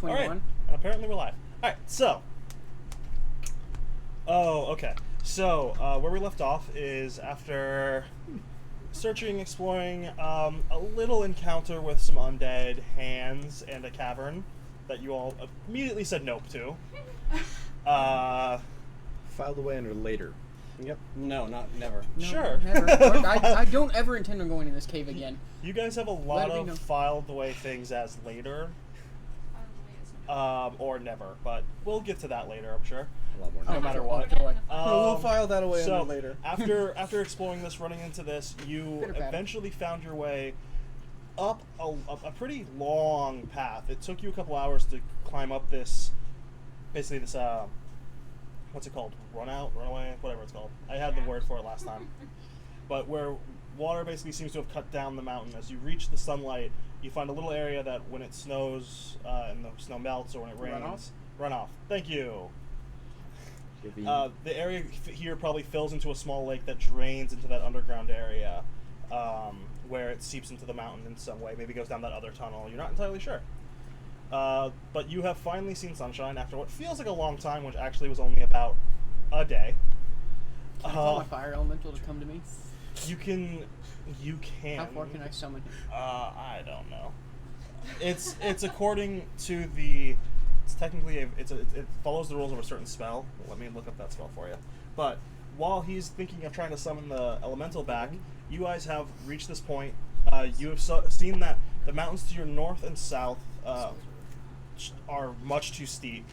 21. All right, and apparently we're live. All right, so. Oh, okay. So, where we left off is after searching, exploring, a little encounter with some undead hands and a cavern that you all immediately said nope to. Filed away under later. Yep. No, never. No, Sure. Never. I don't ever intend on going in this cave again. You guys have a lot of filed away things as later. Or never, but we'll get to that later, I'm sure. A lot more. No matter what. We'll file that away so later. after exploring this, running into this, you eventually found your way up a pretty long path. It took you a couple hours to climb up this, basically this, what's it called? Runaway, whatever it's called. I had the word for it last time. But where water basically seems to have cut down the mountain. As you reach the sunlight, you find a little area that when it snows and the snow melts or when it rains, runoff. Thank you. The area here probably fills into a small lake that drains into that underground area where it seeps into the mountain in some way. Maybe goes down that other tunnel. You're not entirely sure. But you have finally seen sunshine after what feels like a long time, which actually was only about a day. Can I call my fire elemental to come to me? You can. How far can I summon him? I don't know. It's according to the. It's technically it follows the rules of a certain spell. Let me look up that spell for you. But while he's thinking of trying to summon the elemental back, you guys have reached this point. You have seen that the mountains to your north and south are much too steep.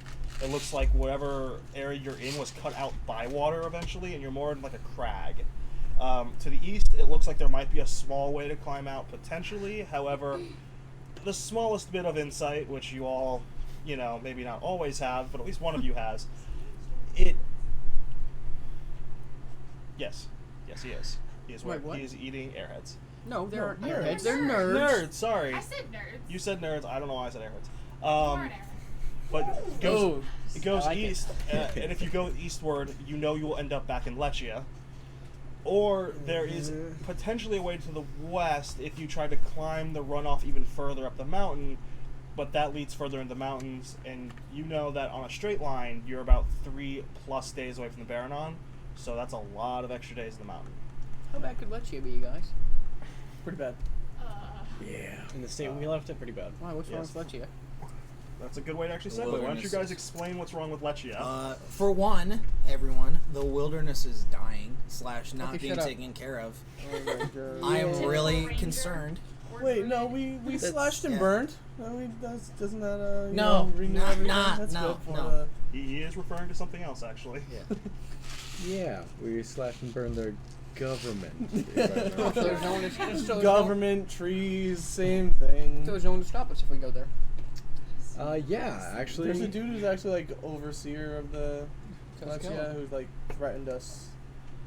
It looks like whatever area you're in was cut out by water eventually, and you're more in like a crag. To the east, it looks like there might be a small way to climb out potentially. However, the smallest bit of insight, which you all, maybe not always have, but at least one of you has, Yes, he is. He is. Wait, what? He is eating airheads. No, they're No, airheads. They're nerds. Nerds, sorry. I said nerds. You said nerds. I don't know why I said airheads. Smart But it goes like east, and if you go eastward, you will end up back in Lechia. Or there is potentially a way to the west if you try to climb the runoff even further up the mountain, but that leads further into the mountains, and you know that on a straight line, you're about 3+ days away from the Baranon, so that's a lot of extra days in the mountain. How bad could Lechia be, you guys? Pretty bad. Yeah. In the state we left it, pretty bad. Why? What's wrong with Lechia? That's a good way to actually segue. Why don't you guys explain what's wrong with Lechia? For one, everyone, the wilderness is dying / not being taken care of. Oh my God. I am really concerned. Wait, no, we slashed and burned. No, doesn't that No, renew not- everything? not- That's no, good for no. He is referring to something else, actually. Yeah. Yeah, we slashed and burned their government. So there's no one to, government, trees, same thing. So there's no one to stop us if we go there. Yeah, actually. There's a dude who's actually like overseer of the Let's go. Lechia who's like threatened us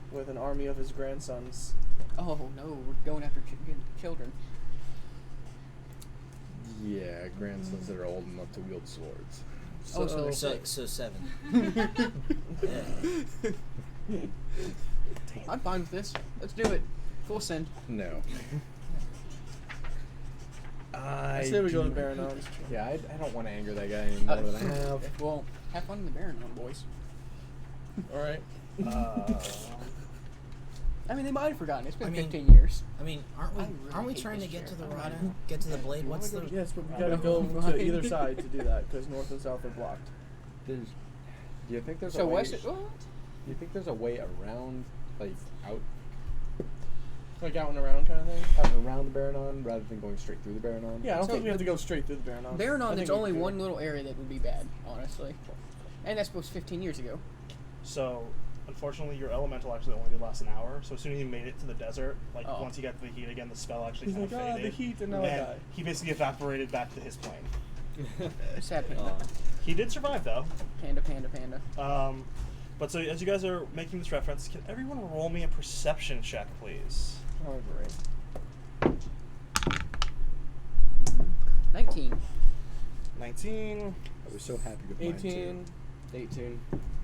with an army of his grandsons. Oh no, we're going after children. Yeah, grandsons that are old enough to wield swords. Oh, so they're So 6. 7. I'm fine with this. Let's do it. Full send. No. I say we go to Baranon. Yeah, I don't want to anger that guy any more than I have. Well, have fun in the Baranon, boys. Alright. I mean, they might have forgotten. It's been 15 years. I mean, aren't we trying to get to the rod, get to the blade? What's the? Yes, but we gotta go to either side to do that because north and south are blocked. Do you think there's So a way? west. Do you think there's a way around, like out Like out and around kind of thing? around the Baranon rather than going straight through the Baranon? Yeah, I don't So think we have to go straight through the Baranon. Baranon, there's only one little area that would be bad, honestly. And that's supposed 15 years ago. So, unfortunately, your elemental actually only did last an hour. So as soon as he made it to the desert, once he got to the heat again, the spell actually He's kind like, of faded. the heat, and now I die. He basically evaporated back to his plane. Sad panda. He did survive, though. Panda, panda, panda. But so as you guys are making this reference, can everyone roll me a perception check, please? Oh, great. 19. 19. I was so happy with mine 18. 18.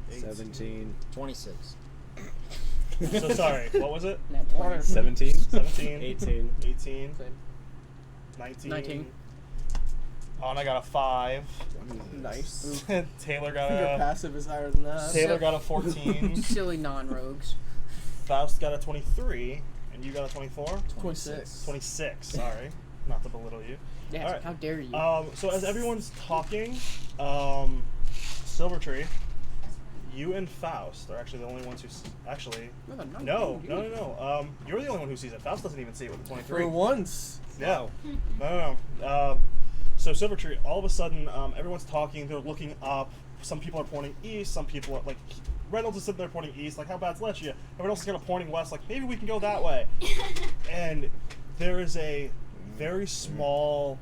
17. 26. So sorry, what was it? Nat 20. 17. 17. 18. 18. Same. 19. 19. Oh, and I got a 5. Nice. Taylor got Your a passive is higher than that. Taylor got a 14. Silly non-rogues. Faust got a 23, and you got a 24. 26. 26. Sorry, not to belittle you. Yeah, All right. how dare you? So as everyone's talking, Silvertree, you and Faust are actually the only ones who actually. No. You're the only one who sees it. Faust doesn't even see it with the 23. For once. Yeah. No. So Silvertree, all of a sudden, everyone's talking. They're looking up. Some people are pointing east. Some people are like. Reynolds is sitting there pointing east, like, how bad's Lechia? Everyone else is kind of pointing west, like, maybe we can go that way. And there is a very small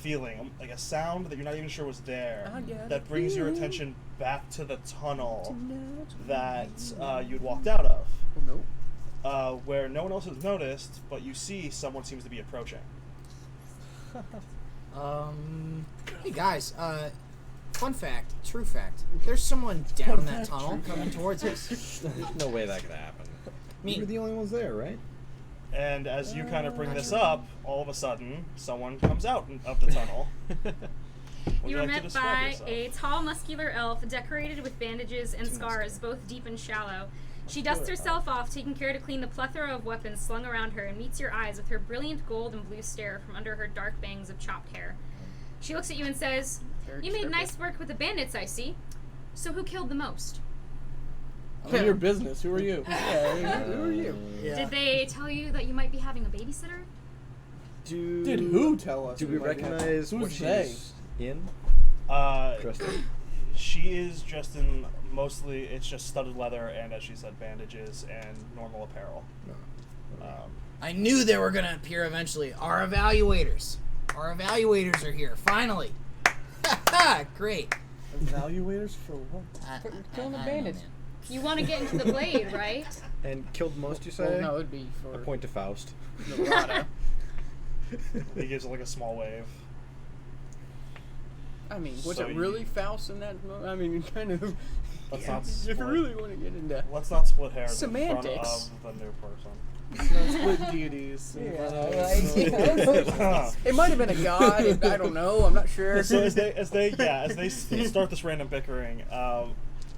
feeling, like a sound that you're not even sure was there, that brings your attention back to the tunnel that you'd walked out of. Oh, no. Where no one else has noticed, but you see someone seems to be approaching. Hey guys, fun fact, true fact. There's someone down that tunnel coming towards us. There's no way that could happen. You're the only ones there, right? And as you kind of bring this up, all of a sudden, someone comes out of the tunnel. You were met by a tall, muscular elf decorated with bandages and scars, both deep and shallow. She dusts herself off, taking care to clean the plethora of weapons slung around her, and meets your eyes with her brilliant gold and blue stare from under her dark bangs of chopped hair. She looks at you and says, "You made nice work with the bandits, I see. So who killed the most?" None of your business. Who are you? Who are you? Yeah. Did they tell you that you might be having a babysitter? Did who tell us? Do we recognize what Who's they? she's in? Dressed in? She is dressed in mostly, it's just studded leather and, as she said, bandages and normal apparel. I knew they were gonna appear eventually. Our evaluators. Our evaluators are here, finally. Great. Evaluators for what? Killing the I don't know, bandits. man. You want to get into the blade, right? And killed most, you say? Well, no, it'd be A for point to Faust. Narada. He gives it like a small wave. I mean, was So it really Faust in that moment? I mean, you kind of. Let's not If split, you really want to get into. let's not split hairs Semantics. in front of the new person. No, split deities. It might have been a god. I don't know. I'm not sure. So as they start this random bickering,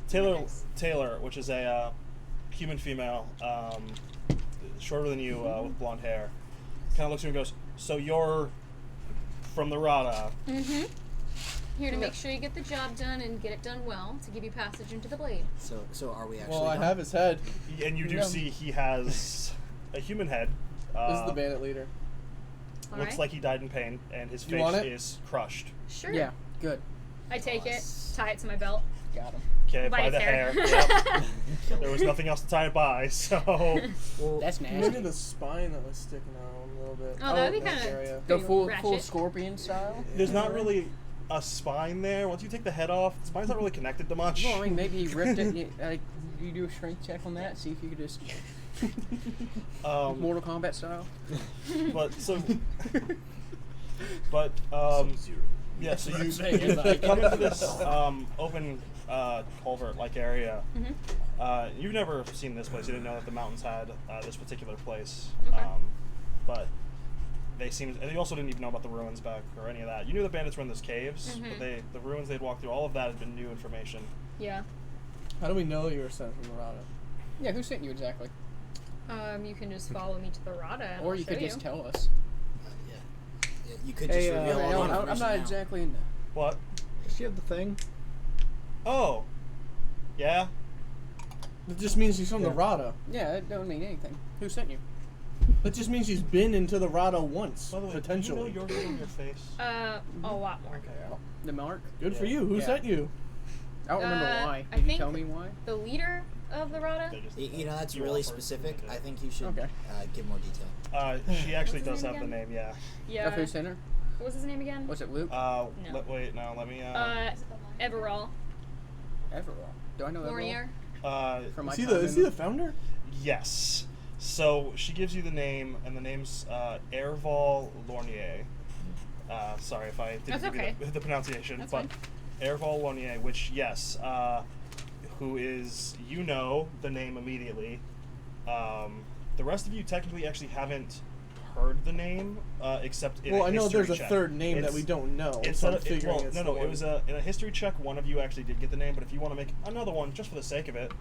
Taylor, which is a human female, shorter than you with blonde hair, kind of looks at you and goes, "So you're from the Rada?" Mm-hmm. Here to make sure you get the job done and get it done well to give you passage into the blade. So are we actually? Well, I done? have his head. And you do No. see he has a human head. This is the bandit leader. All Looks right. like he died in pain, and his You face want it? is crushed. Sure. Yeah, good. I take it, tie it to my belt. Got him. Okay, By by his the hair. hair. Yep. There was nothing else to tie it by, so Well, That's Maybe nasty. the spine that was sticking out a little bit. Oh, that would be that kind area. of The full ratchet. scorpion style. there's not really a spine there. Once you take the head off, the spine's not really connected to much. Well, I mean, maybe he ripped it. You do a strength check on that. See if you could just Mortal Kombat style. But so, yeah. So you come into this open culvert-like area. Mm-hmm. You've never seen this place. You didn't know that the mountains had this particular place. Okay. But and you also didn't even know about the ruins back or any of that. You knew the bandits were in those caves, but the ruins they'd walked through, all of that has been new information. Yeah. How do we know you were sent from Narada? Yeah, who sent you exactly? You can just follow me to the Rada. And Or I'll you show could just you. tell us. yeah, you could just reveal all the information I'm not now. exactly in What? Does she have the thing? Oh, yeah. It just means he's from the Rada. Yeah, it don't mean anything. Who sent you? It just means he's been into the Rada once, By the way, potentially. do you know yours on your face? A lot more. The mark? Good for you. Who Yeah. sent you? I don't remember why. I Did you think- tell me why? The leader of the Rada? They just- You know, that's you really offered specific. to do it. I think you should Okay. give more detail. She actually What's his does have name the name, yeah. Yeah. Of who sent her? What was his name again? Was it Luke? No. Wait, no, let me. Everall. Everall. Do I know Everall? Lorier. From my Is he time the founder? Yes. So she gives you the name, and the name's Erval Lornier. Sorry if I didn't That's give okay. you the pronunciation, That's but Erval Lornier, which yes, who is the name immediately. The rest of you technically actually haven't heard the name, except in Well, a I know history there's a check. third name that we don't know. So I'm figuring it's no, the it one. was in a history check. One of you actually did get the name, but if you want to make another one just for the sake of it,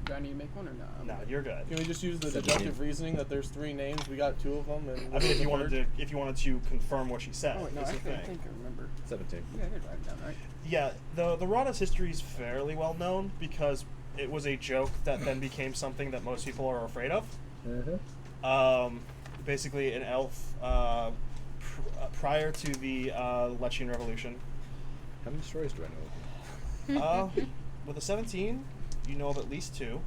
Do I need to make one or not? no, you're good. Can we just use the 17. deductive reasoning that there's 3 names? We got 2 of them, and I mean, if you third? wanted to confirm what she said, Oh, wait, no, is the actually, I thing. think I remember. 17. Yeah, I did write it down, right? Yeah, the Rada's history is fairly well known because it was a joke that then became something that most people are afraid of. Basically, an elf prior to the Lechian Revolution. How many stories do I know? With a 17, you know of at least 2,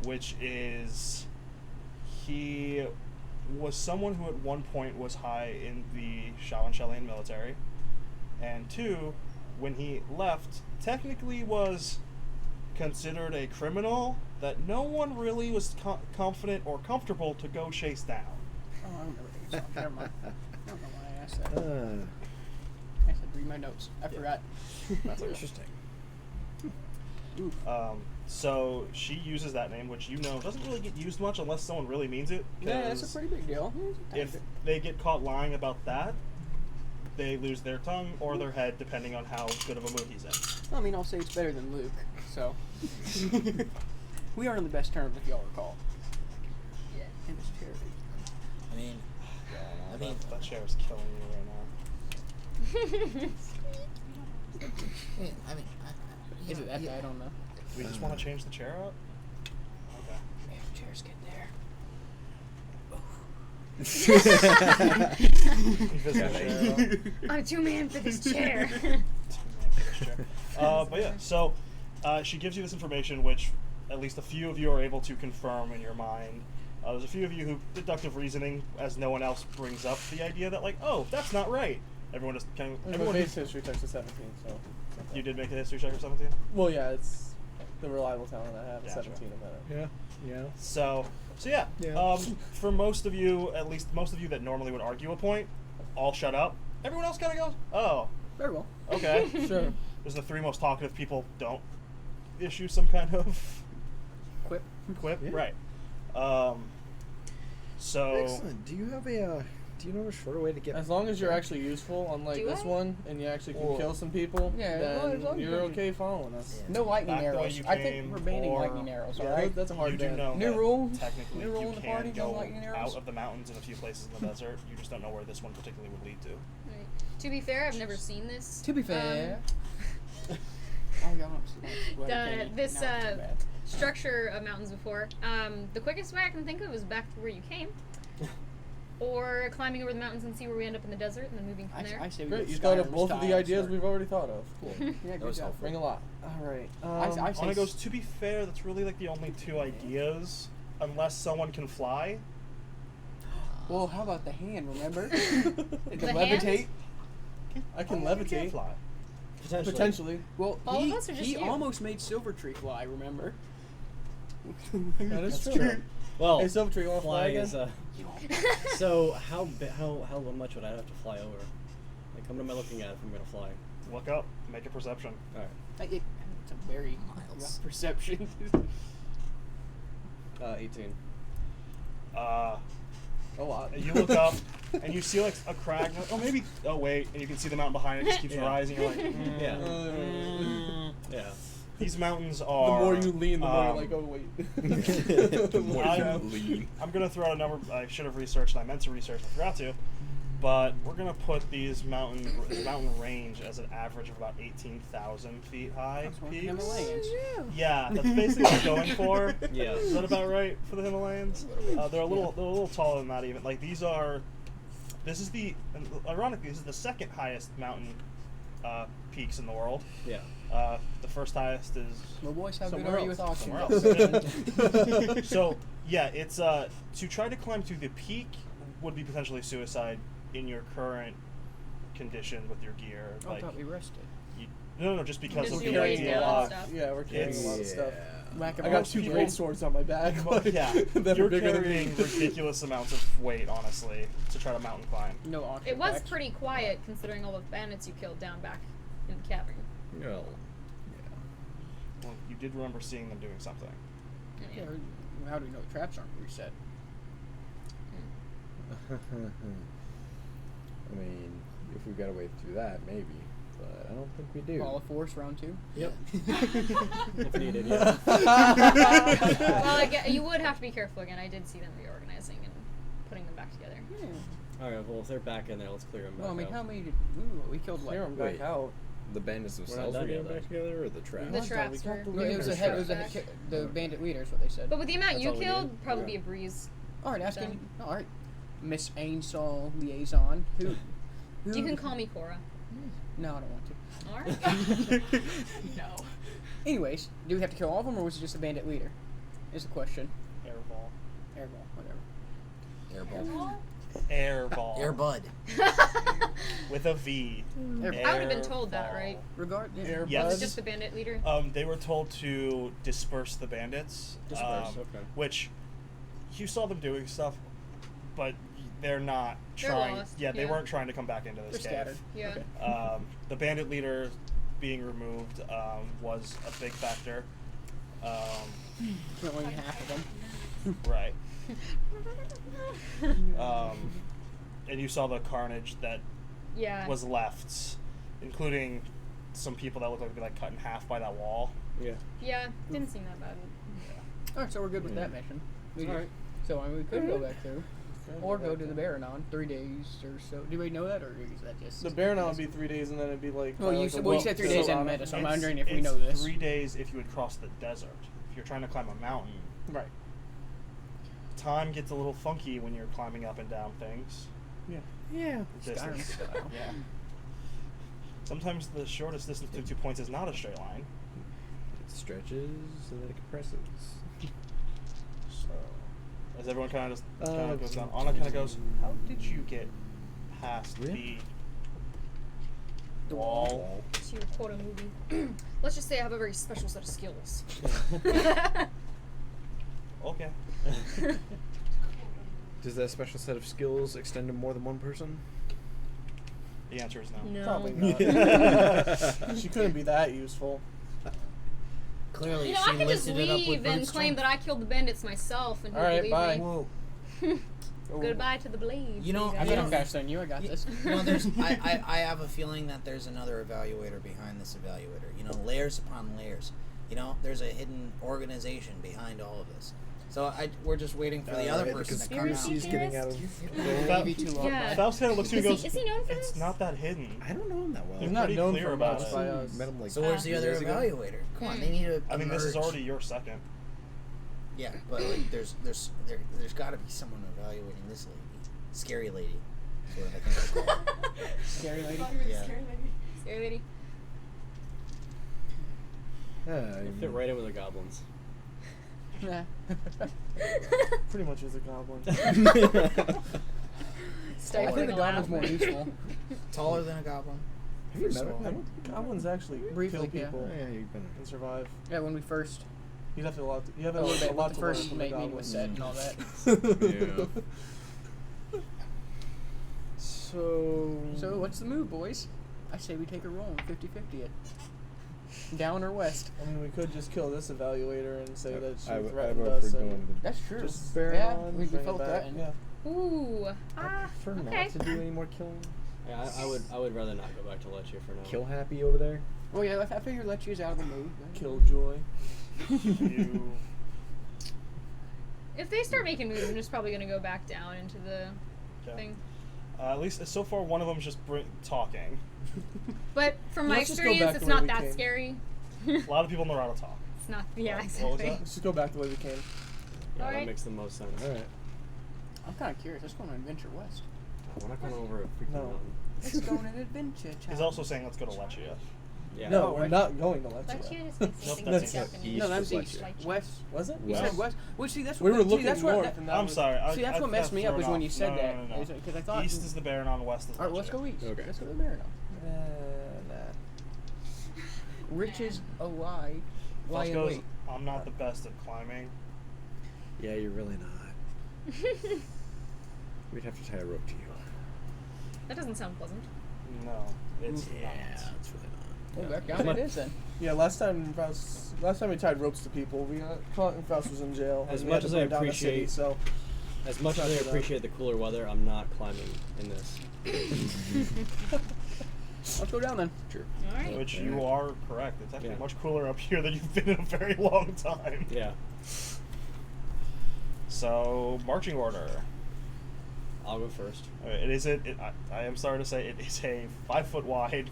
which is he was someone who at one point was high in the Shaolin military, and 2, when he left, technically was considered a criminal that no one really was confident or comfortable to go chase down. Oh, I remember thinking something. Never mind. I don't know why I asked that. I said read my notes. I forgot. That's interesting. So she uses that name, which doesn't really get used much unless someone really means it. Yeah, that's a 'cause pretty big deal. if they get caught lying about that, they lose their tongue or their head, depending on how good of a mood he's in. I mean, I'll say it's better than Luke, so. We are on the best terms, if y'all recall. Yeah, and it's charity. I mean, Yeah, I mean- that chair is killing me right now. Is it that bad on the... Do we just want to change the chair up? Okay. If chairs get there. I'm too man for this chair. But yeah, so she gives you this information, which at least a few of you are able to confirm in your mind. There's a few of you who deductive reasoning, as no one else brings up the idea that, like, oh, that's not right. Everyone just kind of. My Everyone base history text is 17, so. You did make a history check or 17? Well, yeah, it's the reliable talent I have. Yeah, 17 a minute. Yeah. So yeah. Yeah. For most of you, at least most of you that normally would argue a point, all shut up. Everyone else kind of goes, oh, Very well. okay. Sure. There's the 3 most talkative people don't issue some kind of Quip. quip, Yeah. right? So Excellent. Do you have a a shorter way to get? As long as you're actually useful, unlike Do this I? one, and you actually can Well, kill some people, yeah, well, as long then as you're you- okay following us. No lightning Back the way arrows. you I came, think we're banning or- lightning arrows, Yeah, alright? that's a hard you do ban. know New that rule. technically New rule you in the can party, no go lightning arrows. out of the mountains in a few places in the desert. You just don't know where this one particularly would lead to. Right. To be fair, I've never seen this. To be fair. Oh, y'all don't see that. This, Now it's too bad. Structure of mountains before. The quickest way I can think of is back to where you came. Or climbing over the mountains and see where we end up in the desert and then moving from there. I say we Great, go you thought of Skyrim both of the style, ideas sir. we've already thought of. Cool. Yeah, That good was job. helpful. Bring a lot. Alright. I say Anna goes, to be fair, that's really like the only 2 ideas, unless someone can fly. Well, how about the hand, remember? It can The levitate. I can Oh, you levitate. can fly. Potentially. Well, All of he, us or just he you? almost made Silvertree fly, remember? That is That's true. true. Well, Hey, Silvertree, you want to fly flying again? is so how much would I have to fly over? Like how much am I looking at if I'm gonna fly? Look up, make a perception. All right, It's a very rough perception. 18. A lot. You look up and you see like a crack. Like, oh, maybe. Oh, wait, and you can see the mountain behind it just keeps Yeah. rising. You're like, Yeah. Yeah. These mountains The are. more you lean, the more you're like, oh wait. The more I'm- you lean. I'm gonna throw out a number I should have researched. And I meant to research. I forgot to. But we're gonna put this mountain range as an average of about 18,000 feet high. That's one of the peaks. Himalayas. Yeah, that's basically what we're going for. Yeah. Is that about right for the Himalayas? They're a little taller than that even. Like ironically, this is the second highest mountain peaks in the world. Yeah. The first highest is Well, boys, how good Somewhere are you with else. auction? somewhere else. So yeah, it's to try to climb to the peak would be potentially suicide in your current condition with your gear. Oh, I Like thought we rested. no, just because Because of you the weighed idea a lot of of stuff. Yeah, we're carrying a lot of It's- stuff. Lack of I got most 2 people- great swords on my back. Well, yeah, that you're are bigger than carrying me. ridiculous amounts of weight, honestly, to try to mountain climb. No auction. It was packs. pretty quiet considering all the bandits you killed down back in the cavern. Well, Well, you did remember seeing them doing something. Yeah, how do we know the traps aren't reset? I mean, if we got a way through that, maybe. But I don't think we do. Ball of Force, round 2. Yep. If needed, yeah. Well, you would have to be careful again. I did see them reorganizing and putting them back together. Alright, well, if they're back in there, let's clear them back Well, I mean, out. how many did... Ooh, we killed Clear like... them back Wait. out. The bandits not themselves done are getting yet, back together, or the trap? The we traps can't were... believe It was the a head, it was traps. the bandit leader is what they said. But with the amount That's you all we killed, need? probably Okay. be a breeze. Alright, asking... Done. Alright. Miss Ainsall Liaison. Who... You can call me Cora. No, I don't want to. Alright. No. Anyways, do we have to kill all of them, or was it just the bandit leader? Is the question. Airball. Airball, whatever. Airball. Airball. Airbud. With a V. Airball. I would have been told that, right? Regard... Yeah. Air Yes. Was it buds. just the bandit leader? They were told to disperse the bandits. Disperse, okay. Which you saw them doing stuff, but they're not They're trying. lost, Yeah, they yeah. weren't trying to come back into this They're cave. scattered. Yeah. Okay. The bandit leader being removed was a big factor. Killing half of them. Right. And you saw the carnage that Yeah. was left, including some people that looked like they'd be like cut in half by that wall. Yeah. Yeah, didn't seem that bad. Alright, so we're good with that mission. Alright. So I mean, we could go back through. Or go to the Baranon, 3 days or so. Do we know that, or is that just... The Baranon would be 3 days, and then it'd be like... Well, you like said, a well, you week. said 3 days So, in meta, so I'm It's- wondering if we it's know this. 3 days if you would cross the desert. If you're trying to climb a mountain, Right. time gets a little funky when you're climbing up and down things. Yeah. Yeah. Skyrim Distance. style. Yeah. Sometimes the shortest distance between 2 points is not a straight line. It stretches and then it compresses. So, as everyone kind of just kind Uh, of goes down, Anna kind of goes, "How did you get past Really? the wall?" To quote a movie. Let's just say I have a very special set of skills. Okay. Does that special set of skills extend to more than one person? The answer is no. No. Probably not. She couldn't be that useful. Clearly, You know, she I could just lifted it up with leave and brute claim strength. that I killed the bandits myself and he'll Alright, believe bye. me. Whoa. Goodbye to the blade. You know, I you bet know, I'm faster than you. I got this. You know, I have a feeling that there's another evaluator behind this evaluator. You know, layers upon layers. You know, there's a hidden organization behind all of this. So we're just waiting for the other The person to come conspiracy's out. getting out of Maybe too long. Yeah. Faust kind of looks at you and Is goes, he known for "It's this? not that hidden." I don't know him that well. He's not pretty known clear for about much it. by us. Met him like So where's the 3 other years ago. evaluator? Come on, they need to. I mean, this is emerge. already your second. Yeah, but like, there's got to be someone evaluating this lady, scary lady. That's what I think I call her. Scary lady. Yeah. Scary lady. They fit right in with the goblins. Nah. Pretty much is a goblin. I Stifling think the a goblin's laugh. more useful. Taller than a goblin. Have you First met of all. him? Goblins actually Briefly, kill yeah. people Oh, yeah, you've been. and survive. Yeah, when we first... You have a lot. You have A little bit, a lot when the to learn first from the meeting was goblins. set and all that. Yeah. So, what's the move, boys? I say we take a roll, 50-50 it. Down or west? I mean, we could just kill this evaluator and say that she I threatened vote us for and going to That's true. just Yeah, we bring it felt back. threatened. Yeah. Ooh. I prefer okay. not to do any more killing. Yeah, I would rather not go back to Lechia for now. Kill happy over there. Well, yeah, I figure let you's out of the move. Killjoy. You If they start making moves, I'm just probably gonna go back down into the okay. thing. At least so far, one of them's just talking. But from my Let's just go experience, back it's the way not we that came. scary. A lot of people know how to talk. It's not. Yeah, What was exactly. that? Let's just go back the way we came. Yeah, Alright. that makes the most sense. All right. I'm kind of curious. Let's go on an adventure west. We're not going over a freaking No. mountain. Let's go on an adventure, child. He's also saying, "Let's go to Lechia." Yeah. No, Oh, we're right. not going to Lechia Lechia. just makes Nope, me think that's of east. Japanese. No, that's Lechia. east. Lechia. West. Was it? You West. said west. Well, see, that's We what, were see, looking that's north, what, and that I'm was, sorry. see, that's what messed me up was when you said that. No. Because I thought... East is the Baranon, west is Alright, let's Lechia. go east. Okay. Let's go to the Baranon. nah. Riches alive. Lie Faust in goes, wait. "I'm not the best at climbing." Yeah, you're really not. We'd have to tie a rope to you. That doesn't sound pleasant. No, it's Yeah, not. it's really not. Oh, back down it is then. Yeah, last time we tied ropes to people, we got caught and Faust was in jail. As and we had much to as I burn down the city, appreciate- so As much as I appreciate the cooler weather, I'm not climbing in this. Let's go down then. Sure. Alright. Which you are correct. It's actually Yeah. much cooler up here than you've been in a very long time. Yeah. So, marching order. I'll go first. I am sorry to say, it is a 5 foot wide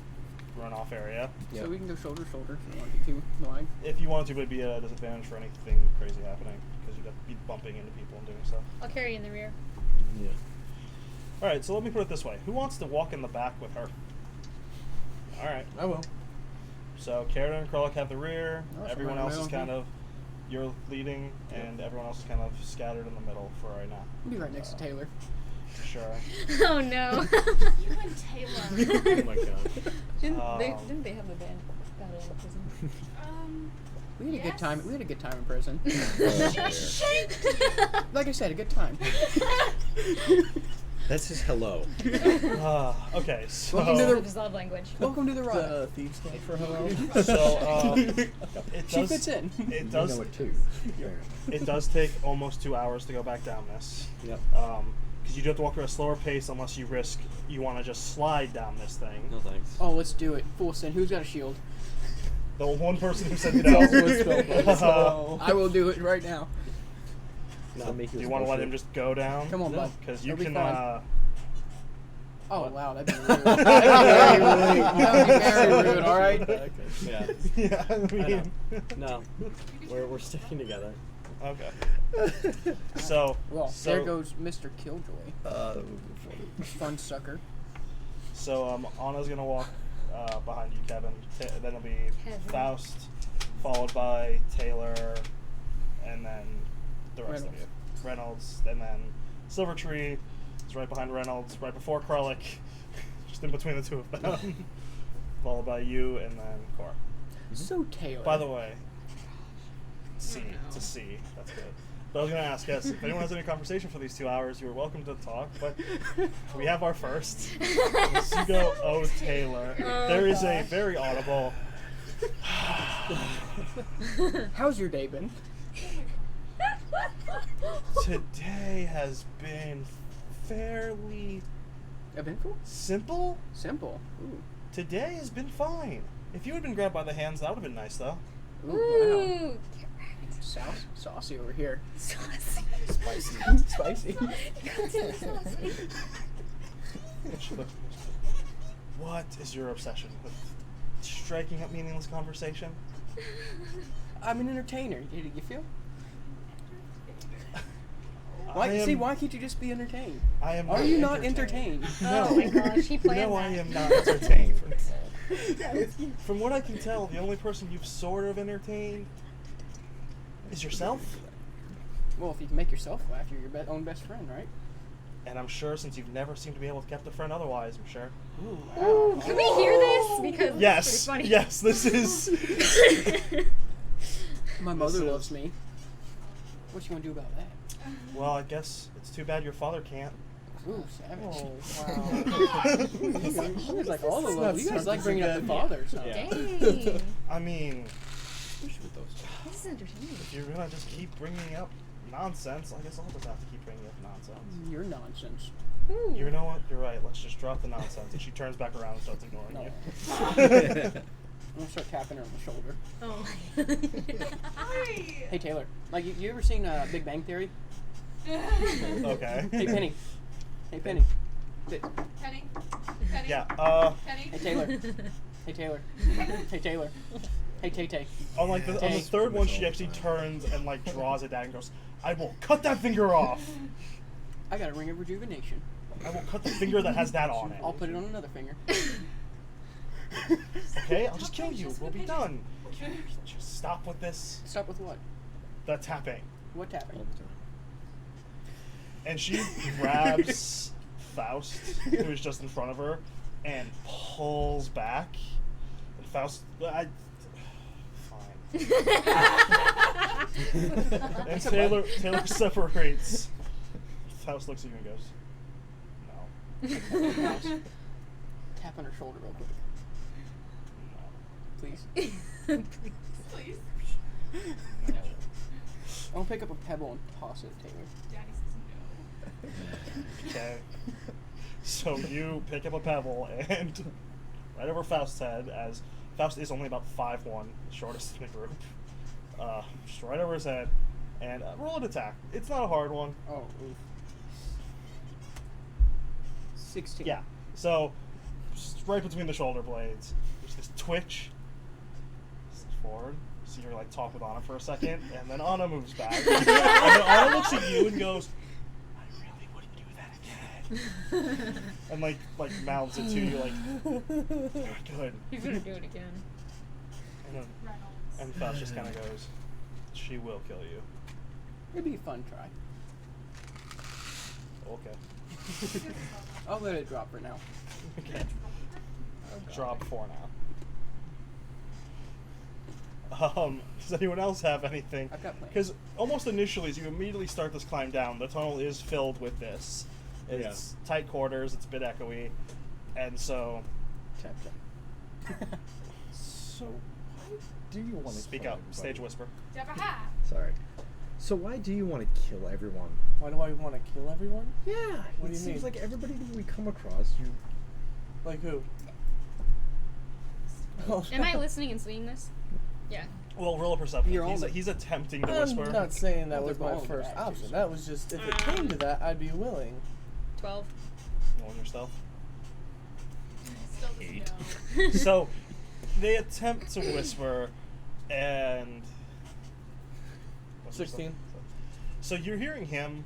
runoff area. Yep. So we can go shoulder to shoulder if you want to get too wide. If you wanted to, but it'd be a disadvantage for anything crazy happening because you'd have to be bumping into people and doing stuff. I'll carry you in the rear. Yeah. All right, so let me put it this way: who wants to walk in the back with her? All right. I will. So Karen and Krolak have the rear. Oh, Everyone somewhere in else the is middle, kind of you're leading, and everyone else is kind of scattered in the middle for right now. I'll be right next to Taylor. Sure. Oh no. You and Taylor. Oh my god. Didn't they have the band battle in the prison? We had a good Yes. time. We had a good time in prison. Oh, Like I said, a good time. that's his hello. Okay, so Welcome to the- His love language. Welcome to the ride. The thieves stand for hello. it She does fits in. it You does know it too. it does take almost 2 hours to go back down this. Yep. Because you do have to walk at a slower pace unless you want to just slide down this thing. No thanks. Oh, let's do it. Full send. Who's got a shield? The one person who said It's also a no. spell, so- I will do it right now. No. Do you want to let him just go down? Come on, bud. Because you It'll be can. fine. Oh What? wow, that'd be rude. That would be very rude. All right. Yeah. Yeah, I I mean. know. No. We're sticking together. Okay. So. Well, so, there goes Mr. Killjoy. Fun sucker. So Anna's gonna walk behind you, Kevin. Then it'll be Kevin. Faust, followed by Taylor, and then the rest of you. Reynolds, and then Silvertree is right behind Reynolds, right before Kralik, just in between the two of them. Followed by you, and then Cora. So Taylor. By the way, C. It's a C. That's good. But I was going to ask, yes, if anyone has any conversation for these 2 hours, you are welcome to talk, but we have our first. Sugo O. Taylor. There is a very audible... How's your day been? Today has been fairly Eventful? simple. Simple. Ooh. Today has been fine. If you had been grabbed by the hands, that would have been nice, though. Ooh, wow. Ooh. Saucy over here. Saucy. Spicy. Spicy. What is your obsession with striking up meaningless conversation? I'm an entertainer. You feel? Why can't you just be entertained? I am Are not you not entertained. entertained? Oh my gosh, he planned No, that. I am not entertained. From what I can tell, the only person you've sort of entertained is yourself. Well, if you can make yourself laugh, you're your own best friend, right? And I'm sure since you've never seemed to be able to keep a friend otherwise, I'm sure. Ooh, Ooh, can we hear this? Because Yes, it's pretty funny. yes, this is... My mother This is- loves me. What you gonna do about that? Well, I guess it's too bad your father can't. Ooh, savage. wow. You guys like all the That's love. not You guys like bringing up the something fathers. Huh? Yeah. Dang. I mean, Especially with those. This is entertaining. if you're gonna just keep bringing up nonsense, I guess I'll just have to keep bringing up nonsense. You're nonsense. Ooh. You know what? You're right. Let's just drop the nonsense. And she turns back around and starts ignoring No. you. I'm gonna start tapping her on the shoulder. Oh. Hey Taylor, like you ever seen Big Bang Theory? Okay. Hey Penny. Hey Penny. Penny? Penny? Yeah. Penny? Hey Taylor. Hey Taylor. Hey Taylor. Hey Tay Tay. On like on the Tay. third one, she actually turns and like draws it down and goes, "I will cut that finger off. I got a ring of rejuvenation. I will cut the finger that has that on it. I'll put it on another finger. Okay, I'll just kill you. We'll be done. Just stop with this. Stop with what? The tapping." What tapping? And she grabs Faust, who is just in front of her, and pulls back. And Faust, fine. And Taylor separates. Faust looks at you and goes, "No, Tap on her shoulder real quick, no, please. Please. I'll pick up a pebble and toss it at Taylor. Daddy says no. Okay. So you pick up a pebble and right over Faust's head, as Faust is only about 5'1", the shortest in the group. Just right over his head, and roll an attack. It's not a hard one. Oh, oof. 16. Yeah. So just right between the shoulder blades, there's this twitch. Forward. So you're like talk with Anna for a second, and then Anna moves back. And then Anna looks at you and goes, "I really wouldn't do that again." And like mouths it to you like, "Good." He's gonna do it again. And Faust just kind of goes, "She will kill you." It'd be a fun try. Okay. I'll let it drop for now. Okay. Drop 4 now. Does anyone else have anything? I've got plans. Because almost initially, as you immediately start this climb down, the tunnel is filled with this. It's tight quarters, it's a bit echoey, and so... Tap, tap. So, why do you want to Speak kill up. everybody? Stage whisper. Jabaha. Sorry. So why do you want to kill everyone? Why do I want to kill everyone? Yeah. What do you It seems mean? like everybody that we come across, you... Like who? Oh, Am I listening and seeing this? Yeah. Well, roll a perception. You're all the- He's attempting to I'm whisper. not saying that Well, was they're my both first bad, option. too. That was just, if it came to that, I'd be willing. 12. Rolling your stealth. Still doesn't know. So, they attempt to whisper, and... what's your 16. stealth? So you're hearing him.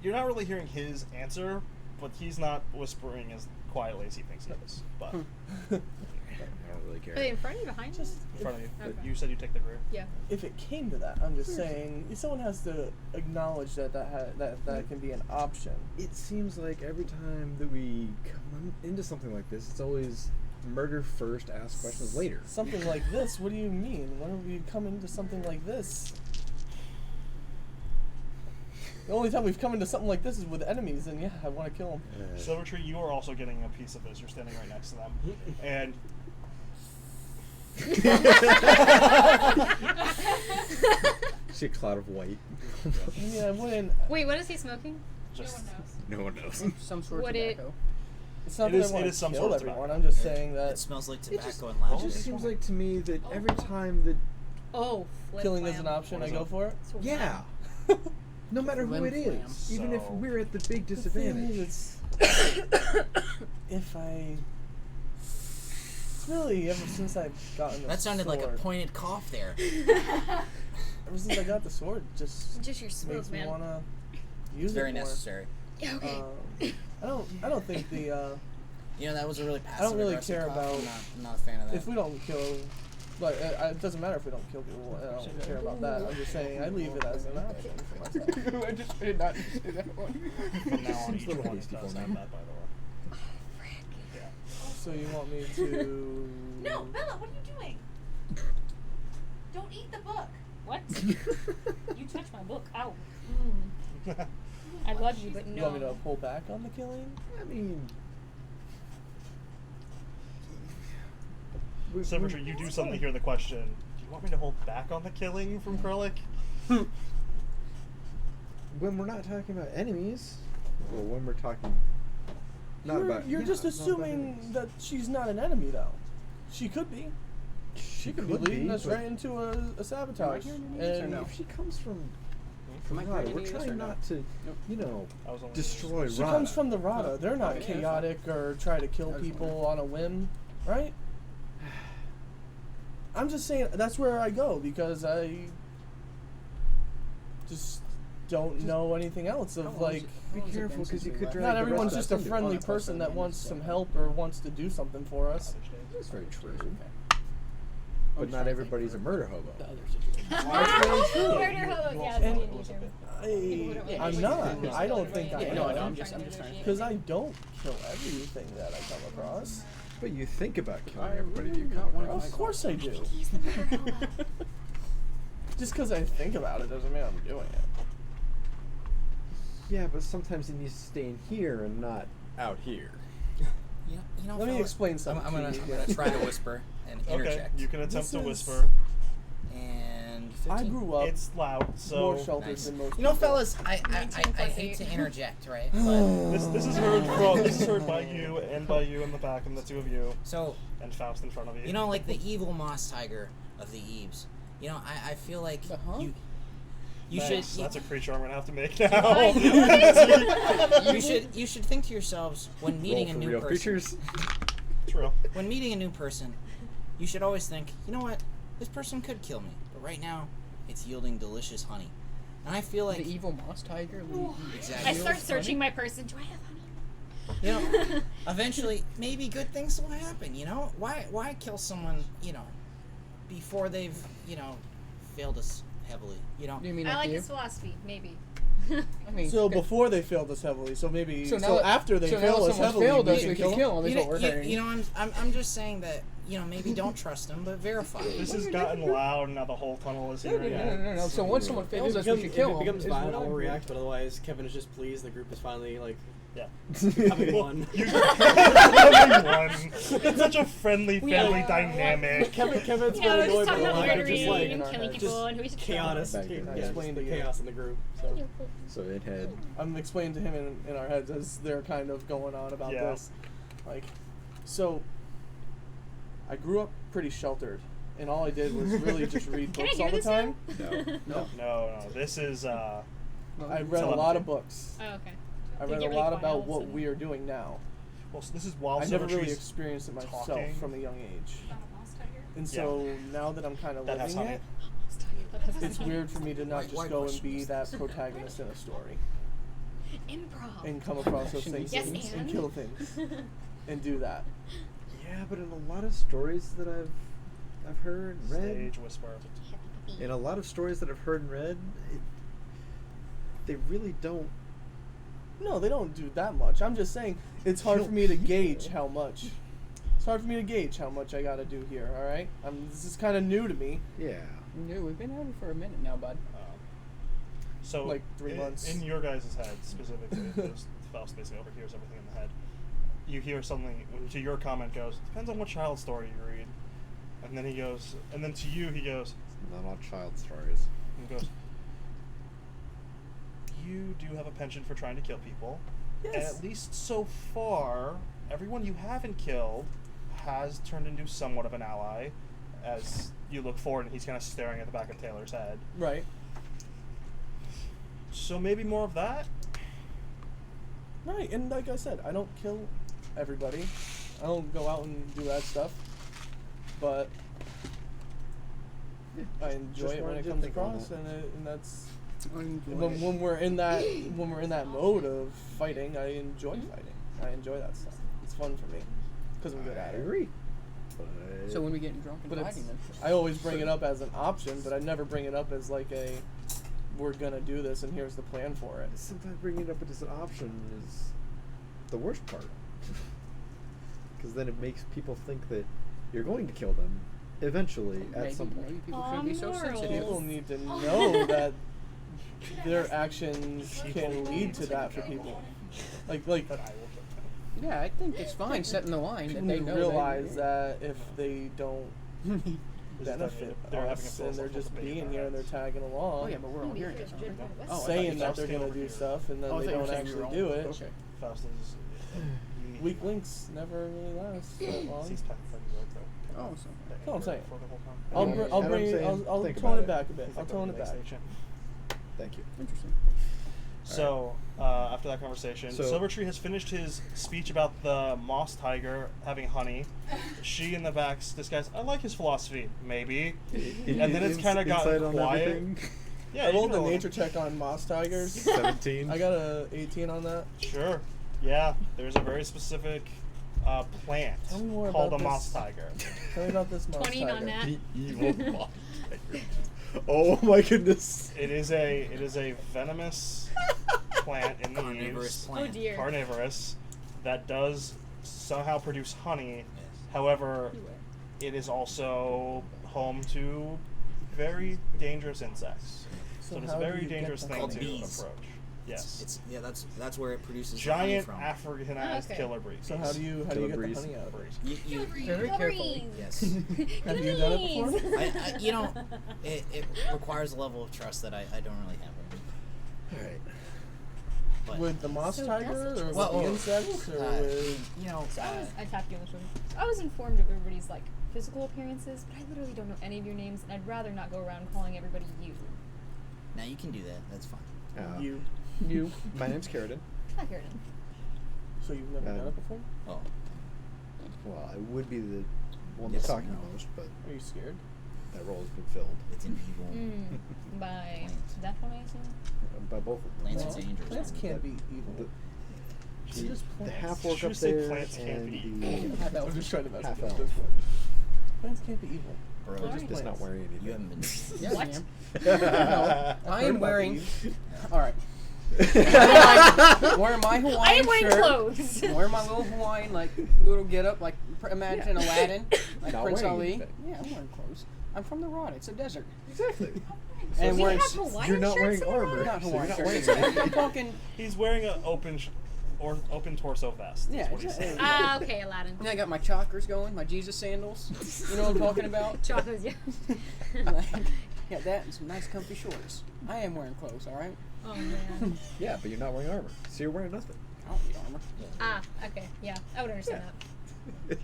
You're not really hearing his answer, but he's not whispering as quietly as he thinks he is. But in I don't really care. Are they in front of you, behind you? Just front of you. Okay. You said you take the rear. Yeah. if it came to that, I'm just saying someone has to acknowledge that that can be an option. It seems like every time that we come into something like this, it's always murder first, ask questions later. Something like this. What do you mean? Whenever we come into something like this, the only time we've come into something like this is with enemies, and yeah, I want to kill them. Silvertree, you are also getting a piece of this. You're standing right next to them, and See a cloud of white. I mean, I wouldn't. Wait, what is he smoking? just No one knows. Some sort of Would it- tobacco. It's not It that is- I want it is to some kill sort of everyone. tobacco. I'm just saying It that smells like It tobacco just, and it lounge. just seems like to me that every time that, Oh, flip killing lamp. is an option. What I is go it? for it. It's a yeah, no matter who it Flim is, even if So- we're at the big The thing disadvantage. is, if I, it's really ever since I've gotten the That sounded like a sword, pointed cough there. Ever since I got the sword, just Just your smoke, makes me man. wanna use It's very it more. necessary. Yeah, okay. I don't think the You know, that was a really passive. I don't really aggressive care cough. about- I'm not a fan of that. if we don't kill, like it doesn't matter if we don't kill people. I don't care about that. I'm just saying I leave it as an option for myself. I did not say that one. from now on, Seems each a little one hasty does for have me. that, by the way. Yeah. So you want me to? No, Bella, what are you doing? Don't eat the book. What? You touched my book. Ow. I love you, but no. You want me to pull back on the killing? I mean, Silvertree, you do suddenly hear the question, do you want me to hold back on the killing from Kralik? when we're not talking about enemies, or when we're talking not about, You're yeah, just not about assuming enemies. that she's not an enemy, though. She could be. She Could be leading us right into a sabotage. hearing any yes or And no? If she comes from Am I Rada, hearing we're any yes or trying no? not to, you know, I was only destroy she Rada. comes from the Rada. They're not Okay, that's chaotic or try to kill was people on a whim, right? I'm just saying that's where I go because I just don't know anything else How of long like. is it- Be how long has it careful been 'cause since you we could left? drag Not the everyone's rest just a of us into friendly it. Oh, that's person what that I wants understand. some help or wants to do something for us. That's very true. Okay. But I'm not trying to everybody's a think murder of hobo. the other situation. Murder hobo. Yeah, And- that's D&D term. I'm not. I don't think I Yeah, no, I know. am. I'm just trying to. Because I don't kill everything that I come across. But you think about killing I everybody really you not come wanna across. Of course I do. He's the murder hobo. Just because I think about it doesn't mean I'm doing it. Yeah, but sometimes it needs to stay in here and not out here. You know, Let me fellas, explain something I'm to gonna you. try to whisper and Okay, interject. you can attempt This to is- whisper. And I grew up It's loud, so more sheltered Nice. than most You know, people. fellas, I hate 19+8. to interject, right? But, this is heard by you and by you in the back and the two of you so, and Faust in front of you. you know, like the evil moss tiger of the Eves. You know, I feel like you should That's a creature I'm gonna have to make now. you should think to yourselves when meeting Roll a for new real person. creatures. True. When meeting a new person, you should always think, you know what, this person could kill me, but right now, it's yielding delicious honey. And I feel like The evil moss tiger. exactly. I start searching my person. Do I have honey? You know, eventually, maybe good things will happen. You know, why kill someone? You know, before they've failed us heavily. You know, Do you mean I like you? his philosophy. Maybe. I mean, So okay. before they failed us heavily, so maybe So so, now after they so fail now us someone's heavily, failed we us, can we can kill them. Is you what know, we're hearing. you know, I'm just saying that maybe don't trust them, but verify. This has gotten loud, and now the whole tunnel is hearing it. No. So once someone fails us, we should If kill it them. becomes is violent, what I'll I'm hearing. react, but otherwise, Kevin is just pleased. The group is finally, like, Yeah. having one. It's such a friendly family dynamic. Kevin's Yeah, we're been just annoyed talking by about the murdering just like and killing just people and who we should kill. chaos. Back in Yeah, the just explain the to you. chaos in the group. So. So it had. I'm explaining to him in our heads as they're kind of going on about Yeah. this. Like, so I grew up pretty sheltered, and all I did was really just read Can I books hear all the this time. No. No. This is I read a Telepathy. lot of books. Oh, okay. I They read get a really lot quiet about all of a what sudden. we are doing now. well. This is while I never really Silvertree's experienced it myself talking. from a young age. Not a moss tiger? And so now that I'm kind of That has living honey. it, it's weird for me to not just Why go and question be is that protagonist in a story Improv. and come across those things Yes, and and? kill things and do that. Yeah, but in a lot of stories that I've heard and read, Stage whisper. in a lot of stories that I've heard and read, they really don't. No, they don't do that much. I'm just saying it's hard for me to gauge how much. It's hard for me to gauge how much I got to do here. All right, this is kind of new to me. Yeah. No, we've been at it for a minute now, bud. So Like 3 months. in your guys' head specifically, because Faust basically overhears everything in the head. You hear something to your comment goes, depends on what child story you read, and then he goes, and then to you he goes, Not all child stories. and goes, you do have a penchant for trying to kill people, and Yes. at least so far, everyone you haven't killed has turned into somewhat of an ally. As you look forward, and he's kind of staring at the back of Taylor's head. Right. So maybe more of that. Right, and like I said, I don't kill everybody. I don't go out and do that stuff. But I enjoy Just it when wanted it to comes think on across, that. and that's I enjoy when, it. when we're in that mode of fighting. I enjoy fighting. I enjoy that stuff. It's fun for me because I'm good I at it. agree. But So when we get drunk and But it's, fighting, then I always bring it up as an option, but I never bring it up as like a we're gonna do this and here's the plan for it. sometimes bringing it up as an option is the worst part. Because then it makes people think that you're going to kill them eventually at maybe, some point. maybe people Aw, shouldn't be so morals. sensitive. People need to know that their actions can lead to that for people. Like That I will kill them. Yeah, I think it's fine setting the line that people they need to know realize that if they don't This is benefit they're having a us and they're philosophical just debate in being their here and they're heads. tagging along, Oh yeah, but we're all hearing it. aren't we? Oh, I thought saying you that said they're gonna over do here. stuff and then Oh, I they thought you were don't saying you were actually all- do it. Okay. Faust is unique. Weak links never really last that long. He's technically right though. Oh, so That's what I'm saying. For the whole time. I'll, Yeah, br- I'll and I'm bring. saying, I'll think tone about it it. back a bit. He's I'll like tone the it back. station. Thank you. interesting. So, after that conversation, So- Silvertree has finished his speech about the moss tiger having honey. She in the back disguised, I like his philosophy, maybe. And then it's kind of gotten Insight on quiet. everything. Yeah, I you rolled can a roll nature check on moss tigers. 17. I got a 18 on that. Sure. Yeah, there's a very specific plant Tell me more called a about moss this. tiger. Tell me about this moss 20 tiger. on that. The evil moss tiger. Oh my goodness. It is a venomous plant in the Carnivorous leaves. Oh plant. dear. Carnivorous that does somehow produce honey. However, it is also home to very dangerous insects. So it is a how do very you get dangerous the thing honey? to Bees. approach. Yes. That's where it produces Giant the honey Africanized okay. killer breeze. So how do you get Killer the breeze. honey out of it? You, Very carefully. yes. Have you done it before? It requires a level of trust that I don't really have. All right. But With the moss So tiger, that's or with Well, the insects, or with... So I tapped you on the shoulder. I was informed of everybody's like physical appearances, but I literally don't know any of your names, and I'd rather not go around calling everybody you. now you can do that. That's fine. You. My name's Carradine. Hi, Garden. So you've never done it before? Oh, Well, I would be the one Yes that's and talking no. most, but Are you scared? that role has been filled it's an evil. By Plants. that one, I assume. by both of them. Plants No, are dangerous. Plants can't be The, evil. the, They're just the plants. half orc Should up we say there plants can't and be the I was just trying to mess half with you at elf. this point. Plants can't be evil. Bro, They're Alright. is not plants. wearing anything. you haven't been. Yes, What? I am. I've I heard am about wearing. these. All right. Wearing my Hawaiian I am wearing shirt. clothes. Wearing my little Hawaiian little get up imagine Aladdin, like Not Prince wearing Ali. anything. Yeah, I'm wearing clothes. I'm from the Rod. It's a desert. Exactly. And You wearing have Hawaiian You're not shirts wearing in the armor. room? not So Hawaiian you're not shirts. wearing I'm talking. He's wearing an open torso vest. Yeah, That's what he's it's- saying. Ah, okay, Aladdin. And I got my chakras going, my Jesus sandals. You know what I'm talking about? Chocolates, yeah. Got that and some nice comfy shorts. I am wearing clothes, all right? Oh man. Yeah, but you're not wearing armor, so you're wearing nothing. I don't need armor. Ah, okay, yeah, I would understand that.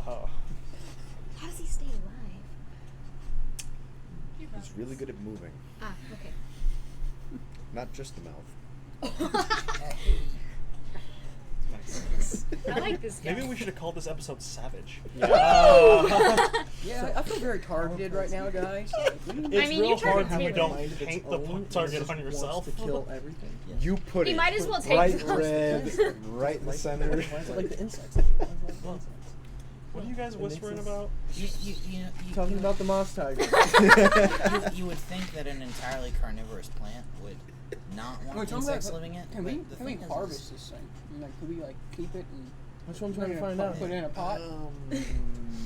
Oh. How does he stay alive? He's really good at moving, Ah, okay. not just the mouth. I like this guy. Maybe we should have called this episode Savage. Yeah, I feel very targeted right now, guys. It's mean, real you hard targeted when me. you don't Mind of its paint the own, target it just on yourself. wants to kill everything. You put He it might as well take bright those. red, right in the center. Why is it like the insects? Why is it like the insects? What are you guys It makes whispering us- about? Talking about the moss tiger. You would think that an entirely carnivorous plant would not want Wait, tell me insects that- living it. Can but we the can we thing is- harvest this thing? Like, can we like keep it and That's what I'm put trying it to in a find pot- out. put it in a pot?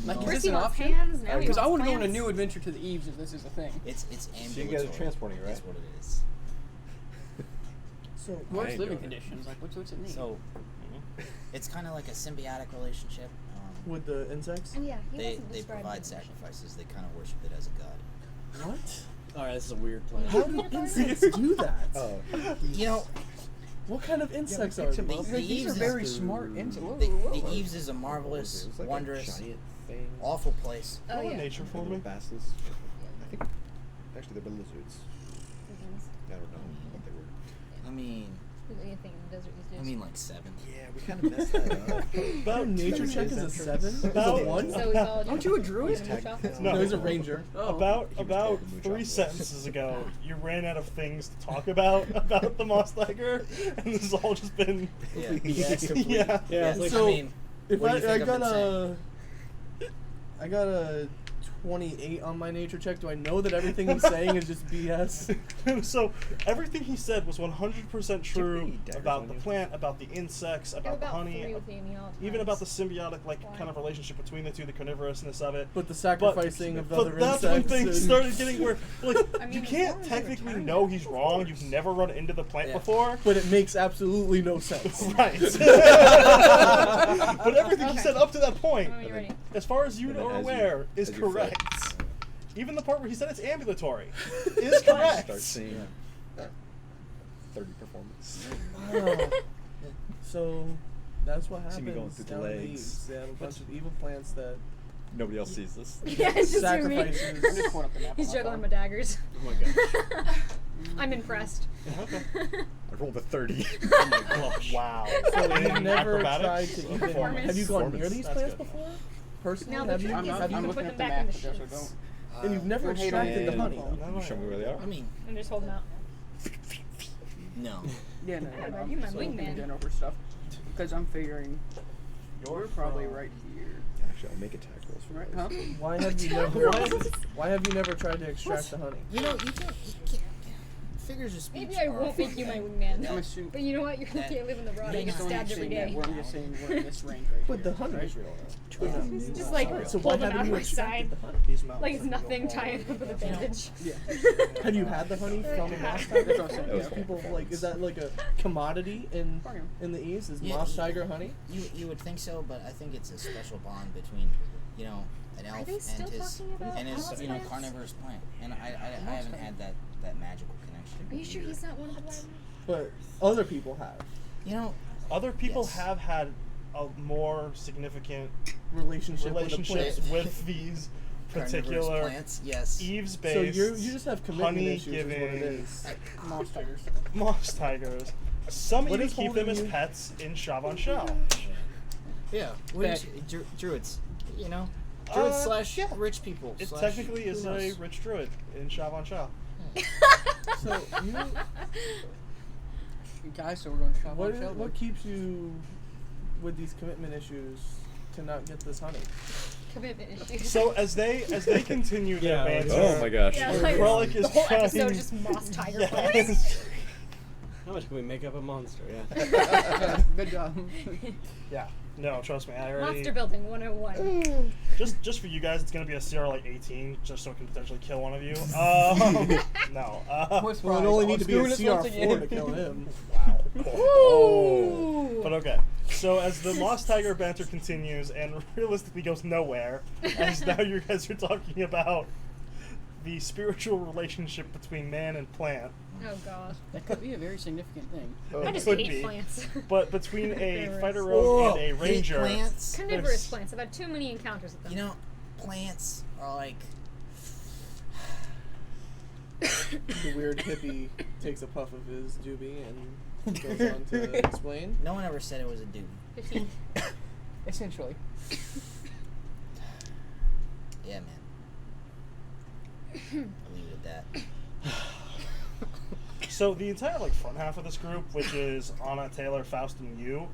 Like, is First this he an wants option? hands, now he Because I wants want to go on a plants. new adventure to the Eves if this is a thing. It's So you ambulatory. guys are transporting it, right? That's what it is. So What's ain't living doing it. conditions? Like, what's it need? So it's kind of like a symbiotic relationship. with the insects? Oh yeah, he They wasn't they described provide in the mission. sacrifices. They kind of worship it as a god. What? Alright, this is a weird plan. How do insects do that? Oh, You know, What kind of insects we are picked him these? up. The These are Eves very is- smart insects. the Eves is a marvelous, it was like wondrous, a giant thing. awful place. Oh Roll a yeah. nature for me. Basses. I think actually they were lizards. I don't know what they were. I mean, Anything in the desert these days. I mean like 7. Yeah, we kind of messed that up. Your nature check is a 7? Is About- a 1? So we called Aren't you a druid? No. No, he's a ranger. About He was about called the Mooch 3 Outlaws. sentences ago, you ran out of things to talk about the moss tiger, and this has all just been Yeah. yeah. Yeah, it's like, So- I mean, If what do you I think got I've been I got a 28 on my nature check. Do I know that everything he's saying is just BS? So everything he said was 100% true any daggers about on the you? plant, about the insects, You're about the about honey, 3 with Amy all the even time. about the symbiotic Why? kind of relationship between the two, the carnivorousness of it. But the sacrificing of other But that's when insects. things and- started getting where, like, I mean, you as can't long as you technically return know it, he's of wrong. course. You've never run into the plant Yeah. before. But it makes absolutely no sense. Right. But everything he Okay. said up to that point, When are you ready? as far as you And then are as you- aware, is as you flip, correct. Even the part where he said it's ambulatory is correct. Start seeing 30 performance. Oh. So that's what happens. See me going through the down in legs. Eves. They have a bunch of evil plants that Nobody else sees this. Yeah, it's just you me. I'm just sacrifices. pulling up the map. He's on my juggling phone. my daggers. Oh my gosh. I'm impressed. Okay. I rolled a 30. Oh my gosh. Wow. So In you've never tried acrobatics? to Or even. performance? Have you gone near Performance. these That's plants good. before? Personally, Now the have you? trick I'm is not. Have you I'm you? can looking put at them the back in map. the so chutes. don't. And you've never Don't hate extracted the on honey. me. No, show me where they are. I mean, I'm just holding out. no. Yeah, no, Yeah, no, you I'm my still wingman. going over stuff because I'm figuring You're we're probably from- right here, Actually, I'll make attack rolls for right? those. Huh? Why have you never? Why have you never tried to extract the honey? You know, you can't figures of speech. Maybe I are won't make you my funny. wingman. I'm assuming. But you know what? You're That- lucky I live in the broad. I Based get Based on stabbed you every saying that, day. I'm just saying we're in this range right But the here, honey right? is real. It's just like So why holding haven't on you my extracted side. the honey? These mountains Like it's are gonna go nothing all tying over up with a the place. bandage. Yeah. Have you had the honey from a moss That's tiger? what I'm saying, Those yeah. people like, is that like a commodity in the East? Is Yeah, moss tiger honey? You would think so, but I think it's a special bond between, you know, an elf they still and his talking about moss you know, plants? carnivorous plant. And I haven't had that magical connection. Are you sure he's not one of the blind men? But other people have You know, Other people Yes. have had a more significant relationships relationships with with these carnivorous particular plants, yes. eaves-based, So you just have commitment issues, is what it honey-giving is. Moss tigers. moss tigers. Some What even is keep them as holding you- pets in Shavan Shell. Yeah, That- druids, you know, druids slash yeah. rich people. It slash technically who is a knows? rich druid in Shavan Shell. So you, Guys, so we're going to shop what on Shell. what keeps you with these commitment issues to not get this honey? Commitment issues. So as they continue their Yeah, banter, Oh my gosh. Yeah, like, Relic is the whole trying. episode is just moss tiger plants. Yes. How much can we make up a monster? Yeah. Good job. Yeah. No, trust me. I already. Monster building 101. Just for you guys, it's gonna be a CR like 18, just so it can potentially kill one of you. No. What's Well, it prize? only Oh, need to be a screwing us once CR4 again. to kill him. Wow. Ooh. But okay. So as the Moss Tiger banter continues and realistically goes nowhere, as now you guys are talking about the spiritual relationship between man and plant, Oh god. That could be a very significant thing. I just could hate be. plants. but between a Carnivorous. fighter rogue and a hate ranger, plants. Carnivorous there's- plants. I've had too many encounters with them. You know, plants are like The weird hippie takes a puff of his doobie and goes on to explain. no one ever said it was a dude. 15. Essentially. Yeah, man. I'll leave it at that. So the entire like front half of this group, which is Anna, Taylor, Faust, and you,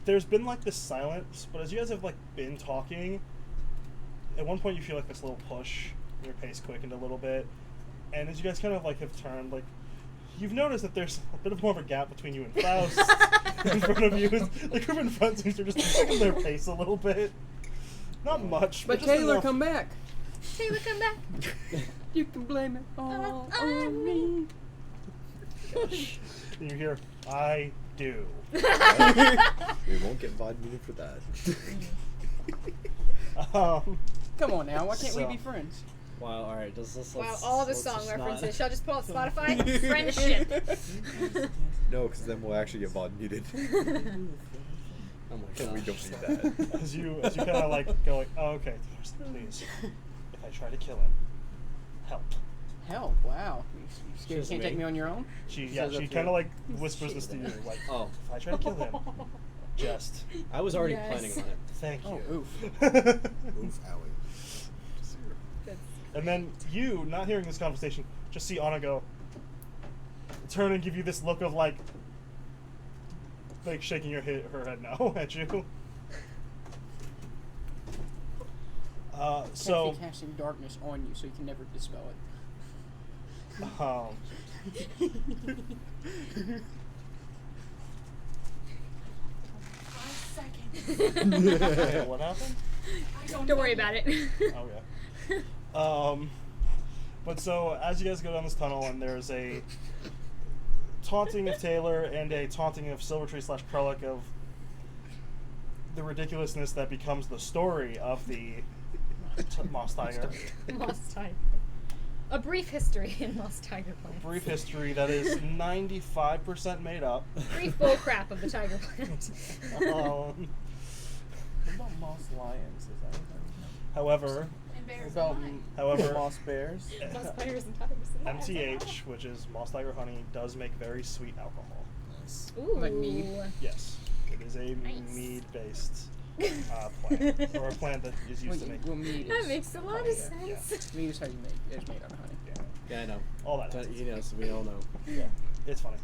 there's been like this silence, but as you guys have like been talking, at one point you feel like this little push, and your pace quickened a little bit, and as you guys kind of like have turned, like you've noticed that there's a bit of more of a gap between you and Faust in front of you. The group in front seems to just quickened their pace a little bit. Not much, But just Taylor, enough. come back. Taylor, come back. You can blame it all on me. And you hear, I do. We won't get VOD muted for that. Come on now, why can't we So- be friends? Wow. All right. Let's Wow, all the let's song just references. Not, Shall I just pull out Spotify? Friendship. No, because then we'll actually get VOD muted. oh my And we gosh. don't need that. As you kind of like go like, oh, okay, please, if I try to kill him, help. Hell, wow. You scared you Says can't me. take me on your own? She Says that to kind you. of like whispers this to you, like, Oh, if I try to kill him, just I was already Yes. planning on it. thank Oh, you. oof. Oof, owie. And then you, not hearing this conversation, just see Anna go, turn and give you this look of like shaking her head no at you. So. Kathy casting darkness on you so you can never dispel it. What happened? Don't worry about it. Okay. But so as you guys go down this tunnel, and there's a taunting of Taylor and a taunting of Silvertree / Krellick of the ridiculousness that becomes the story of the Moss Tiger. Moss Tiger. A brief history in Moss Tiger plants. Brief history that is 95% made up. Brief bull crap of the tiger plant. What about moss lions? Is that anything? However, And bears About and lions. however, moss bears? Moss tigers and tigers. MTH, which is Moss Tiger honey, does make very sweet alcohol. Nice. Ooh. Like mead. Yes, it is a Nice. mead-based plant, or a plant that is used to make mead That is, makes a lot of sense. mead is how you make it's made out of honey. Yeah, I know. all that. But, you know, so we all know. Yeah, it's funny.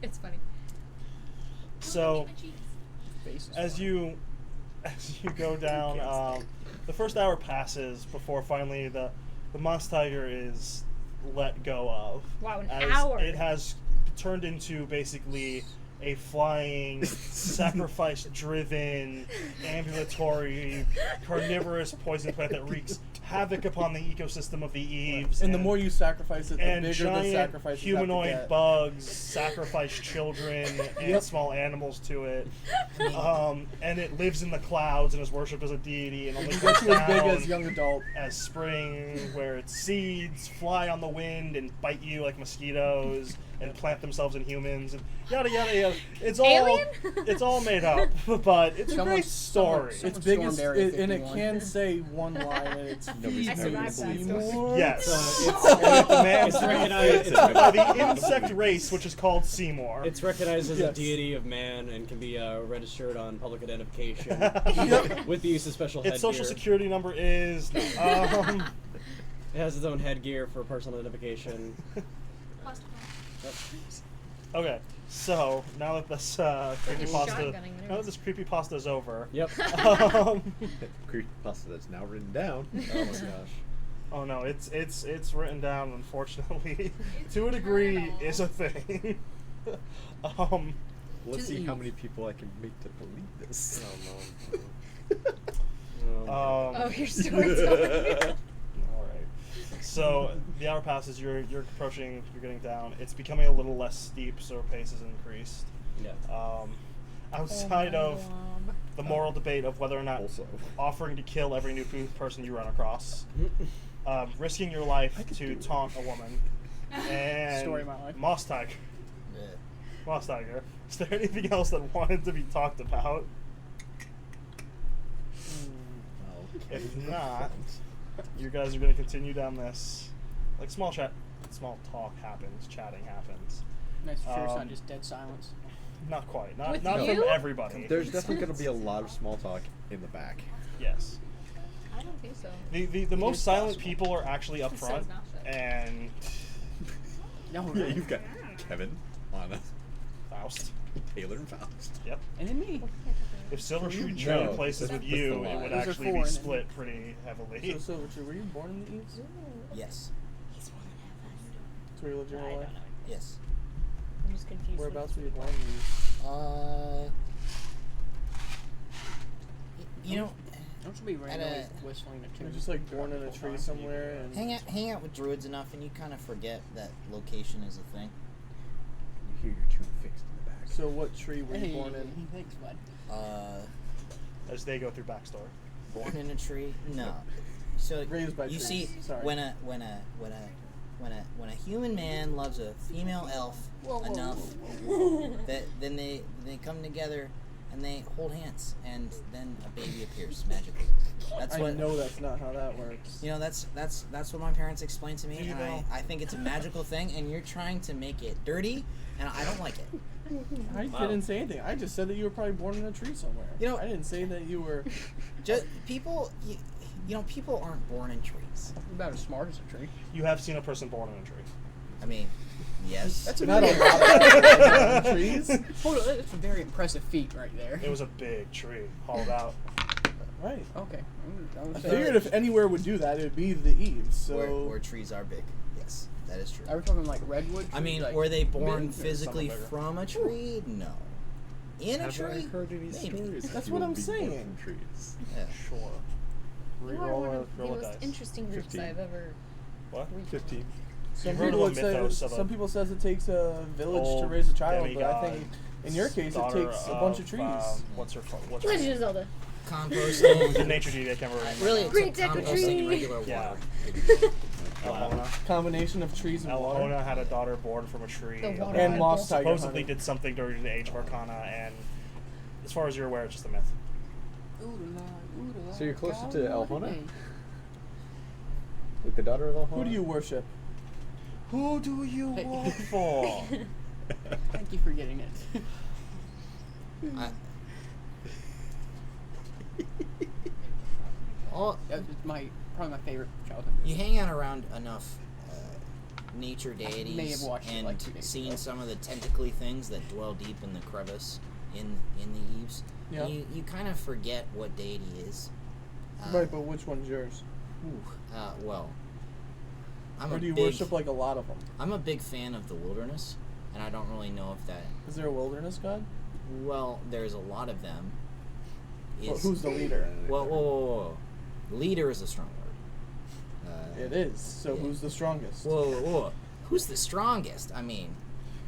It's funny. So Eat my cheeks. Base is as fine. you go down, the first hour passes before finally the Moss Tiger is let go of. Wow, an as hour. It has turned into basically a flying, sacrifice-driven, ambulatory, carnivorous poison plant that wreaks havoc upon the ecosystem of the Eaves. And the more you sacrifice it, the and bigger the giant sacrifices humanoid have to get. bugs sacrifice children and small animals to it. And it lives in the clouds and is worshipped as a deity and only You comes get to as big down as young adult. as spring, where its seeds fly on the wind and bite you like mosquitoes and plant themselves in humans and yada yada yada. It's all Alien? it's all made up, but it's a great story. It's big stormed as Area and it 51. can say one line and it's Nobody's I survived that. Seymour. Yes. It's The man it's recognized. by the insect race, which is called Seymour. It's recognized as a Yes. deity of man and can be registered on public identification with the use of special headgear. Its social security number is. It has its own headgear for personal identification. Okay, so now that this creepypasta, Shotgunning, now that this creepypasta is over. Yep. Creepypasta that's now written down. Oh my gosh. Oh no, it's written down. Unfortunately, to a degree, journal. is a thing. Let's see how Eve. many people I can make to believe this. Oh, your storytelling. All right. So the hour passes. You're approaching. You're getting down. It's becoming a little less steep, so pace has increased. Yeah. Outside of the moral debate of whether or not Also. offering to kill every new person you run across, risking your life to taunt a woman, and Story of my life. Moss Tiger. Yeah. Moss Tiger. Is there anything else that wanted to be talked about? If not, you guys are going to continue down this. Like small talk happens, chatting happens. Nice sure it's Um, not just dead silence. Not quite. Not With from you? everybody. There's definitely going to be a lot of small talk in the back. Yes. I don't think so. The most is silent possible. people are actually up So front, is not shit. and No, Yeah, right? you've got Kevin, Lana, Faust. Taylor, and Faust. Yep. And then me. If Silver Tree No, traded places that's with the you, lie. it would Those are actually four, be and then- split pretty heavily. So Silvertree, were you born in the East? Yes. That's where you lived your whole life? Yes. I'm just confused. Whereabouts were you born in the East? You know, Don't you be randomly whistling a You're tune? just like born in a tree somewhere and hang out with druids enough, and you kind of forget that location is a thing. You hear your tune fixed in the back. So what tree were you Hey, born in? thanks, bud. As they go through backstory. Born in a tree? No. So Raised by you trees. see, Sorry. when a human man loves a female elf enough, that then they come together and they hold hands, and then a baby appears magically. That's I what know that's not how that works. you know. That's what my parents explained to me, Do you and know? I think it's a magical thing. And you're trying to make it dirty, and I don't like it. I didn't say anything. I just said that you were probably born in a tree somewhere. You know- I didn't say that you were. Just people, you know, people aren't born in trees. You're about as smart as a tree. You have seen a person born in a tree. I mean, yes. That's a Not a very, lot of people born in trees. hold on, that's a very impressive feat right there. It was a big tree, hauled out. Right. Okay. I figured if anywhere would do that, it would be the Eaves. So Where trees are big. Yes, that is true. Are we talking like redwood? I mean, trees, like were they born big or physically something bigger? from a tree? No. In a Have I tree? heard any Maybe. stories? That's of what people I'm being born saying. from trees? Yeah. Sure. You are Roll one a of the roll a most dice. interesting groups 15. I've ever. What? 15. some You've heard people of would a say mythos of some a people says it takes a village to old raise a child, but demigod, I think in your case it daughter takes a bunch of trees. What's her Legend of Zelda. Composting. The nature deity, I can't remember. Really, it's Great like deck of composting tree. regular water. Yeah. Elhona. Combination of trees and water. Elhona had a daughter born from a tree. The water And Bible. Moss Tiger supposedly honey. did something during the Age of Arcana, and as far as you're aware, it's just a myth. So you're closer to Elhona? Like the daughter of Elhona? Who do you worship? Who do you work for? Thank you for getting it. That's probably my favorite childhood. You hang out around enough nature deities may have watched it and like 2 days seen ago. some of the tentacly things that dwell deep in the crevice in the eaves. Yeah. You kind of forget what deity is. Right, but which one's yours? Well, I'm or a do you big, worship like a lot of them? I'm a big fan of the wilderness, and I don't really know if that. Is there a wilderness god? Well, there's a lot of them. Well, Is who's the leader? whoa. Leader is a strong word. It is. So yeah. who's the strongest? Whoa. Who's the strongest? I mean,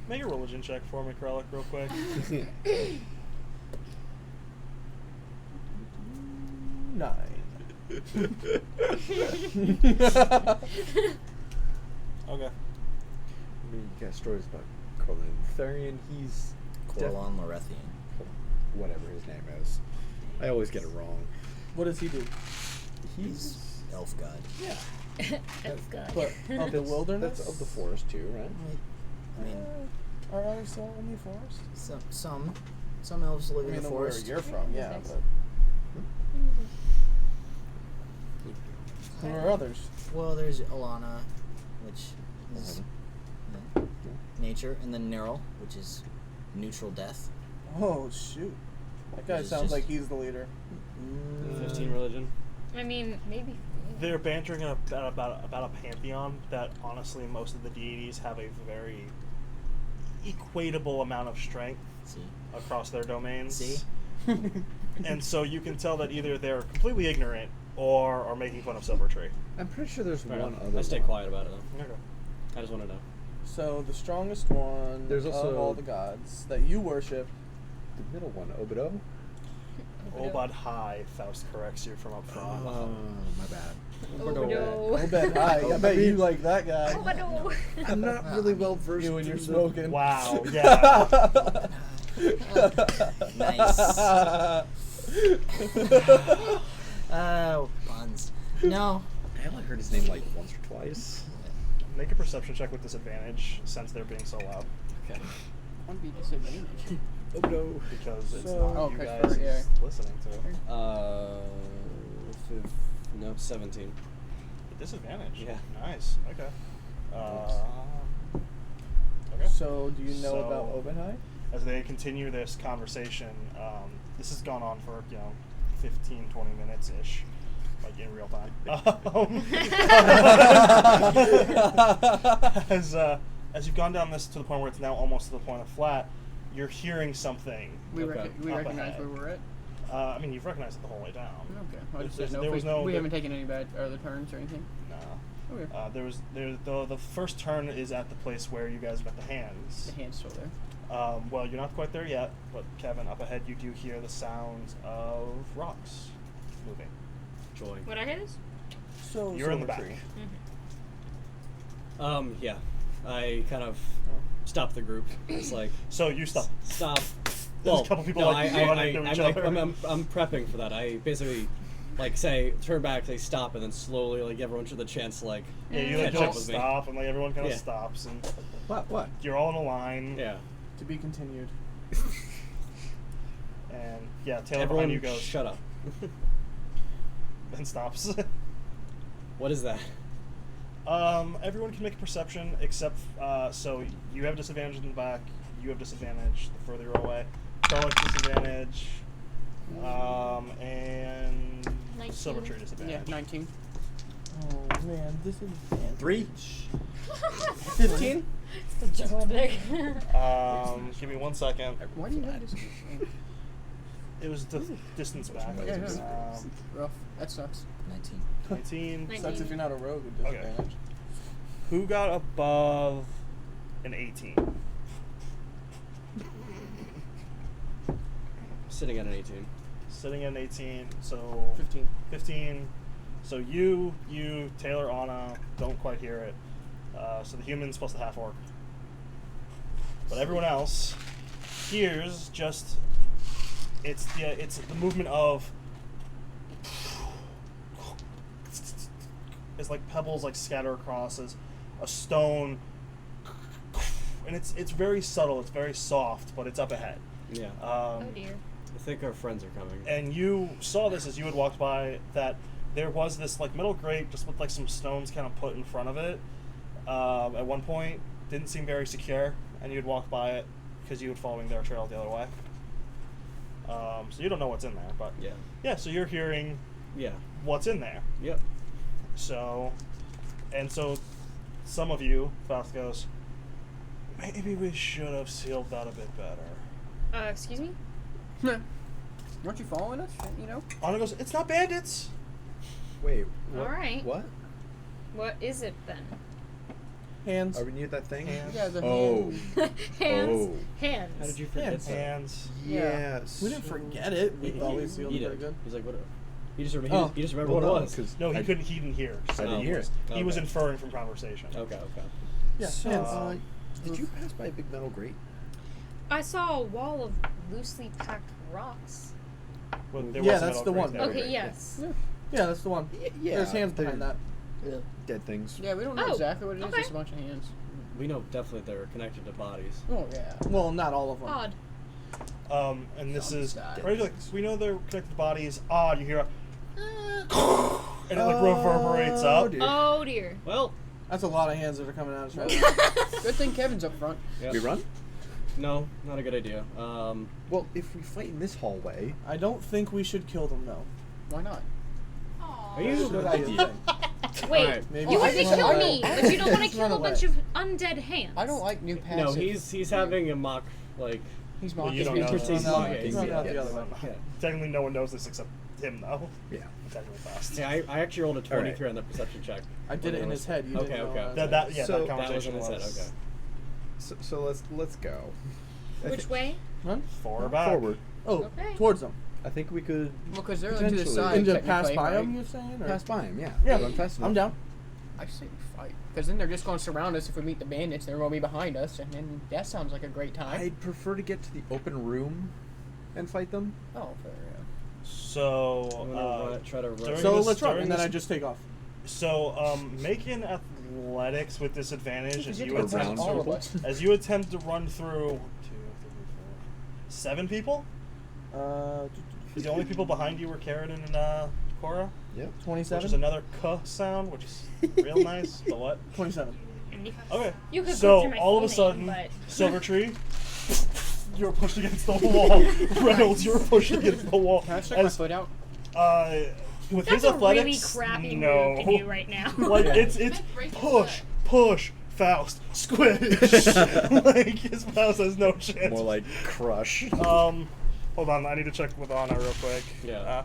Make a religion check for me, Krellick, real quick. 9. Okay. I mean, you got stories about Corlin Therian. He's Corlon Lorethian. whatever his name is. I always get it wrong. What does he do? He's Elf god. yeah. That's good. But of the wilderness? That's of the forest too, right? I mean, Are others still in the forest? some elves live I in mean, the where forest. you're from, yeah. But who are others? Well, there's Alana, which is nature, and then Neril, which is neutral death. Oh shoot! That guy Which is sounds just- like he's the leader. 15 religion. I mean, maybe. They're bantering about a pantheon that honestly most of the deities have a very equatable amount of strength See, across their domains. see, And so you can tell that either they're completely ignorant or are making fun of Silvertree. I'm pretty sure there's Fair one enough. other. I stay one. quiet about it though. Okay. I just want to know. So the strongest one There's of also- all the gods that you worship. The middle one, Obido. Obad High, Faust corrects you from up front. Oh, my bad. Oh no. Obed High. I bet you like that guy. Oh no. I'm not really well versed. You when you're in the- smoking. Wow, yeah. nice. Oh, puns. No. I only heard his name like once or twice. Make a perception check with disadvantage since they're being so loud. Okay. One be disadvantage. Obido. Because it's So- not Oh, you 'cause guys for- yeah. listening to it. 17. Disadvantage. Yeah. Nice. Okay. Okay. So do you know So- about Obed High? As they continue this conversation, this has gone on for 15, 20 minutes ish, like in real time. As you've gone down this to the point where it's now almost to the point of flat, you're hearing something. We, Okay. we Up recognize ahead. where we're at. I mean, you've recognized it the whole way down. Okay. I just There's- didn't know there if was we, no- we there- haven't taken any bad other turns or anything. No. Okay. The first turn is at the place where you guys met the hands. The hand's still there. Well, you're not quite there yet, but Kevin, up ahead, you do hear the sounds of rocks moving. Joy. Would I hear this? So You're in the back. Silvertree. Yeah. I kind of stop the group. It's like, So you stop. stop. There's a Well, couple people, no, like, running into each I'm, like, other. I'm prepping for that. I basically, like, say, turn back, say stop, and then slowly, like, everyone should have the chance to, like, Yeah, you like catch up just with me. stop, and like everyone kind of Yeah. stops, and What? you're all in a line. Yeah. To be continued. And yeah, Taylor Everyone behind you goes shut up. and stops. What is that? Everyone can make a perception except so you have disadvantage in the back. You have disadvantage the further you're away. Charlotte's disadvantage. And 19. Silvertree Yeah, disadvantage. 19. Oh man, this is 3. 15. It's just so big. Give me 1 second. Why do you have this? It was the distance back. Yeah, yeah. Rough. That sucks. 19. 19. Sucks if you're not a rogue with Okay. disadvantage. Who got above an 18? Sitting at an 18. Sitting at an 18, so 15. 15. So you, Taylor, Anna, don't quite hear it. So the humans plus the half orc. But everyone else hears just it's the movement of it's like pebbles like scatter across as a stone, and it's very subtle. It's very soft, but it's up ahead. Yeah. Oh dear. I think our friends are coming. And you saw this as you had walked by, that there was this like metal grate just with like some stones kind of put in front of it. At one point, didn't seem very secure, and you had walked by it because you were following their trail the other way. So you don't know what's in there, but Yeah. So you're hearing Yeah. what's in there. Yep. So some of you, Faust goes, maybe we should have sealed that a bit better. Excuse me? Weren't you following us? You know? Anna goes, it's not bandits. Wait. What? All right. What? What is it then? Hands. Are we near that thing? Hands. Yeah, the Oh. Hands. Oh. Hands. How did you forget Hands. that? Hands. Yeah. We didn't forget it. We thought we sealed He it pretty did. good. He's like, what? He just Oh. he just remembered what it was. Because No, he didn't hear. I didn't hear it. He was Okay. inferring from conversation. Okay. Yeah, So, hands. did you pass by a big metal grate? I saw a wall of loosely packed rocks. Well, there Yeah, was a that's metal the grate one. there. Okay, yes. Yeah, that's the one. Yeah. There's hands they're behind that. Dead things. Yeah, we don't know Oh, exactly what it is. okay. Just a bunch of hands. We know definitely they're connected to bodies. Oh yeah. Well, not all of them. Odd. And this Some is side. right. Like, so we know they're connected to bodies. Odd. You hear a, and it like reverberates up. Dear. Oh dear. Well, That's a lot of hands that are coming at us right now. Good thing Kevin's up front. yep. We run? No, not a good idea. Well, if we fight in this hallway, I don't think we should kill them though. Why not? Aw. Are you? Good idea. Wait, Alright. Maybe you we want to should kill run me, away. but you don't want to Let's run kill a away. bunch of undead hands. I don't like new passive. No, he's having a mock like. He's Well, mocking you don't me. know He's that. mocking. He's running out the other way. Yeah. Technically, no one knows this except him, though. yeah. Technically, fast. Yeah, I actually rolled a 23 Alright. on the perception check. I did it in his head. You Okay, didn't know okay. that. That So- that That That was conversation in his head. Okay. So let's go. I Which thi- way? Run Forward, back. Forward. Oh, Okay. towards them. I think we could Well, because they're like to the Potentially. side. And just pass technically, by right? them, you're saying? Or? pass by him. Yeah. Yeah, Run fast enough. I'm down. I say we fight. Because then they're just going to surround us if we meet the bandits. They're going to be behind us, and then that sounds like a great time. I'd prefer to get to the open room and fight them. Oh, fair, yeah. So, I'm gonna try to run. during So this- let's run, during and then this- I just take off. Make an athletics with disadvantage as Because you you have to around attempt all of people. us. as you attempt to run through 2, 3, 4, 7 people. The only people behind you were Carradine and Cora, Yep. which 27? is another "k" sound, which is real nice. But what? 27. Okay. You could go So through my all of a full sudden, name, Silvertree, you're pushed against the wall. Reynolds, you're pushed against the wall. Can I stick my As, foot out? with That's his a really athletics, crappy no. move to do right now. Like it's Break his push, Faust, squish. Like his Faust has no chance. More like crush. Hold on, I need to check with Anna real quick. Yeah.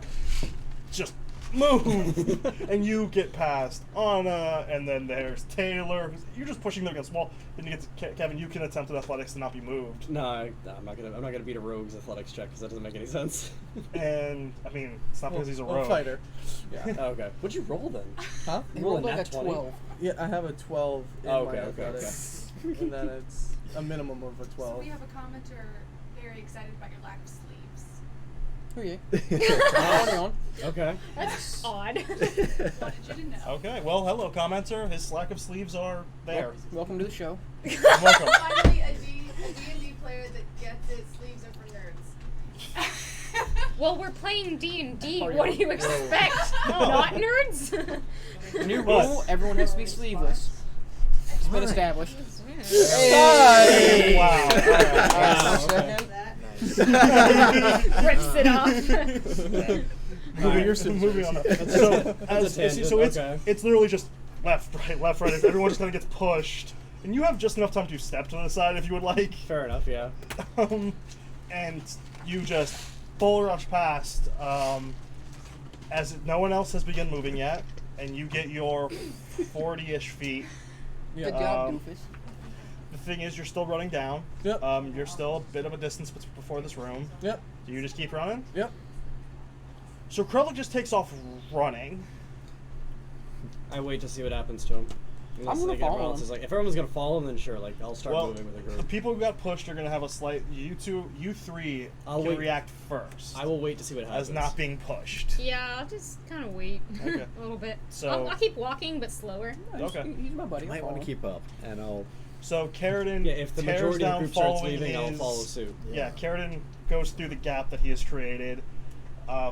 Just move, and you get past Anna, and then there's Taylor. You're just pushing them against the wall. Then you get to Kevin. You can attempt an athletics to not be moved. No, I'm not gonna beat a rogue's athletics check because that doesn't make any sense. And I mean, it's not because he's a Well, rogue. fighter. Yeah. Okay. What'd you roll then? Huh? They You rolled rolled a like a nat 20? 12. Yeah, I have a 12 in Oh, my okay, okay, athletics. And then it's a minimum of a So 12. we have a commenter very excited about your lack of sleeves. Oh yeah. Already on. Okay. That's odd. Wanted you to know. Okay, well, hello, commenter. His slack of sleeves are there. Welcome to the show. Welcome. Finally, a D&D player that gets it. Sleeves are for nerds. Well, we're playing D&D. Party What do on. you expect? Not nerds? New What? rule: everyone has to be sleeveless. It's been established. Hey! Wow. Wow, okay. Rips it off. Moving on. So, That's a tangent, so okay. it's literally just left, right. Everyone just kind of gets pushed, and you have just enough time to step to the side if you would like. Fair enough. Yeah. And you just full rush past, as no one else has begun moving yet, and you get your 40-ish feet. Good job, Um, Doofus. The thing is, you're still running down. Yep. You're still a bit of a distance before this room. Yep. Do you just keep running? Yep. So Krullik just takes off running. I wait to see what happens to him. Unless, gonna like, follow everyone else him. is like, if everyone's gonna follow him, then sure, like I'll start Well, moving with the the group. people who got pushed are gonna have a slight. You three I'll can wait. react first. I will wait to see what happens. as not being pushed. Yeah, I'll just kind of wait Okay. a little bit. So- I'll keep walking, but slower. Okay. He's my buddy. Might I'll want to follow. keep up, and I'll. So Carradine Yeah, if the tears majority of the down group starts following leaving, I'll his- follow suit. Yeah, Carradine goes through the gap that he has created,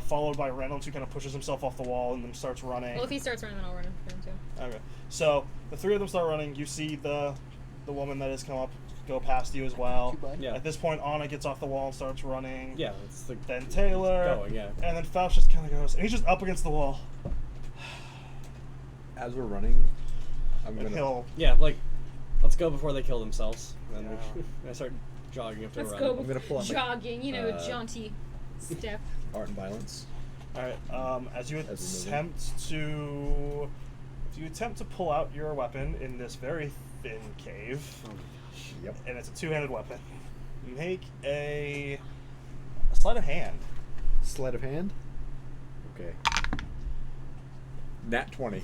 followed by Reynolds, who kind of pushes himself off the wall and then starts running. Well, if he starts running, then I'll run after him too. Okay. So the three of them start running. You see the woman that has come up go past you as well. Too bad. Yeah. At this point, Anna gets off the wall and starts running. Yeah, it's the Then Taylor. going. Yeah. And then Faust just kind of goes, and he's just up against the wall. As we're running, I'm and gonna. he'll. Yeah, like, let's go before they kill themselves. And then Yeah. I start jogging up to Let's a go run. I'm gonna pull out my jogging, jaunty step. art and violence. All right. As you As we attempt to pull out your weapon in this very thin cave, Yep. and it's a two-handed weapon, make a sleight of hand. Sleight of hand. Okay. Nat 20.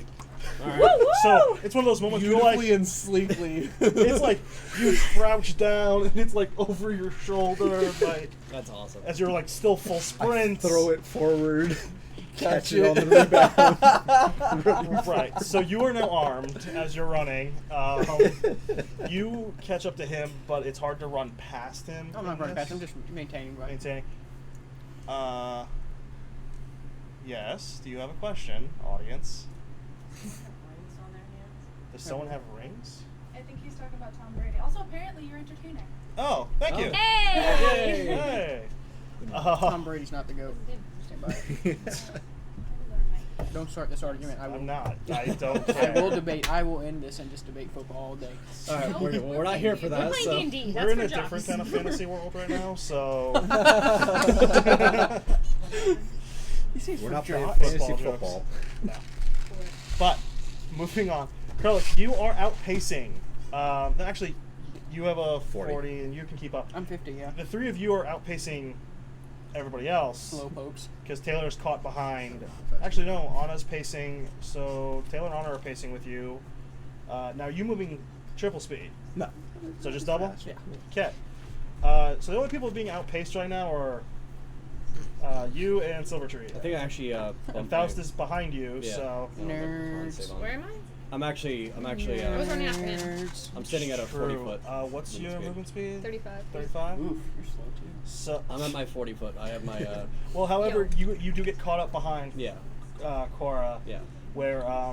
So it's one of those moments you're Beautifully like, and sleekly. it's like you crouch down and it's like over your shoulder, like That's awesome. as you're like still full sprint. Throw it forward. Catch it on it. the rebound. Right. So you are now armed as you're running. You catch up to him, but it's hard to run past him. I'm not running past. I'm just maintaining. Right. Maintaining. Yes. Do you have a question, audience? Rings on their hands. Does someone have rings? I think he's talking about Tom Brady. Also, apparently, you're entertaining. Oh, thank you. Hey! Hey. Tom Brady's not the goat. Stand by. Don't start this argument. I will. I'm not. I don't I care. will debate. I will end this and just debate football all day. All right, we're not here for We're that. playing So. D&D. That's We're in for a jocks. different kind of fantasy world right now, so. We're not playing Football fantasy jokes. football. No. But moving on, Curlick, you are outpacing. Actually, you have a 40 and you can keep up. I'm 50. Yeah. The three of you are outpacing everybody else Slow pokes. because Taylor's caught behind. Actually, no, Anna's pacing. So Taylor and Anna are pacing with you. Now you moving triple speed. No. So just double. Yeah. Okay. So the only people being outpaced right now are you and Silvertree. I think I actually. And bumped Faust my- is behind you, Yeah. so. No, Nerds. save on. Where am I? I'm actually. I was running after him. Nerds. I'm sitting at a 40 True. foot. What's your speed. movement speed? 35. 35? Oof, you're slow too. So, I'm at my 40 foot. I have my. well, however, you do get caught up behind Yeah. Cora, Yeah. where I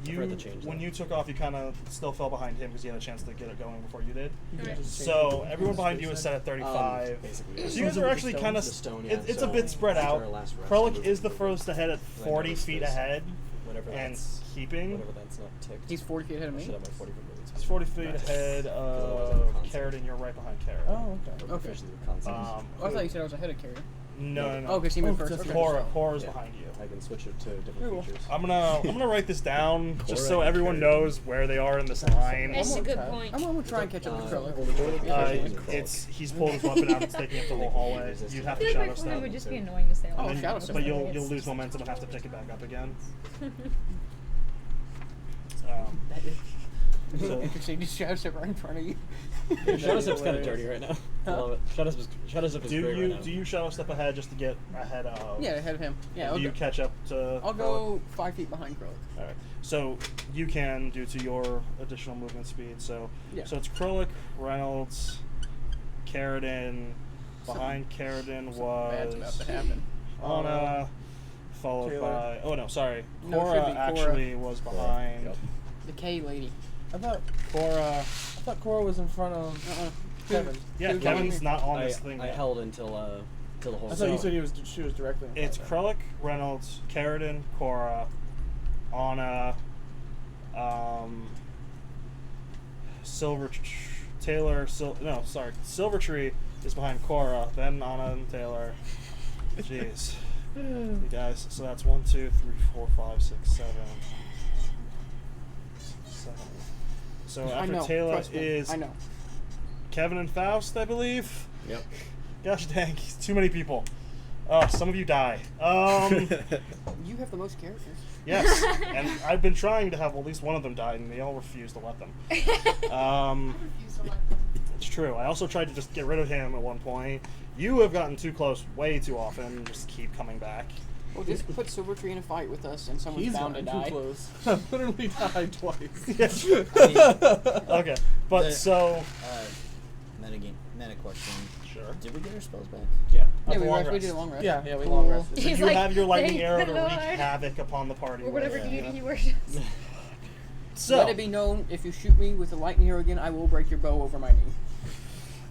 forgot to change when that. you took off, you kind of still fell behind him because you had a chance to get it going before you did. Alright. So everyone behind you is set at 35. Basically. So you guys are actually kind of. The stone, yeah, It's so a bit spread after out. our last rest, Krullik we is the moved furthest ahead at And I 40 noticed feet this. ahead Whatever and that's keeping. whatever that's not ticked. He's 40 feet ahead of I me. should have my 40 foot movement He's speed. 40 feet Nice. ahead Because I of wasn't a concept. Carrot, and you're right behind Carrot. Oh, okay. Or proficiency with concepts. Oh, I thought you said I was ahead of Carrier. No. Oh, because he moved Oh, first. just Okay. Cora's Yeah. behind you. I can switch it to Very different well. features. I'm gonna write this down just so Cora everyone and Carrot. knows where they are in this line. That's a more good time. point. I'm gonna try and catch up with Krillin. He's pulled his weapon out. It's taking up the whole hallway. You'd have I to feel shadow like my step. phone would just be annoying to stay Oh, on. And shadow then- step. but you'll lose momentum and have to pick it back up again. So Interesting. Just shadow step right in front of you. Shadow Step's kind of dirty right now. I love it. Shadow Step is do great you right now. do you shadow step ahead just to get ahead of? Yeah, ahead of him. Yeah, Do I'll you go, catch up to? I'll go 5 feet behind Krillin. All right. So you can due to your additional movement speed. So Yeah. so it's Krullik, Reynolds, Carradine. Behind Carradine Bad's about was to happen. Anna, followed Taylor. by. Oh no, sorry. No, it Cora should be Cora. actually was behind. Yep. The K lady. I thought Cora. Cora was in front of Kevin. Yeah, Dude, Kevin's not on I, this thing. I yet. held until the whole. I thought you So- said she was directly. In It's front of Krullik, Reynolds, Carradine, Cora, Anna, Silvertree is behind Cora, then Anna and Taylor. Jeez. You guys, so that's 1, 2, 3, 4, 5, 6, 7. 7. So I after know. Taylor Trust me. is I know. Kevin and Faust, I believe. Yep. Gosh dang, too many people. Some of you die. You have the most characters. Yes, and I've been trying to have at least one of them die, and they all refuse to let them. Refuse to let them. It's true. I also tried to just get rid of him at one point. You have gotten too close way too often, and just keep coming back. Well, just put Silvertree in a fight with us, and someone's He's bound to gotten die. too close. I've literally died twice. Okay, but The- so Meta question. sure. Did we get our spells back? Yeah. Yeah, At the we, long rest, we rest. did a long rest. Yeah, we Cool. long rested. So He's you like, have your lightning "Thank arrow the to wreak Lord." havoc upon the party. Or whatever with. deity he worships. So, Let it be known, if you shoot me with a lightning arrow again, I will break your bow over my knee.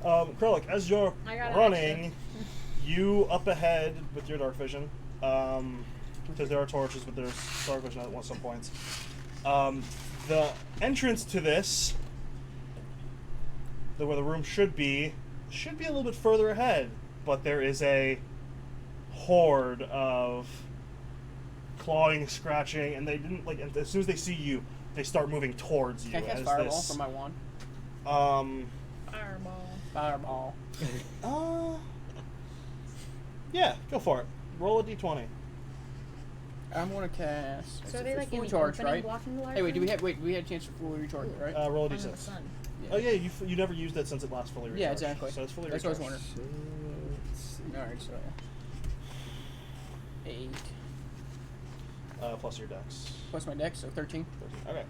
Krullik, as you're I got it, running, you up ahead with your dark vision, because there are torches, but there's dark vision at some points. The entrance to this, where the room should be a little bit further ahead, but there is a horde of clawing, scratching, and they didn't like. And as soon as they see you, they start moving towards you. Can I cast as Fireball this, from my wand? Fireball. Fireball. Yeah, go for it. Roll a d20. I'm gonna cast. So are they like in fully the charged, opening right? blocking the large Hey, wait, room? we had a chance to fully recharge it, right? Roll a Under the d6. sun. Oh yeah, you never used it since it last fully recharged. Yeah, exactly. So it's fully That's what I was recharged. wondering. Alright, so 8 Plus your dex. plus my dex, so 13. Okay.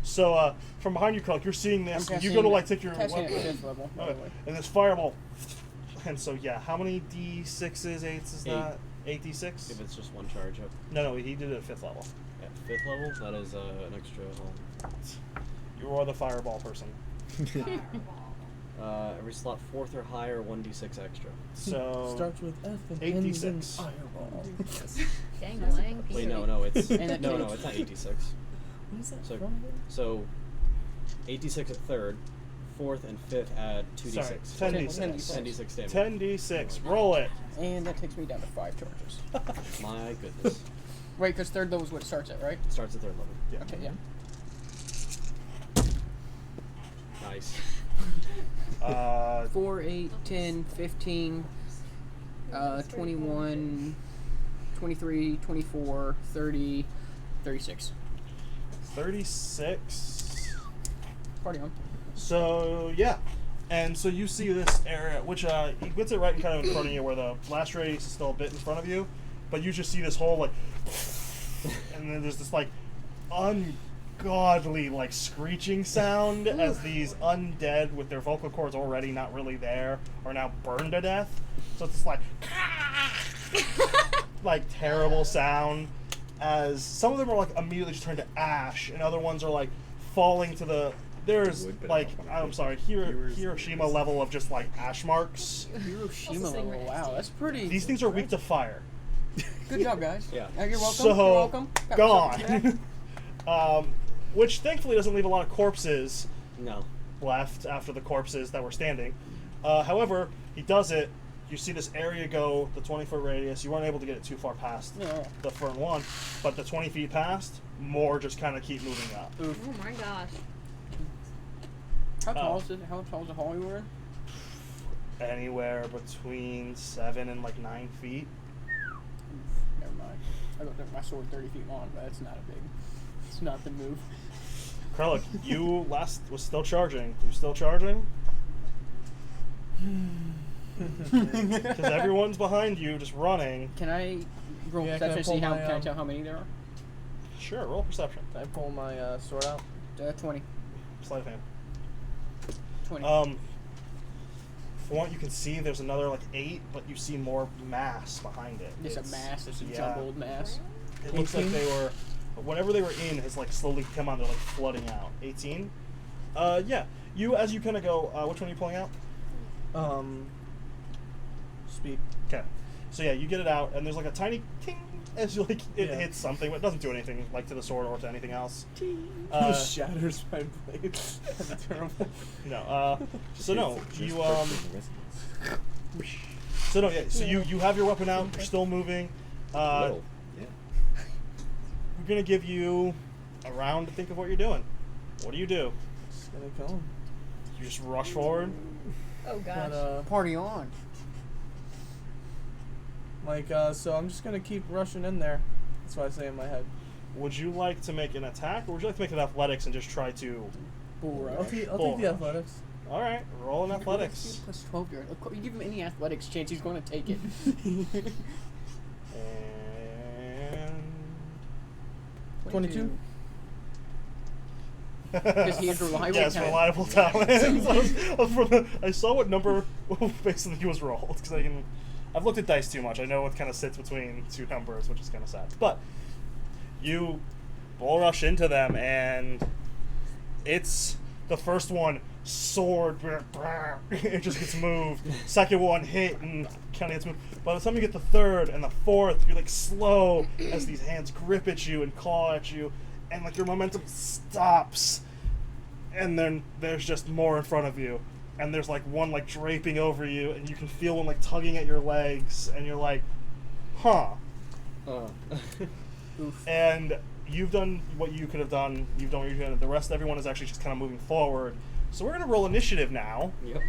So from behind you, Krelk, you're seeing this. I'm You go to casting- like take your casting weapon. at 5th level, by Okay. the way. And this fireball. And so yeah, how many d6s, 8s is 8. that? 8d6? If it's just one charge up. No, he did it at 5th level. At 5th level, that is an extra. You are the fireball person. Every slot 4th or higher, 1d6 extra. So Starts with F and 8d6. ends in Fireball. Dangling. Wait, no, it's And that no, takes- it's not 8d6. What is that So, from again? so 8d6 at 3rd, 4th and 5th add 2d6. Sorry, 10d6. 10d6 damage. 10d6. Roll it. And that takes me down to 5 charges. My goodness. Wait, because 3rd level is what it starts at, right? Starts at 3rd level. Yeah. Okay, yeah. Nice. 4, 8, 10, 15, 21, 23, 24, 30, 36. 36. Party on. So yeah, and so you see this area, which he gets it right kind of in front of you, where the blast radius is still a bit in front of you, but you just see this whole like, and then there's this like ungodly like screeching sound as these undead with their vocal cords already not really there are now burned to death. So it's this like terrible sound. As some of them are like immediately just turned to ash, and other ones are like falling to the. There's Would, but like not I'm funny. sorry, Hiroshima level of just like ash marks. Hiroshima level. Wow, that's pretty. These things are weak to fire. Good job, guys. Yeah. You're welcome. So You're welcome. Pat myself on the gone. Which thankfully doesn't leave a lot of corpses No. left after the corpses that were standing. However, he does it. You see this area go the 20-foot radius. You weren't able to get it too far past Yeah. the front one, but the 20 feet past, more just kind of keep moving up. Oof. Oh my gosh. How tall is it? How tall is the hall you were in? Anywhere between 7 and like 9 feet. Never mind. I got my sword 30 feet long, but that's not a big. It's not the move. Krellick, you last was still charging. You still charging? Because everyone's behind you, just running. Can I roll Yeah, can I perception to pull see how? my, Can I tell how many there are? Sure, roll perception. Can I pull my sword out? 20. Sleight of hand. 20. For what you can see, there's another like 8, but you see more mass behind it. Just a mass. It's a yeah. jumbled mass. It looks like they were, whatever they were in has like slowly come on. They're like flooding out. 18. Yeah. You as you kind of go. Which one are you pulling out? Speed. Okay. So yeah, you get it out, and there's like a tiny ting as you like it Yeah. hits something, but it doesn't do anything like to the sword or to anything else. Shatters my blade. That's terrible. No. So no, Just you resonance. So no, yeah. So you have your weapon out. You're still moving. Little. Yeah. We're gonna give you a round to think of what you're doing. What do? Just gonna kill him. You just rush forward. Oh gosh. But, Party on. so I'm just gonna keep rushing in there. That's what I say in my head. Would you like to make an attack, or would you like to make an athletics and just try to? Bull I'll rush. take Bull the rush. athletics. All right, roll an athletics. Plus 12 here. Of course, you give him any athletics chance, he's going to take it. And 22. Because he has reliable yes, talent. reliable talent. I saw what number basically he was rolled because I've looked at dice too much. I know what kind of sits between two numbers, which is kind of sad. But you bull rush into them, and it's the first one. Sword, it just gets moved. Second one hit and kind of gets moved. By the time you get the third and the fourth, you're like slow as these hands grip at you and claw at you, and like your momentum stops, and then there's just more in front of you, and there's like one like draping over you, and you can feel one like tugging at your legs, and you're like, huh. Oof. And you've done what you could have done. You've done what you could have done. The rest, everyone is actually just kind of moving forward. So we're gonna roll initiative now. Yep.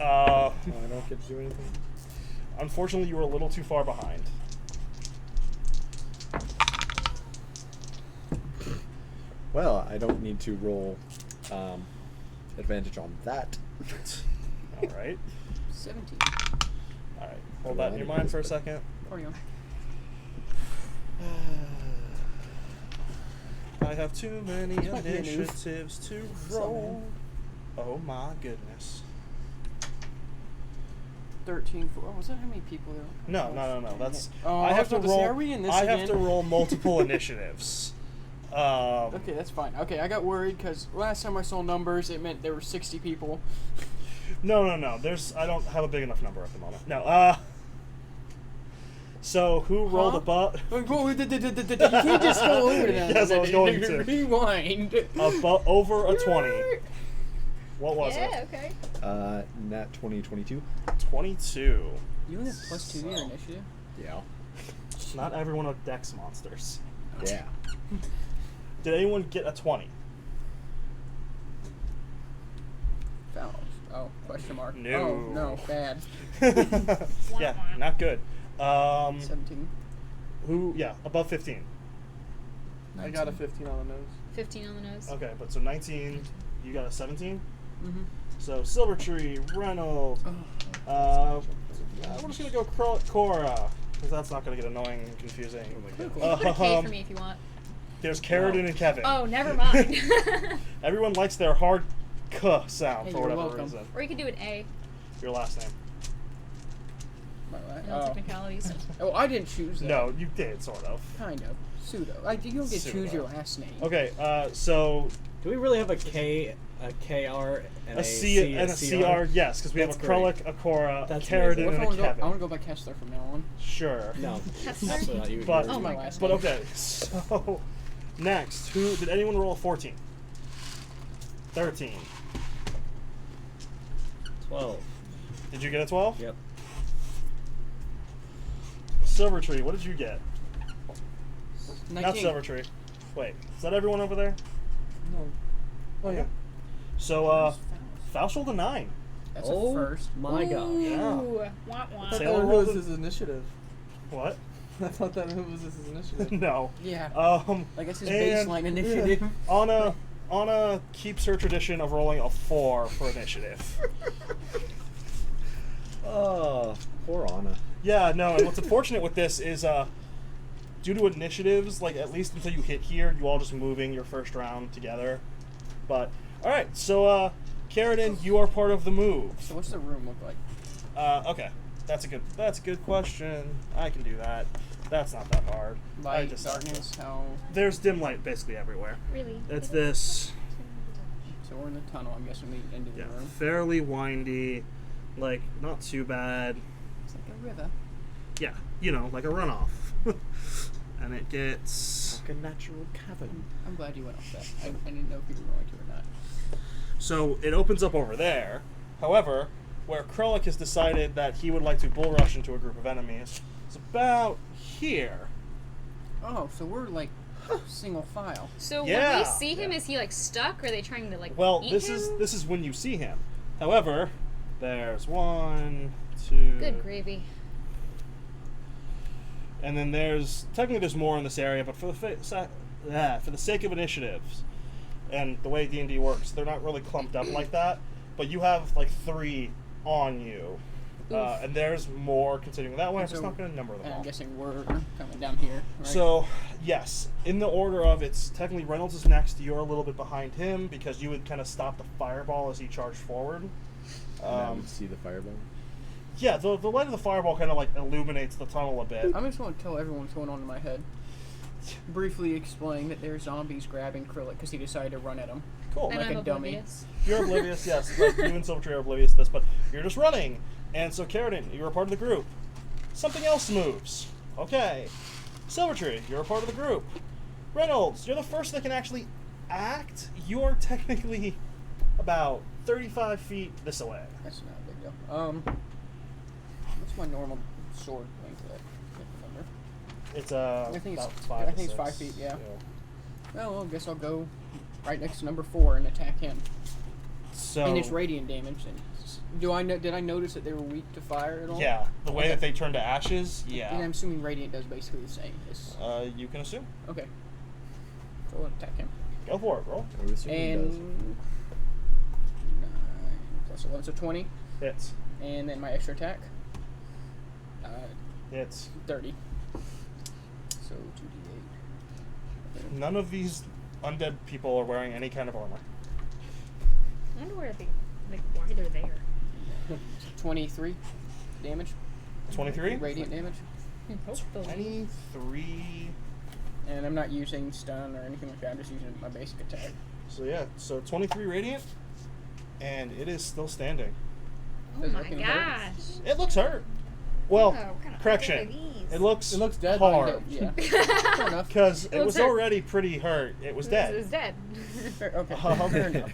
I don't get to do anything. Unfortunately, you were a little too far behind. Well, I don't need to roll advantage on that. All right. 17. All right. Hold that in your mind for a second. Carry on. I have too many This might be a noof. initiatives to roll. Oh my goodness. 13. Oh, was that how many people there were? No. That's I have to roll. Are we in this I again? have to roll multiple initiatives. Okay, that's fine. Okay, I got worried because last time I saw numbers, it meant there were 60 people. No. I don't have a big enough number at the moment. No. So who rolled above? You can't just go over that. Yes, I was going to. Rewind. Over a 20. What was Yeah, it? okay. Nat 2022. 22. You only have +2 to your initiative? Yeah. Not everyone are dex monsters. Yeah. Did anyone get a 20? Fouls. Oh, question mark. No. Oh, no, bad. Yeah, not good. 17. Who? Yeah, above 15. I got a 15 on the nose. 15 on the nose. Okay, but so 19. You got a 17. Mm-hmm. So Silvertree, Reynolds. We're just gonna go Cora, because that's not gonna get annoying and confusing. Put a K for me if you want. There's Carradine and Kevin. Oh, never mind. Everyone likes their hard "k" sound Hey, for you're whatever welcome. reason. Or you could do an A. Your last name. No technicalities. Oh, I didn't choose that. No, you did sort of. Kind of. Pseudo. Like, you don't get to choose Pseudo. your last name. Okay, so Do we really have a K, a KR, and a C and a CR, yes, because we have a That's Krellick, a Cora, a That's Carradine, What if and I a want to go? I Kevin. want to go by Kessler from now on. Sure. No, Kessler? absolutely not. You, But, Oh, my last but name. okay, so next, who did anyone roll a 14? 13. 12. Did you get a 12? Yep. Silvertree, what did you get? 19. Not Silvertree. Wait, is that everyone over there? No. Oh, yeah. So, Faust rolled a 9. That's Oh a first. my gosh. Yeah. Ooh. Wah, I wah. thought Sailor that rolled was a- his initiative. What? I thought that was his initiative. No. Yeah. I guess his and baseline initiative. Anna keeps her tradition of rolling a 4 for initiative. Oh, poor Anna. Yeah, no, and what's unfortunate with this is, due to initiatives, like, at least until you hit here, you all just moving your first round together. But, alright, so, Carradine, you are part of the move. So what's the room look like? Okay, that's a good question. I can do that. That's not that hard. I Light, just darkness, how... There's dim light basically everywhere. Really? It's this, So we're in the tunnel, I'm guessing the end of the yeah, room. fairly windy, like, not too bad. It's like a river. Yeah, like a runoff. And it gets... Like a natural cavern. I'm glad you went off that. I didn't know if you were going to or not. So it opens up over there. However, where Krellick has decided that he would like to bull rush into a group of enemies, it's about here. Oh, so we're like single file. So when Yeah. we see him, is he like stuck? Or are they trying to like Well, eat this him? is when you see him. However, there's 1, 2, Good gravy. and then there's more in this area, but for the sake of initiatives and the way D&D works, they're not really clumped up like that. But you have like 3 on you, and there's more continuing that way. I'm just not going to number them And all. I'm guessing we're coming down here, right? So, yes, in the order of it's technically Reynolds is next. You're a little bit behind him because you would kind of stop the fireball as he charged forward. And I would see the fireball. Yeah, the light of the fireball kind of like illuminates the tunnel a bit. I just want to tell everyone what's going on in my head. Briefly explain that there's zombies grabbing Krellick because he decided to run at them. Cool. And like I'm a dummy. oblivious. You're oblivious, yes. Like you and Silvertree are oblivious to this, but you're just running. And so, Carradine, you're a part of the group. Something else moves. Okay. Silvertree, you're a part of the group. Reynolds, you're the first that can actually act. You're technically about 35 feet this away. That's not a big deal. What's my normal sword length? That I can't remember. It's I think about it's 5 I to think it's 6. 5 feet. Yeah. Well, I guess I'll go right next to number 4 and attack him. So And it's radiant damage. And did I notice that they were weak to fire at all? yeah, the way Okay. that they turn to ashes. And Yeah. I'm assuming radiant does basically the same. It's, You can assume. okay. So I'll attack him. Go for it, roll. I would assume he does. And 9 plus 11, so 20. Hits. And then my extra attack. Hits. 30. So 2d8. None of these undead people are wearing any kind of armor. I wonder why they're there. 23 damage. 23? Radiant damage. Hopefully. 23. And I'm not using stun or anything like that. I'm just using my basic attack. So yeah, so 23 radiant, and it is still standing. Oh Does it my look any hurt? gosh. It looks hurt. Well, Oh, what kind of correction. hurt are these? It looks dead. hard. Yeah. Fair enough. Because it looks was hurt. already pretty hurt. It was It dead. was dead. Fair, okay. Fair enough.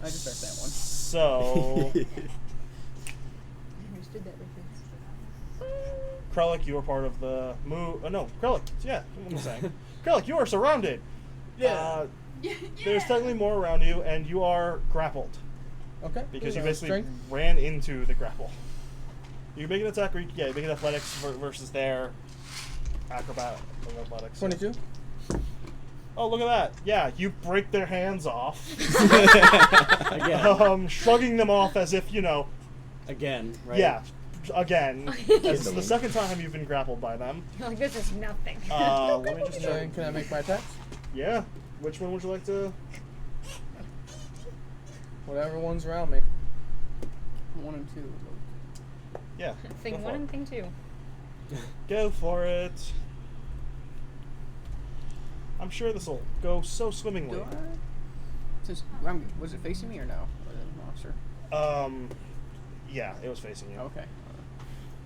I just missed that one. So, I understood that reference. Krellick, you are part of the move. No, Krellick. Yeah, what am I saying? Krellick, you are surrounded. Yeah. There's technically more around you, and you are grappled Okay. because you So basically strength? ran into the grapple. You can make an attack, or you make an athletics versus their acrobat athletics. 22. Oh, look at that! Yeah, you break their hands off, Again. shrugging them off as if Again, right? Yeah, again. This is the Kindling. second time you've been grappled by them. Like, this is nothing. Let me just check. Then can I make my attacks? Yeah. Which one would you like to? Whatever one's around me. 1 and 2. Yeah. Thing go for 1 it. and thing 2. Go for it. I'm sure this will go so swimmingly. Do I? Was it facing me or no? Or the monster? Yeah, it was facing you. Okay.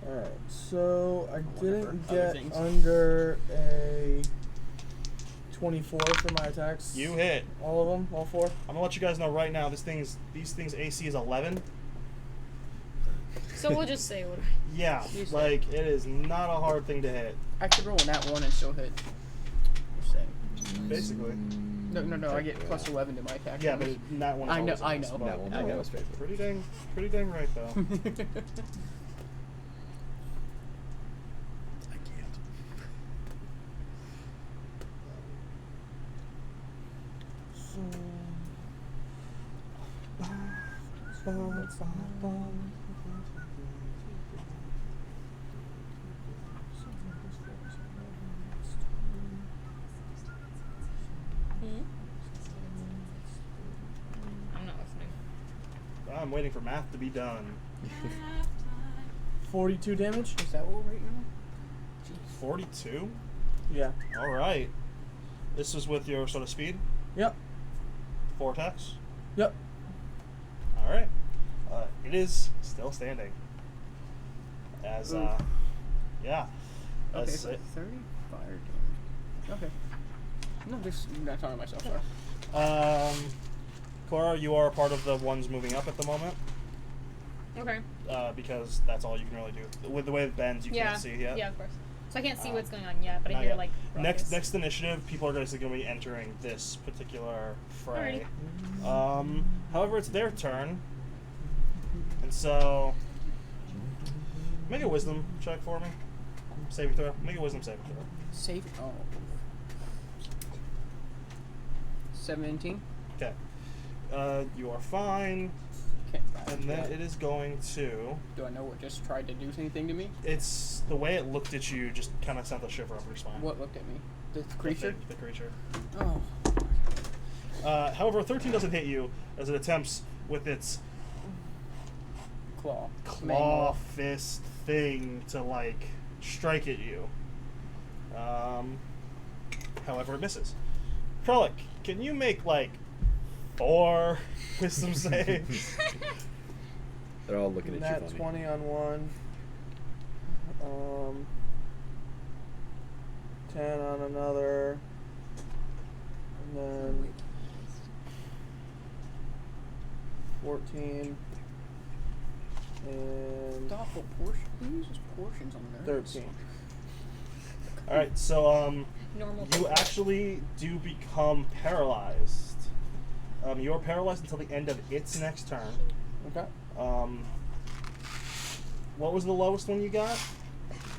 Alright, so I didn't other get things. under a 24 for my attacks. You hit. All of them? All 4? I'm gonna let you guys know right now. These things AC is 11. So we'll just say what. Yeah, Jeez. like it is not a hard thing to hit. I could roll in that one and still hit. You're saying. Basically. No. I get plus 11 to my attack. Yeah, but damage. that one. I know. Is always a miss, That one, I that know. was straight. Pretty dang right though. I can't. I'm not listening. I'm waiting for math to be done. 42 damage? Is that what we're right now? 42. Yeah. All right. This is with your sort of speed. Yep. 4 attacks. Yep. All right. It is still standing. As yeah. Okay, As so it, 30 fire damage. Okay. No, just I'm not talking to myself. Sorry. Cora, you are part of the ones moving up at the moment. Okay. Because that's all you can really do. With the way it bends, you Yeah. can't see yet. Yeah, of course. So I can't see what's going on yet, but I Not hear yet. like next ruckus. initiative, people are basically going to be entering this particular fray. Alrighty. However, it's their turn, and so make a wisdom check for me. Saving throw. Make a wisdom saving throw. Save. Oh. 17. Okay. You are fine, Okay. and then it is going to. Do I know what just tried to do anything to me? It's the way it looked at you, just kind of sent a shiver up your spine. What looked at me? The The creature? thing, the creature. Oh. However, 13 doesn't hit you as it attempts with its Claw. claw fist thing to like strike at you. However, it misses. Krellick, can you make like 4 wisdom saves? They're all looking at Nat you funny. 20 on one. 10 on another. And then 14 and Thoughtful portion. Who uses portions on there? 13. All right, so Normal. you actually do become paralyzed. You're paralyzed until the end of its next turn. Okay. What was the lowest one you got?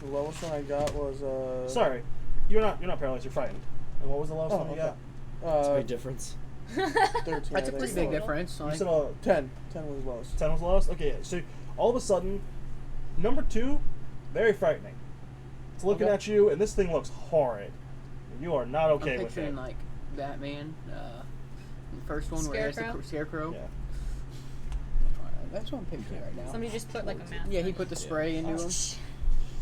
The lowest one I got was Sorry, you're not paralyzed. You're frightened. And what was the lowest one you okay. got? That's a big difference. 13. That's a I pretty think. big Total. difference. You Like, said 10. 10 was lowest. 10 was the lowest? Okay, so all of a sudden, number 2, very frightening. It's looking Okay. at you, and this thing looks horrid. You are not okay I'm with picturing it. like Batman, the first one where he has the Scarecrow? Scarecrow. Yeah. That's what I'm picturing right now. Somebody just put like a mask. Yeah, he put the spray into him.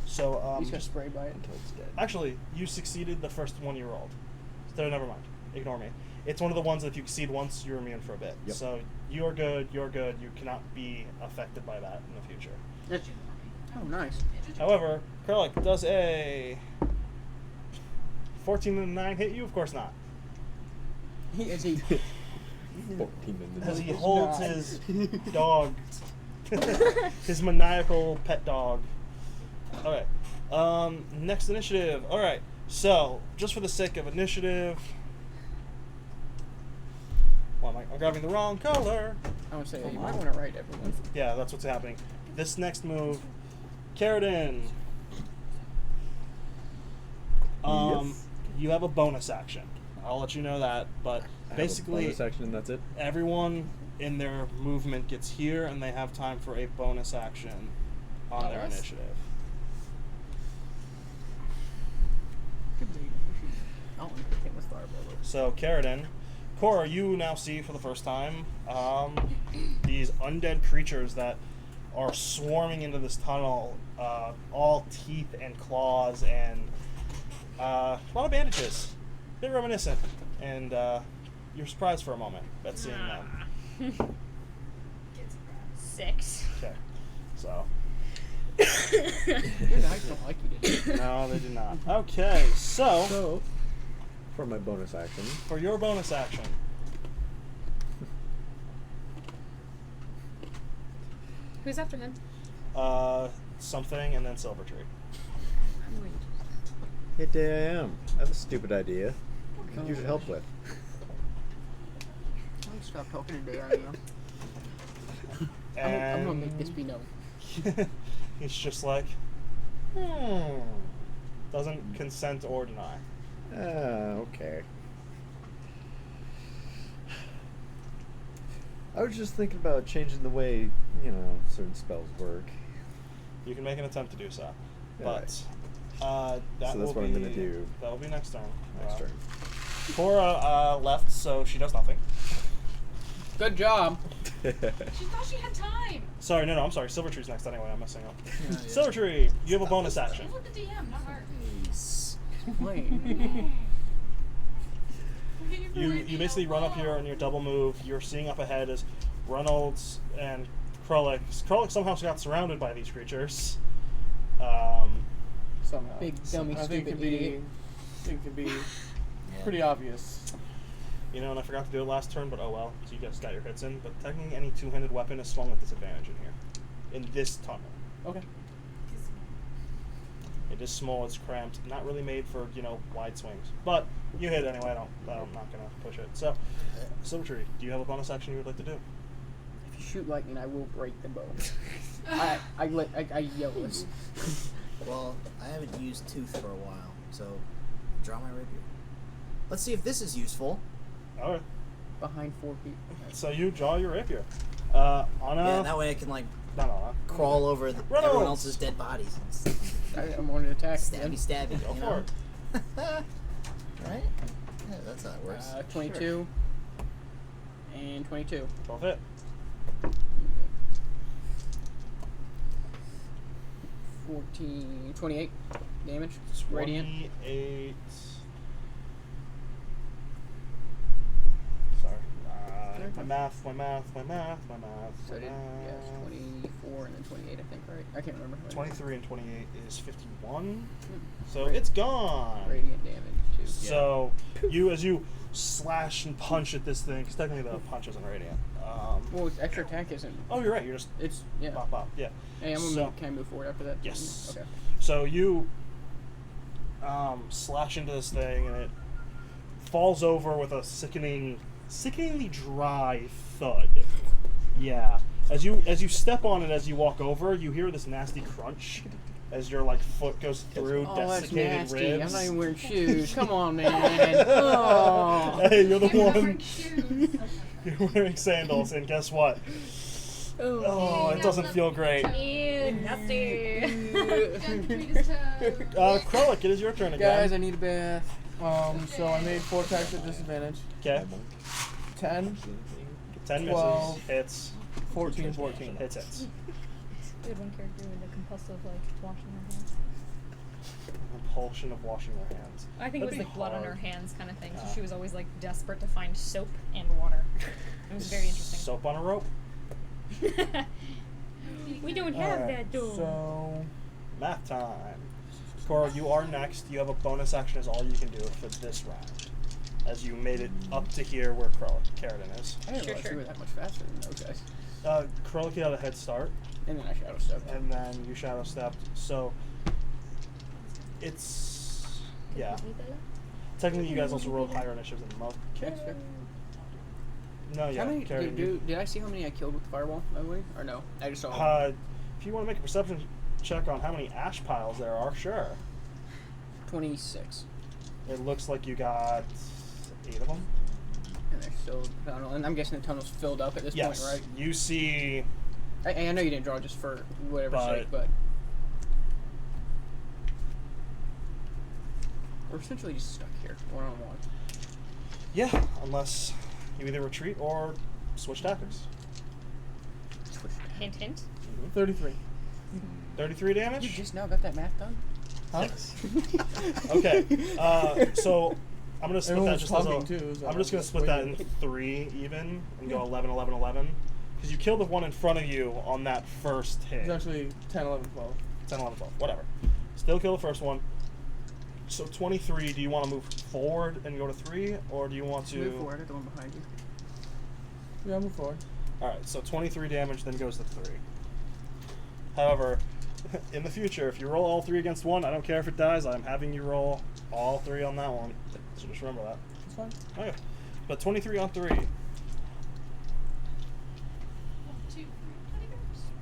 So, He's got spray by it. Until it's dead. actually, you succeeded the first one you rolled. So, never mind. Ignore me. It's one of the ones that if you succeed once, you're immune for a bit. Yep. So, you're good. You cannot be affected by that in the future. Oh, nice. However, Kralik, does a 14 and a 9 hit you? Of course not. Is he? 14 in the As he numbers. holds not. his dog, his maniacal pet dog. Okay. Next initiative. All right. So, just for the sake of initiative, well, I'm grabbing the wrong color. I would say you might want to write everyone. Yeah, that's what's happening. This next move, Carradine. Yes. You have a bonus action. I'll let you know that, but I have a basically, bonus action and that's it. everyone in their movement gets here, and they have time for a bonus action on their Bonus? initiative. Oh, it was fireball. So, Carradine, Cora, you now see for the first time these undead creatures that are swarming into this tunnel, all teeth and claws and a lot of bandages. A bit reminiscent. And you're surprised for a moment at seeing them. 6. Okay. So, Your guys don't like you, did they? no, they do not. Okay, so, So, for my bonus action, for your bonus action, Who's after him? something and then Silvertree. hey, day I am. I have a stupid idea. I could use your help with. Don't stop talking today, are you? I'm gonna make this be known. He's just like, doesn't consent or deny. Okay. I was just thinking about changing the way, certain spells work. You can make an attempt to do so, Alright. but that So that's will what be, I'm gonna do. That will be next turn. Next turn. Cora left, so she does nothing. Good job. She thought she had time. Sorry, no, I'm sorry. Silvertree's next anyway. I'm messing up. Yeah. Silvertree, you have a bonus action. Look at the DM, not her. Wait. You basically run up here on your double move. You're seeing up ahead as Reynolds and Kralik. Kralik somehow got surrounded by these creatures. Somehow. Big dummy, I think stupid idiot. it could be Yeah. pretty obvious. You know, and I forgot to do it last turn, but oh well. So you guys got your hits in. But technically, any two-handed weapon is swung with disadvantage in here. In this tunnel. Okay. It is small, it's cramped, not really made for, wide swings. But you hit anyway, I'm not going to push it. So, Silvertree, do you have a bonus action you would like to do? If you shoot lightning, I will break the bow. I yell this. Well, I haven't used Tooth for a while, so draw my rapier. Let's see if this is useful. Alright. Behind 4 people. So you draw your rapier. On a... Yeah, that way I can No. crawl over Reynolds! everyone else's dead bodies. I'm going to attack. Stabby, stabby. Go you for know? it. Right? Yeah, that's how it works. 22. And 22. Both hit. 28 damage. Radiant. 28... Sorry. My math. So I did, yes, 24 and then 28, I think, right? I can't remember. 23 and 28 is 51. Hmm. So Right. it's gone. Radiant damage, too. So as you slash and punch at this thing, because technically the punch isn't radiant. Well, it's extra attack isn't. Oh, you're right. You're just It's yeah. pop, pop. Yeah. Hey, can I move forward after that? Yes. Okay. So you slash into this thing, and it falls over with a sickeningly dry thud. Yeah. As you step on it, as you walk over, you hear this nasty crunch as your foot goes through Oh, that's desiccated nasty. ribs. I'm not even wearing shoes. Come on, man. Oh. Hey, you're the You're one. wearing shoes. You're wearing sandals, and guess what? Oh, it doesn't feel great. Ew, nasty. Gun between his toes. Krellick, it is your turn again. Guys, I need a bath. So I made 4 attacks at disadvantage. Okay. 10, 10 misses. 12. Hits. 14, 14. Hits. Hits. We had one character with a compulsive washing their hands. Compulsion of washing their hands. I think That'd it was be blood on hard. her hands kind of thing. So Ah. she was always desperate to find soap and water. It was very interesting. Soap on a rope. We don't have Alright, that though. So, Math time. Cora, you are next. You have a bonus action is all you can do for this round. As you made it up to here where Carradine is. I didn't realize you were that much faster than those guys. Krellick had a head start. And then I shadow stepped. And then you shadow stepped. So it's technically you guys also rolled higher initiatives than most. That's fair. No, yeah. How many, Carradine, you- did I see how many I killed with the fireball, by the way? Or no? I just saw if you want to make a perception check on how many ash piles there are, sure. 26. It looks like you got 8 of them. And they're still tunnel. And I'm guessing the tunnel's filled up at this Yes. point, right? You see. I know you didn't draw just for whatever's But- sake, but we're essentially just stuck here, one-on-one. Yeah, unless you either retreat or switch tactics. Hint, hint. 33. 33 You damage? just now got that math done? Huh? Okay. So I'm gonna split Everyone that was just as a. talking too, so I'm just gonna I'm split that in waiting. 3 even and go 11, 11, 11. Because you killed the one in front of you on that first hit. It's actually 10, 11, 12. 10, 11, 12. Whatever. Still kill the first one. So 23. Do you want to move forward and go to 3, or do you want to? Move forward, the one behind you. Yeah, move forward. All right. So 23 damage, then goes to 3. However, in the future, if you roll all 3 against one, I don't care if it dies. I'm having you roll all 3 on that one. So just remember that. It's fine. Okay. But 23 on 3.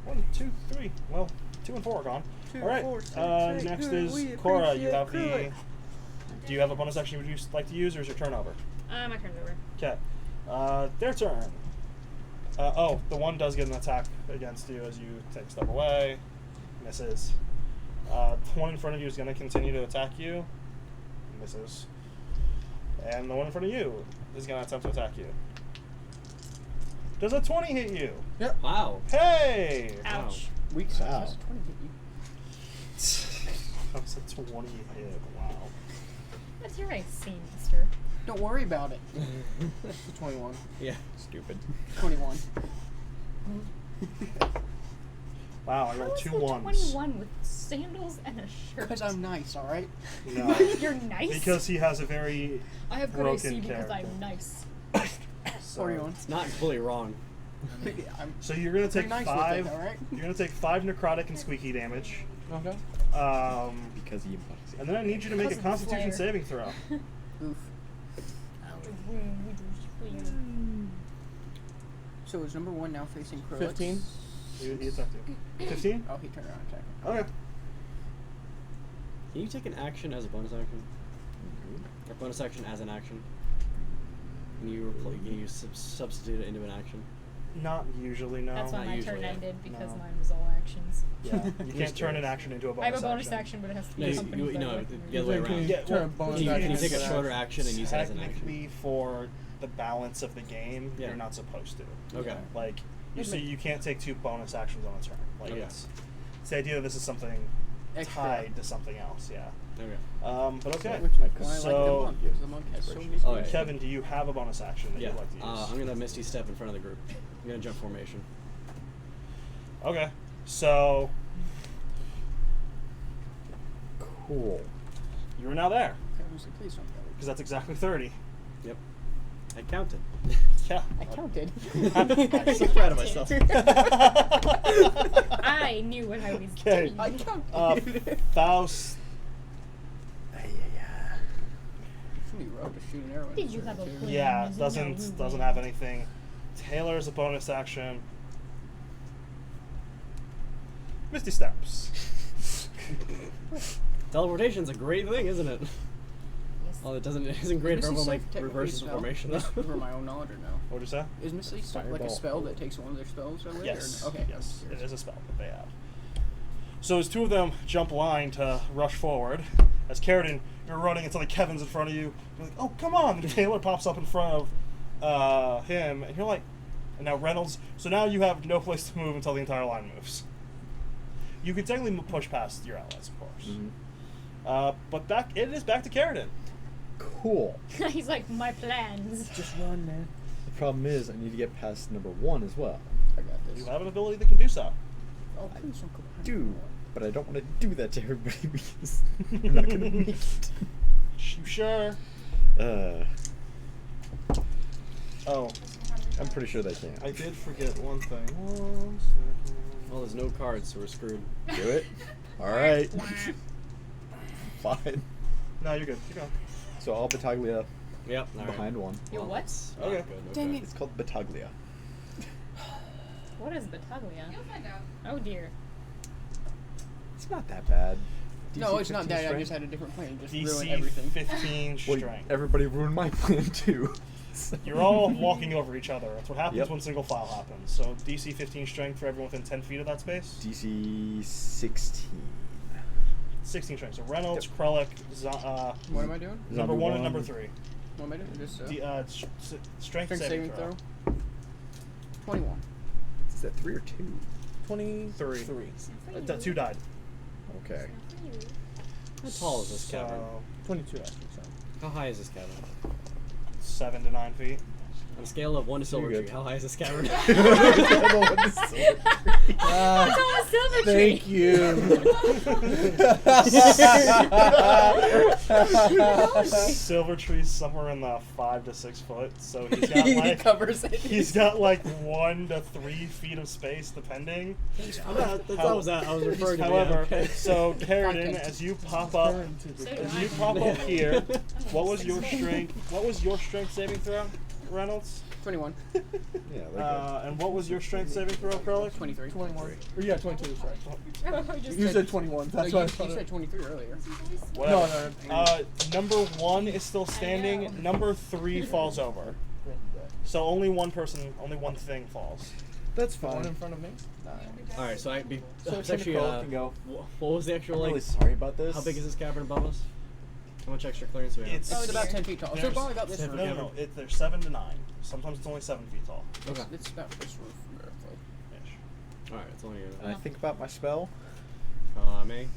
1, 2, 3. Well, 2 and 4 are gone. 2, All right. 4, 6, Next 8. is We Cora. You appreciate have the. Krellick. Do you have a bonus action you would like to use, or is your turn over? My turn's over. Okay. Their turn. The one does get an attack against you as you take a step away. Misses. The one in front of you is going to continue to attack you. Misses. And the one in front of you is going to attempt to attack you. Does a 20 hit you? Yep. Wow. Hey! Ouch. Weak sauce. Wow. That's a 20 hit you. That was a 20 hit. Wow. What's your AC, mister? Don't worry about it. 21. Yeah. Stupid. 21. Wow, I How rolled is 2 he ones. 21 with sandals and a shirt? Because I'm nice, alright? No. You're nice? Because he has a very I have good broken AC because character. I'm nice. So, 41. It's not completely wrong. I'm so you're gonna take pretty nice 5. with it, alright? You're gonna take 5 necrotic and squeaky damage. Okay. Because he embodies it. And then I need you to make a Because of the Constitution Slayer. saving throw. Oof. So is number 1 now facing Krellick? 15. He attacked you. 15? Oh, he turned around and attacked. Okay. Can you take an action as a bonus action? Or bonus action as an action? Can you substitute it into an action? Not usually, no. That's when Not my usually, turn yeah. ended because No. mine was all actions. Yeah, you can't turn an action into a bonus I have a bonus action. action, but it has to be No, accompanied by no, weapon. the other way Can you around. Yeah, turn a well, bonus Can you, action can you take a into shorter that? action and use it as an action? Technically, for the balance of the game, Yeah. you're not supposed to. Okay. Like, you can't take 2 bonus actions on a turn. Like, Okay. it's the idea that this is something Extra. tied to something else, yeah. Okay. But okay. Which is why I like the So, monk, because the monk has so many Oh, yeah. Kevin, do you have a bonus action that Yeah. you'd like to use? I'm gonna Misty step in front of the group. I'm gonna jump formation. Okay. So, Cool. you are now there. I was like, please don't go. Because that's exactly 30. Yep. I counted. Yeah. I counted. I'm so proud of myself. I knew what I was Okay. doing. I counted. Faust. It's really rough to shoot an arrow. Did you have a plan? Yeah, No, doesn't have anything. Taylor's a bonus action. Misty Steps. Teleportation's a great thing, isn't it? Yes. Well, isn't great for Misty everyone like Step technically reverses a spell? formation Just though. for my own knowledge or no? What'd you say? Is Misty Step like a Fireball. spell that takes one of their spells away? Yes. Or no? Okay. Yes, it is a spell that they have. So as two of them jump line to rush forward, as Carradine, you're running until like Kevin's in front of you. You're like, oh, come on! And Taylor pops up in front of him, and you're like, and now Reynolds. So now you have no place to move until the entire line moves. You can technically push past your allies, of course. Mm-hmm. But it is back to Carradine. Cool. He's like, my plans. Just run, man. The problem is, I need to get past number 1 as well. I got this. You have an ability that can do so. Oh, please don't go behind Do, me. but I don't want to do that to everybody because I'm not gonna make it. You sure? Oh, I'm pretty sure they can't. I did forget one thing. 1 second. Well, there's no cards, so we're screwed. Do it. All right. Fine. No, you're good. Keep going. So I'll Battaglia Yep. All right. behind 1. Your what? Okay. Good, Dang okay. it. It's called Battaglia. What is Battaglia? You'll find out. Oh dear. It's not that bad. No, DC it's not 15 that. I strength. just had a different plan. Just ruin DC everything. 15 Well, strength. everybody ruined my plan too. You're all walking over each other. That's what happens Yep. when single file happens. So DC 15 strength for everyone within 10 feet of that space. DC 16. 16 strength. So Reynolds, Krellick, What am I doing? number Zombie 1 and number 3. What am I doing? Just Strength strength saving throw. 21. Is that 3 or 2? 23. 2 died. Okay. How tall is this cavern? So 22 actually. So. How high is this cavern? 7 to 9 feet. On a scale of 1 to Silver good. Tree, how high is this cavern? It's all a silver tree. Thank you. Silver tree's somewhere in the 5 to 6 foot. So he's got He like covers it. he's got like 1 to 3 feet of space depending. That's I was referring to. However, okay. so Carradine, Content. as you pop up, as you pop up here, what was your strength? What was your strength saving throw, Reynolds? 21. Yeah, like And what was your strength saving throw, Krellick? 23. 21. Or yeah, 22. Sorry. Just You said 21. That's no, what I you thought. said 23 earlier. Whatever. No. Number 1 is still standing. Number 3 falls over. So only one thing falls. that's The one in fine. front of me. All right, so So it's actually Timmy can go. what was the actual I'm like? really sorry about this. How big is this cavern above us? How much extra clearance do we have? It's- Oh, it's about 10 feet tall. So There's- probably about this Seven- roof. No. They're 7 to 9. Sometimes it's only 7 feet tall. Okay. It's about this roof, roughly. Ish. All right, it's only And I think about my spell. Kame.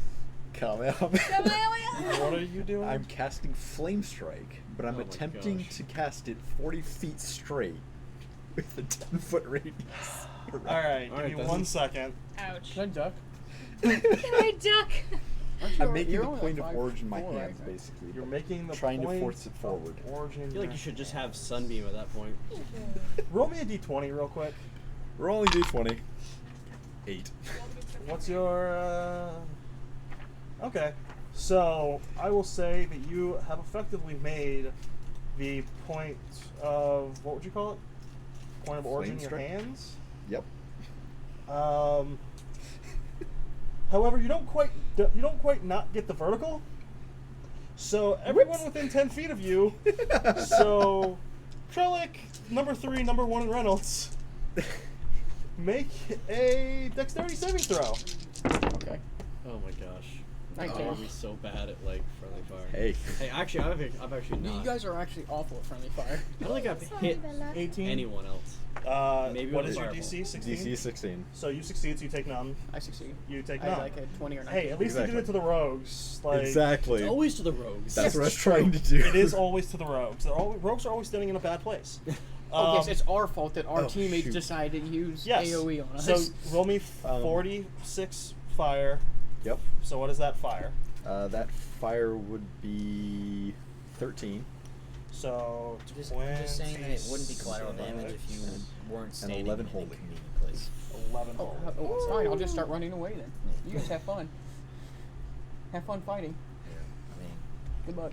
Kamehameha. What are you doing? I'm casting Flame Strike, but I'm Oh my attempting gosh. to cast it 40 feet straight with a 10-foot radius. All right, All right, give me that's 1 it. second. Ouch. Can I duck? Can I duck? I'm making You're the only point like of origin in my 5'4", I hands, think. basically. You're making the trying point to force it forward. of Origin. I feel like you should just have Sunbeam at that point. Roll me a d20 real quick. Rolling d20. 8. What's your? Okay, so I will say that you have effectively made the point of what would you call it? Point of origin in your Flame strike? hands. Yep. However, you don't quite not get the vertical. So everyone within 10 feet of you. So Trellick, number 3, number 1, and Reynolds make a dexterity saving throw. Okay. Oh my gosh. I Oh, care. we're so bad at like friendly fire. Hey. Hey, actually, I've actually not. You guys are actually awful at friendly fire. I don't think I've hit 18. anyone else. Maybe Maybe what with is your fireball. DC? 16. DC 16. So you succeed, so you take none. I succeed. You take I none. had like a 20 or 19. Hey, at least you Exactly. did it to the rogues. Like, Exactly. It's always to the rogues. That's what I was it's true. trying to do. It is always to the rogues. Rogues are always standing in a bad place. Oh, yes, it's our fault that our oh, teammates shoot. decided to use yes. AoE on us. So roll me Um, 46 fire. Yep. So what is that fire? That fire would be 13. So I'm just saying that it wouldn't be collateral damage if you weren't standing 11 in a holding. convenient place. 11 Oh, holding. oh, it's fine. I'll just start running away then. You guys have fun. Have fun fighting. I mean, Good luck.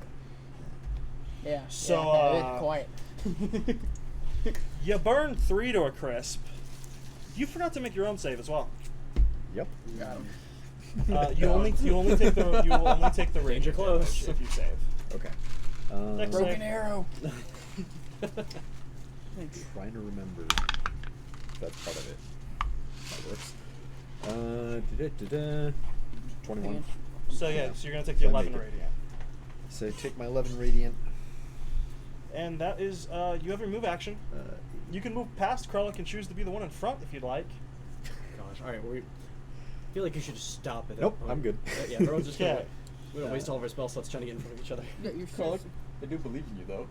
Yeah. So, yeah, quiet. You burned 3 to a crisp. You forgot to make your own save as well. Yep. Got him. You will only take the radiant Danger close. damage if you save. Okay. Next Broken save. arrow. I'm trying to remember if that's part of it. That works. 21. So yeah, so you're gonna take the I 11 make it. radiant, So take my 11 radiant. and that is you have your move action. You can move past Krellick and choose to be the one in front if you'd like. Gosh. All right. I feel like you should just stop at that Nope, point. I'm good. Yeah, everyone's just gonna. Okay. We don't waste all of our spell slots trying to get in front of each other. Yeah, you're Krellick, I do believe in you though.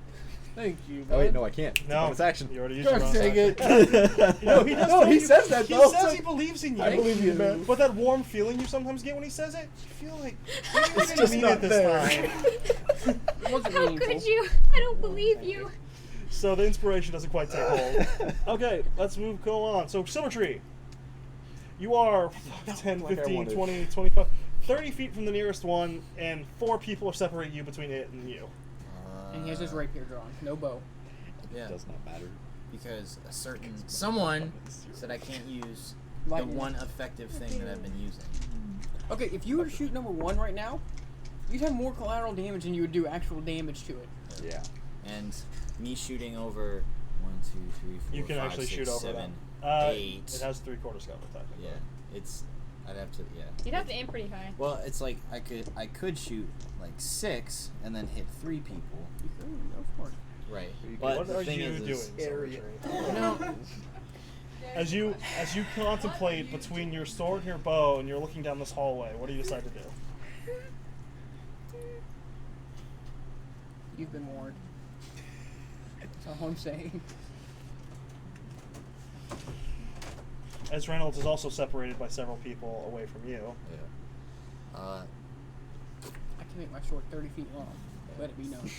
Thank you. Oh wait, bud. no, I can't. It's a No, bonus action. You already used your Gosh bonus dang action. it. No, he does. No, tell he you- says that, He though. says So- he believes in you. I believe you, man. But that warm feeling you sometimes get when he says it, you feel like It's he just mean not it this there. time. It wasn't How meaningful. could you? I don't believe you. So the inspiration doesn't quite take hold. Okay, let's go on. So Symmetry. You are 10, Like I 15, wanted. 20, 25, 30 feet from the nearest one, and 4 people separate you between it and you. And he has his rapier drawn. No bow. Yeah, It does not matter. because a certain someone said I can't use Lightning. the one effective thing that I've been using. Okay, if you were to shoot number 1 right now, you'd have more collateral damage than you would do actual damage to it. Yeah. And me shooting over 1, 2, 3, 4, You can 5, actually 6, shoot over 7, them. 8. It has 3/4 cover technically. Yeah, it's. I'd have to. Yeah. You'd have to aim pretty high. Well, it's like I could shoot like 6 and then hit 3 people. You could go for it. Right. You But What the are thing you is, doing, area. Symmetry? No. As you contemplate between your sword and your bow, and you're looking down this hallway, what do you decide to do? You've been warned. That's all I'm saying. As Reynolds is also separated by several people away from you. yeah. I can make my sword 30 feet long. Let it be known.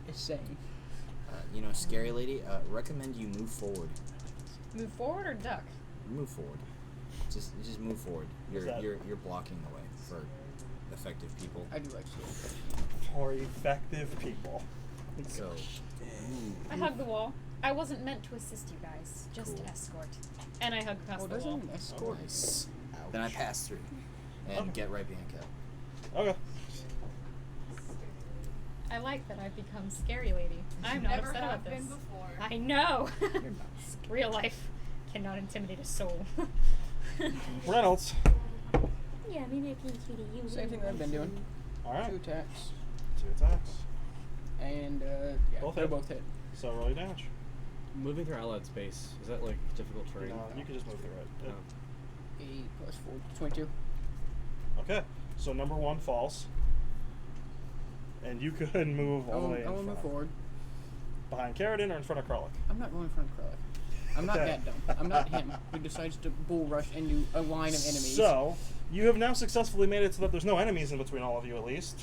Just saying. You know, scary lady. Recommend you move forward. Move forward or duck? Move forward. Just move forward. What's that? You're blocking the way for effective people. I do like sword. For effective people. So. I hug the wall. I wasn't meant to assist you guys, just Cool. escort. And I hug past Oh, the wall. doesn't escort. Nice. Then I pass through and Okay. get right behind Kel. Okay. I like that I've become scary lady. I'm not Never upset have about this. been before. I know. You're not. Real life cannot intimidate a soul. Reynolds. Yeah, maybe I can cutie you. Same thing that I've been doing. 2 Alright. attacks. 2 attacks. And, yeah, Both they're hit. both hit. So roll your damage. Moving through allied space, is that like difficult terrain? No, you can just move through it. Oh. 8 plus 4, 22. Okay. So number 1 falls. And you could move all the way I will in move front. forward. Behind Carradine or in front of Krellick? I'm not going in front of Krellick. I'm not Okay. that dumb. I'm not him who decides to bull rush into a line of enemies. So, you have now successfully made it so that there's no enemies in between all of you, at least.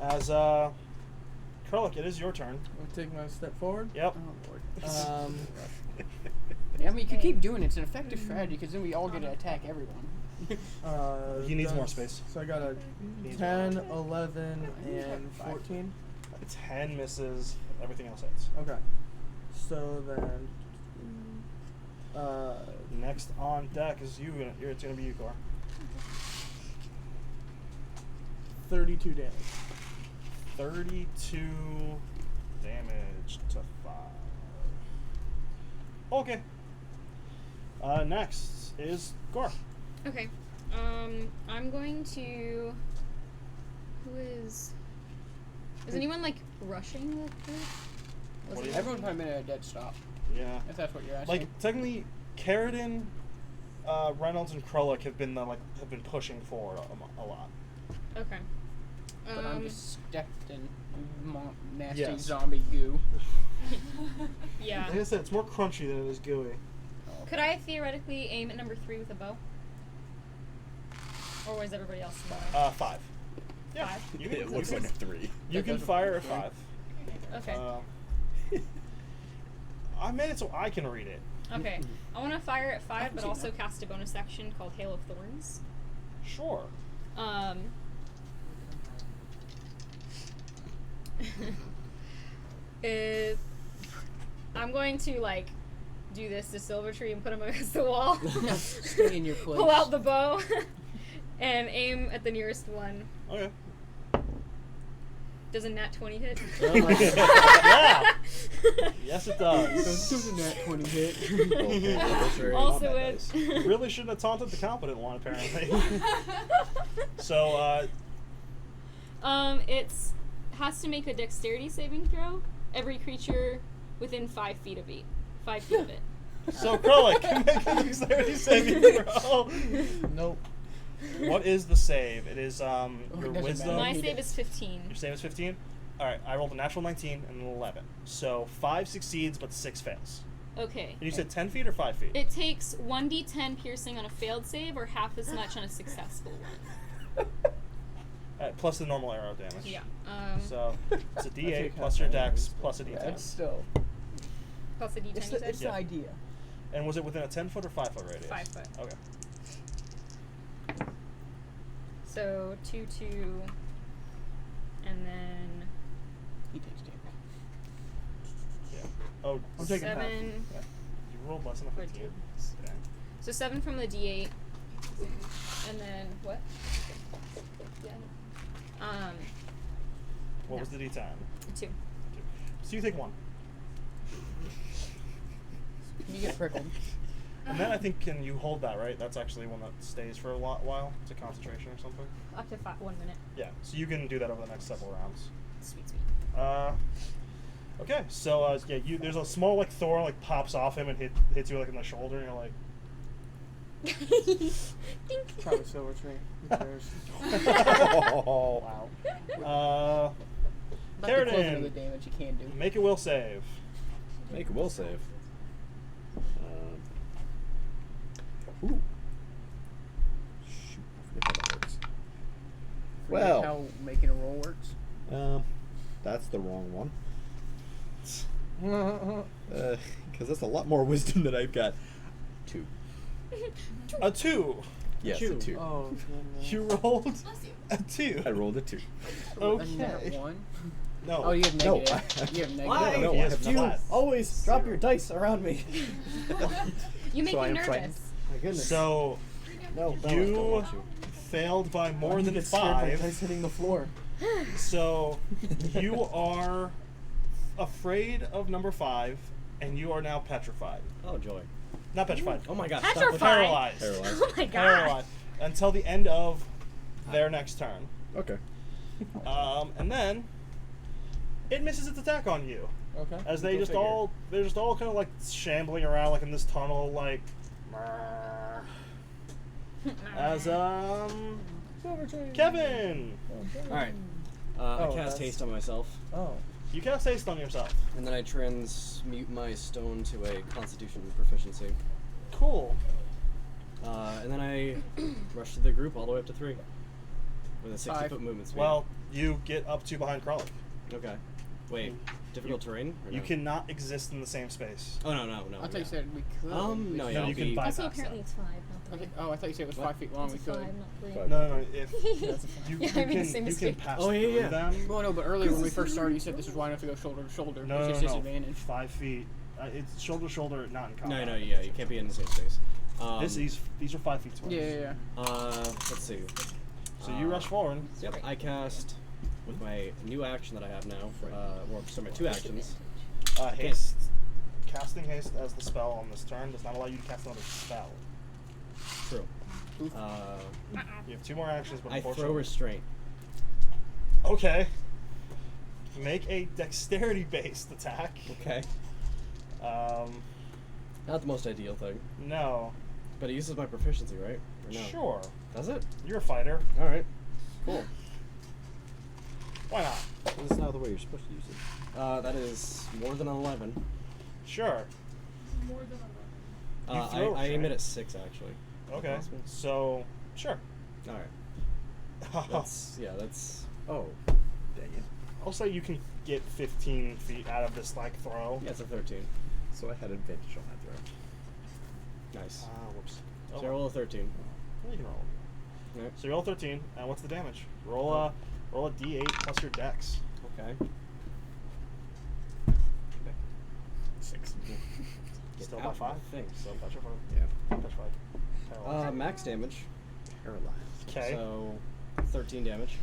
As, Krellick, it is your turn. I'll take my step forward. Yep. Oh, Lord. Yeah, I mean, you could keep doing it. It's an effective strategy because then we all get to attack everyone. He needs more that's- space. So I got a Needs 10, more. 11, and 14. 10 misses, everything else hits. Okay. So then, Next on deck is you. It's going to be you, Cor. 32 damage. 32 damage to 5. Okay. Next is Cor. Okay. I'm going to. Who is? Is anyone like rushing the group? What do you- Everyone's probably been at a dead stop, Yeah. if that's what you're asking. Like, technically, Carradine, Reynolds, and Krullick have been pushing forward a lot. Okay. But I'm just stepped in nasty Yes. zombie goo. Yeah. Like I said, it's more crunchy than it is gooey. Could I theoretically aim at number 3 with a bow? Or was everybody else smaller? 5. Yeah. 5. You can, It looks like a 3. you can fire at 5. Okay. I made it so I can read it. Okay. I want to fire at 5, but see also that. cast a bonus action called Hail of Thorns. Sure. I'm going to like do this to Silvertree and put him against the wall. Stay in your place. Pull out the bow and aim at the nearest one. Okay. Does a nat 20 hit? Yeah. Yes, it does. Does a nat 20 hit? Okay, that's very Also not it. bad dice. Really shouldn't have taunted the competent one, apparently. So, It has to make a dexterity saving throw. Every creature within 5 feet of it. 5 feet of it. so Krollik, make a dexterity saving throw. Nope. What is the save? It is your doesn't wisdom. My save is 15. Your save is 15. All right, I rolled a natural 19 and an 11. So 5 succeeds, but 6 fails. Okay. And you said 10 feet or 5 feet? It takes 1d10 piercing on a failed save or half as much on a successful one. Plus the normal arrow damage. Yeah. So it's a take D8 half plus your damage. dex plus a D10. That's still. Plus a d10, It's you the, it's said? the idea. And was it within a 10-foot or 5-foot radius? 5 foot. Okay. So 2, 2, and then He takes damage. Yeah. Oh, I'm taking half. 7. yeah. You rolled less than a 15. Yeah. So 7 from the d8, and then what? Yeah. What was the D10? 2. So you take 1. You get prickled. And then I think, can you hold that, right? That's actually one that stays for a while. It's a concentration or something. Up to 1 minute. Yeah, so you can do that over the next several rounds. Sweet, sweet. Okay, so yeah, there's a small like thorn like pops off him and hits you like in the shoulder, and you're like, Dink. Probably Silvertree. Who cares? Oh, wow. About the equivalent of the Karadin, damage you can do. make a will save. Make a will save. Ooh. Shoot, I forget how that works. Forget Well. how making a roll works. That's the wrong one. Because that's a lot more wisdom than I've got. 2. A 2. Yes, a 2. Oh, goodness. You rolled Bless you. a 2. I rolled a 2. A nat Okay. 1? No. Oh, you have No, negative. You have negative. Why? No, He I has have flat. not. Always drop your dice around me. You make So I me am nervous. frightened. My goodness. So no, you failed by more than get scared by 5. dice hitting the floor. So you are afraid of number 5, and you are now petrified. Oh, joy. Not petrified. Oh my gosh. Petrified. Paralyzed. Paralyzed. Oh my god. Paralyzed until the end of their next turn. Okay. And then it misses its attack on you. Okay. As they Go just figure. they're just all kind of like shambling around like in this tunnel like as Silvertree. Kevin, Alright. I Oh, cast that's- haste on myself, Oh. you cast haste on yourself. and then I transmute my stone to a constitution proficiency. Cool. And then I rush to the group all the way up to 3. With a 60-foot 5. movement speed. Well, you get up to behind Kralik. Okay. Wait, difficult terrain? Or You no? cannot exist in the same space. Oh, no. I thought you said we could. No, No, yeah, I'll you can be... bypass Also, apparently that. it's 5, not 3. Okay. Oh, I thought you said it was What? 5 feet long. We It's could. 5, not 3. Five. No. If you, Yeah, I made the same you can mistake. pass Oh, yeah, through yeah. them. Well, no, but earlier when we first started, you said this is wide enough to go shoulder to shoulder. No, which no, is no. disadvantage. 5 feet. It's shoulder to shoulder, not in combat. No, yeah, you can't be in the same space. These are 5 feet tall. Yeah. Let's see. So you rush forward. Yep, I cast with my new action that I have now. My 2 actions. Haste. Casting haste as the spell on this turn does not allow you to cast another spell. True. You have 2 more actions, but I throw unfortunately. restraint. Okay. Make a dexterity-based attack. Okay. Not the most ideal thing, No. but it uses my proficiency, right? Or no? Sure. Does it? You're a fighter. All right. Cool. Why not? That's not the way you're supposed to use it. That is more than an 11. Sure. More than 11. You throw I aim restraint. it at 6 actually. Okay. Possible. So, sure. All right. That's that's. Oh, dang it. I'll say you can get 15 feet out of this like throw. Yeah, it's a 13. So I had advantage on that throw. Nice. Whoops. So I roll a 13. Yeah, you can roll. Right. So you roll 13, and what's the damage? Roll a d8 plus your dex. Okay. 6. Still out by of 5. the thing. Still petrified. Yeah. Petrified. Paralyzed. Max damage. Paralyzed. Okay. So 13 damage.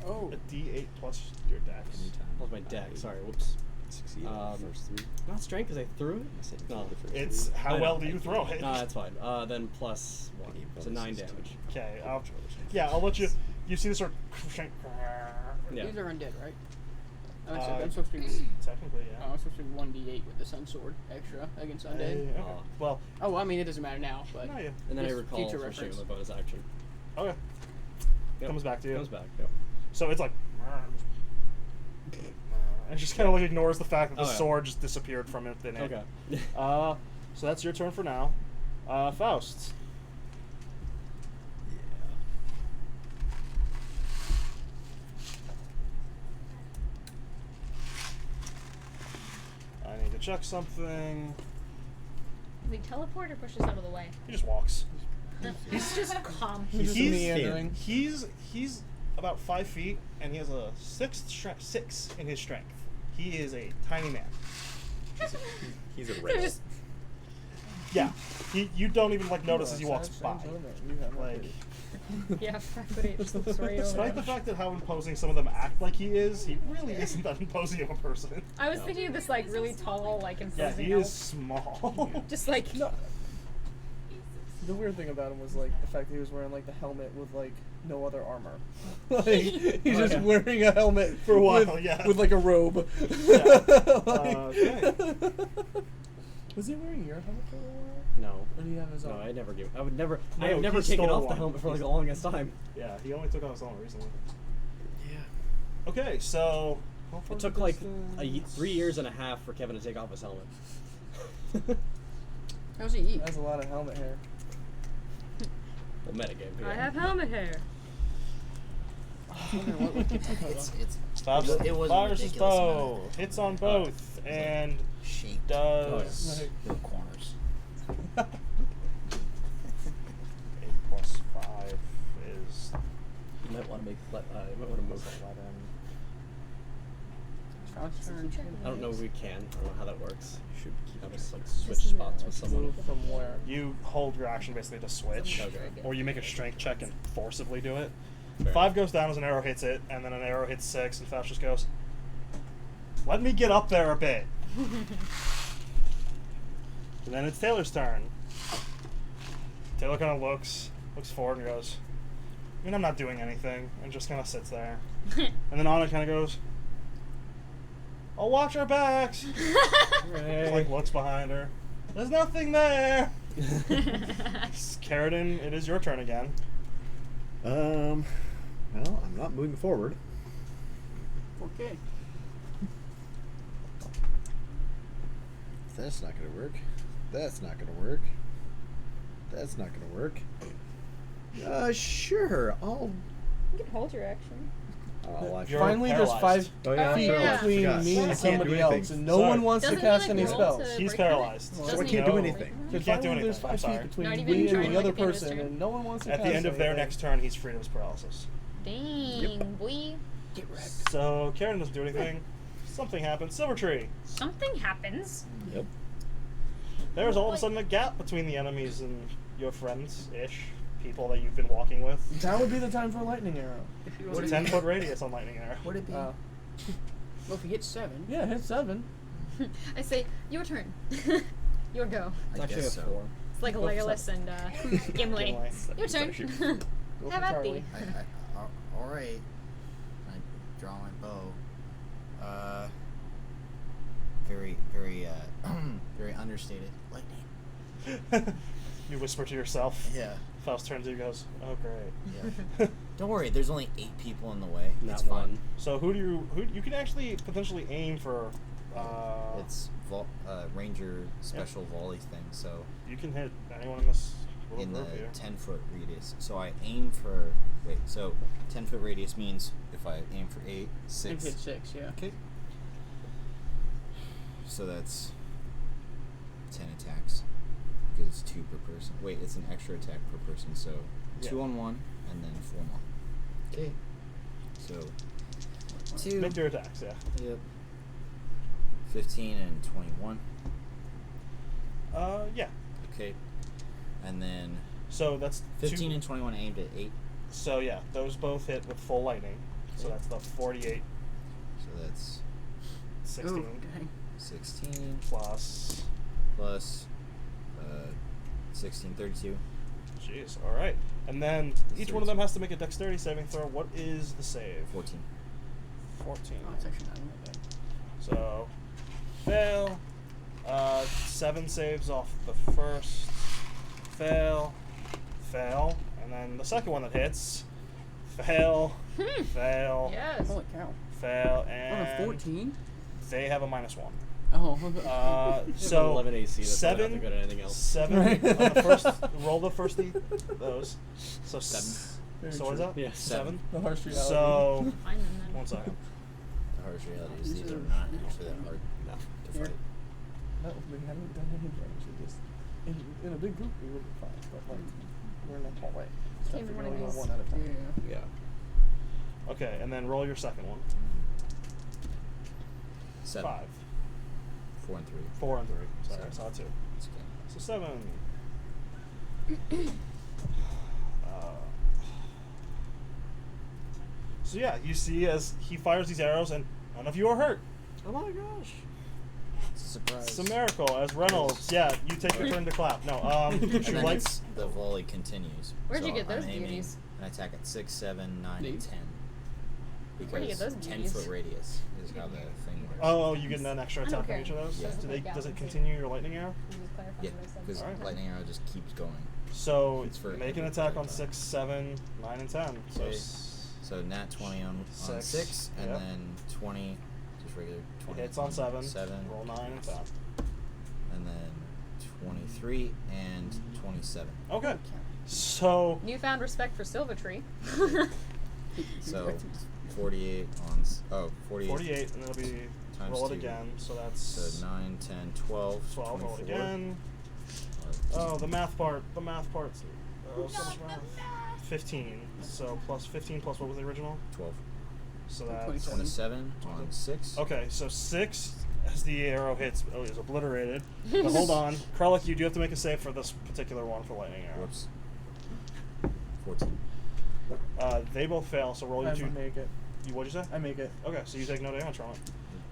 Oh. A d8 plus your dex. Anytime. That was my deck. Sorry. Whoops. Succeed on the first 3. Not strength because I threw it. No. It's how I well know. do you throw it? No, that's fine. Then plus 1. So 9 damage. Okay. I'll let you. You see this sort of. Yeah. These are undead, right? Uh, I'm supposed to be. Technically, yeah. I'm supposed to be 1d8 with the sun sword extra against undead. Okay. Well, Oh, I mean, it doesn't matter now, but. no, yeah. And then I Just recall future for shooting reference. with bonus action. Okay. Yep. Comes back to you. Comes back. Yep. So it's like. And just kind of like ignores the fact that the Oh, yeah. sword just disappeared from it. Okay. So that's your turn for now. Faust. I need to check something. Does he teleport or push us out of the way? He just walks. He's just calm. He's just meandering. He's about 5 feet, and he has a 6 in his strength. He is a tiny man. He's a They're red. just Yeah, you don't even like notice as he walks Same by. limit. You have no Like, pity. yeah, 5'8" just looks right over. despite the fact that how imposing some of them act like he really isn't that imposing of a person. I was thinking of this like really tall, like Yeah, imposing he elf. is small. Just like No. The weird thing about him was like the fact that he was wearing like the helmet with like no other armor. Like he's just yeah. wearing a helmet For a while, with, yeah. with like a robe. Yeah. Like- Okay. Was he wearing your helmet for a while? No. Or did he have his own? No, I never give. I would never. No, I have never he taken stole off the one. helmet for like He's- the longest time. Yeah, he only took off his own recently. Yeah. Okay, so It took like 3 years and a half for Kevin to take off his helmet. How's he eat? That's a lot of helmet hair. Well, metagame. I have helmet hair. It's Faust it was fires his ridiculous bow, amount of hits on both, and shape does Like, no corners. 8 plus 5 is You might want to make. You might want to move. 11. Faust's turn. I don't know if we can. I don't know how that works. Should keep I'll it. just like switch spots with someone. Move from where? You hold your action basically to switch, Okay. or you make a strength check and forcibly do it. Fair 5 goes down as an arrow hits it, and then an arrow hits 6, and Faust just goes, "Let me get up there a bit." And then it's Taylor's turn. Taylor kind of looks forward and goes, "I mean, I'm not doing anything," and just kind of sits there. And then Anna kind of goes, "I'll watch our backs." Just, like looks behind her. There's nothing there. Carradine, it is your turn again. Well, I'm not moving forward. Okay. That's not gonna work. That's not gonna work. That's not gonna work. Sure. You can hold your action. You're Finally, there's paralyzed. 5 Oh yeah, Oh, feet yeah. between Forgot. me I and can't somebody do else, anything. and no Sorry. one wants Doesn't to he, cast like, any roll spells. to He's break paralyzed. it? So I Doesn't can't he do roll? anything. You Because can't do finally, there's anything. 5 I'm sorry. feet between Not me even and trying to, the other like, end his person, turn? and no one wants to At the cast end of their anything. next turn, he's freed of his paralysis. Dang, boy. Get wrecked. So Karen doesn't do anything. Something happens. Silvertree. Something happens. Yep. There's all of a sudden a gap between the enemies and your friends-ish, people that you've been walking with. Now would be the time for a lightning arrow. If you It's a want 10-foot radius on lightning arrow. Would it be? well, if he hits 7. Yeah, hit 7. I say, your turn. Your go. It's I actually a guess so. 4. It's like Legolas and Gimli. Gimli. Your turn. Go Have for at Charlie. thee. All right. I draw my bow. Very, very understated. Lightning. You whisper to yourself. Yeah. Faust turns to you and goes, "Oh, great." Yeah. Don't worry. There's only 8 people in the way. Not It's fine. one. So who you can actually potentially aim for? It's Ranger special volley thing. So You can hit anyone in this in the Over here. 10-foot radius. So I aim for. Wait, so 10-foot radius means if I aim for 8, You 6. hit 6, yeah. Okay. So that's 10 attacks. Because it's 2 per person. Wait, it's an extra attack per person. So 2 on 1 and then 4 more. Okay. So 2. Make your attacks, yeah. Yep. 15 and 21. Yeah. Okay. And then So that's 15 two, and 21 aimed at 8. So yeah, those both hit with full lightning. So Okay. that's the 48, So that's 16 Ooh, dang. 16 plus. plus 16, 32. Jeez. All right. And then each one of them has to make a dexterity saving throw. What is the save? 14. 14. Oh, it's actually not even that bad. So fail. 7 saves off the first. Fail. Fail. And then the second one that hits. Fail. Fail. Yes. Holy cow. Fail. On a And 14? they have a -1. Oh. So 11 AC. That's not 7. that good at anything else. 7 on the first. Roll the first those. So 7. Very So what is true. that? Yeah. 7. The harsh reality. So Find them then. 1 second. The harsh reality is These these are- are not actually that hard No. to Here. fight. No, we haven't done any damage with this. In a big group, we would be fine, but like, we're in a hallway. So Can't we're even only run going these. one at a time. Yeah. Yeah. Okay, and then roll your second one. 7. 5. 4 and 3. 4 and 3. Sorry, I Seven. saw 2. It's okay. So 7. So yeah, you see as he fires these arrows, and none of you are hurt. Oh my gosh. It's a surprise. It's a miracle. As Reynolds, yeah, you take your turn to clap. No, And she then lights. the volley continues. Where'd you So get those I'm aiming beauties? an attack at 6, 7, 9, and Eight. 10. Because Where'd you get those 10 beauties? foot radius is how the thing works. Oh, you get an extra I don't attack on care. each of those. Yeah. Does it continue your lightning arrow? Yeah, because Alright. lightning arrow just keeps going. So It's for make an every attack on projectile. 6, 7, 9, and 10. So Okay. So nat 20 on 6, and yep. then 20, just regular 20. Hits on 7. 7. Roll 9 and 10. And then 23 and 27. Okay. So Newfound respect for Silvertree. So 48 on. 48. 48, and it'll be Times roll it 2. again. So that's So 9, 10, 12, 12. Roll it 24. again. Oh, the math part. The math part's. So much math. 15. So plus 15 plus what was the original? 12. So that's 27 on 6. Okay. So 6, as the arrow hits, is obliterated. But hold on, Kralik, you do have to make a save for this particular one for lightning arrow. Whoops. 14. They both fail. So roll your I 2. make it. What'd you say? I make it. Okay, so you take no damage from it.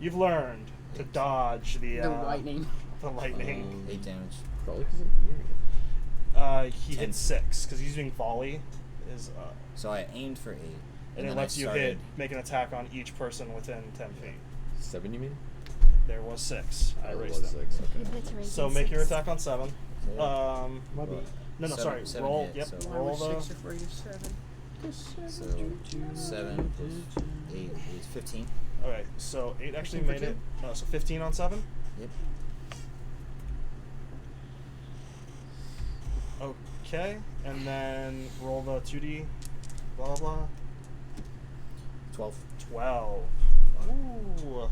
You've learned to dodge the The lightning. The lightning. 8 damage. Probably because of Miriam. He 10. hit 6 because he's using volley. So I aimed for 8. And it then lets I you started, hit, make an attack on each person within 10 feet. 7, you mean? There was 6. I Oh, it erased was them. 6. Okay. So make your attack on 7. Okay. My bad. No, Seven- sorry. 7 Roll. hit, Yep. so- Why Roll was the. 6 afraid of 7? So 7 plus 8 is 15. Okay, so 8 actually 15 for made it. two? So 15 on 7. Yep. Okay, and then roll the 2d. Blah blah blah. 12. 12. Ooh.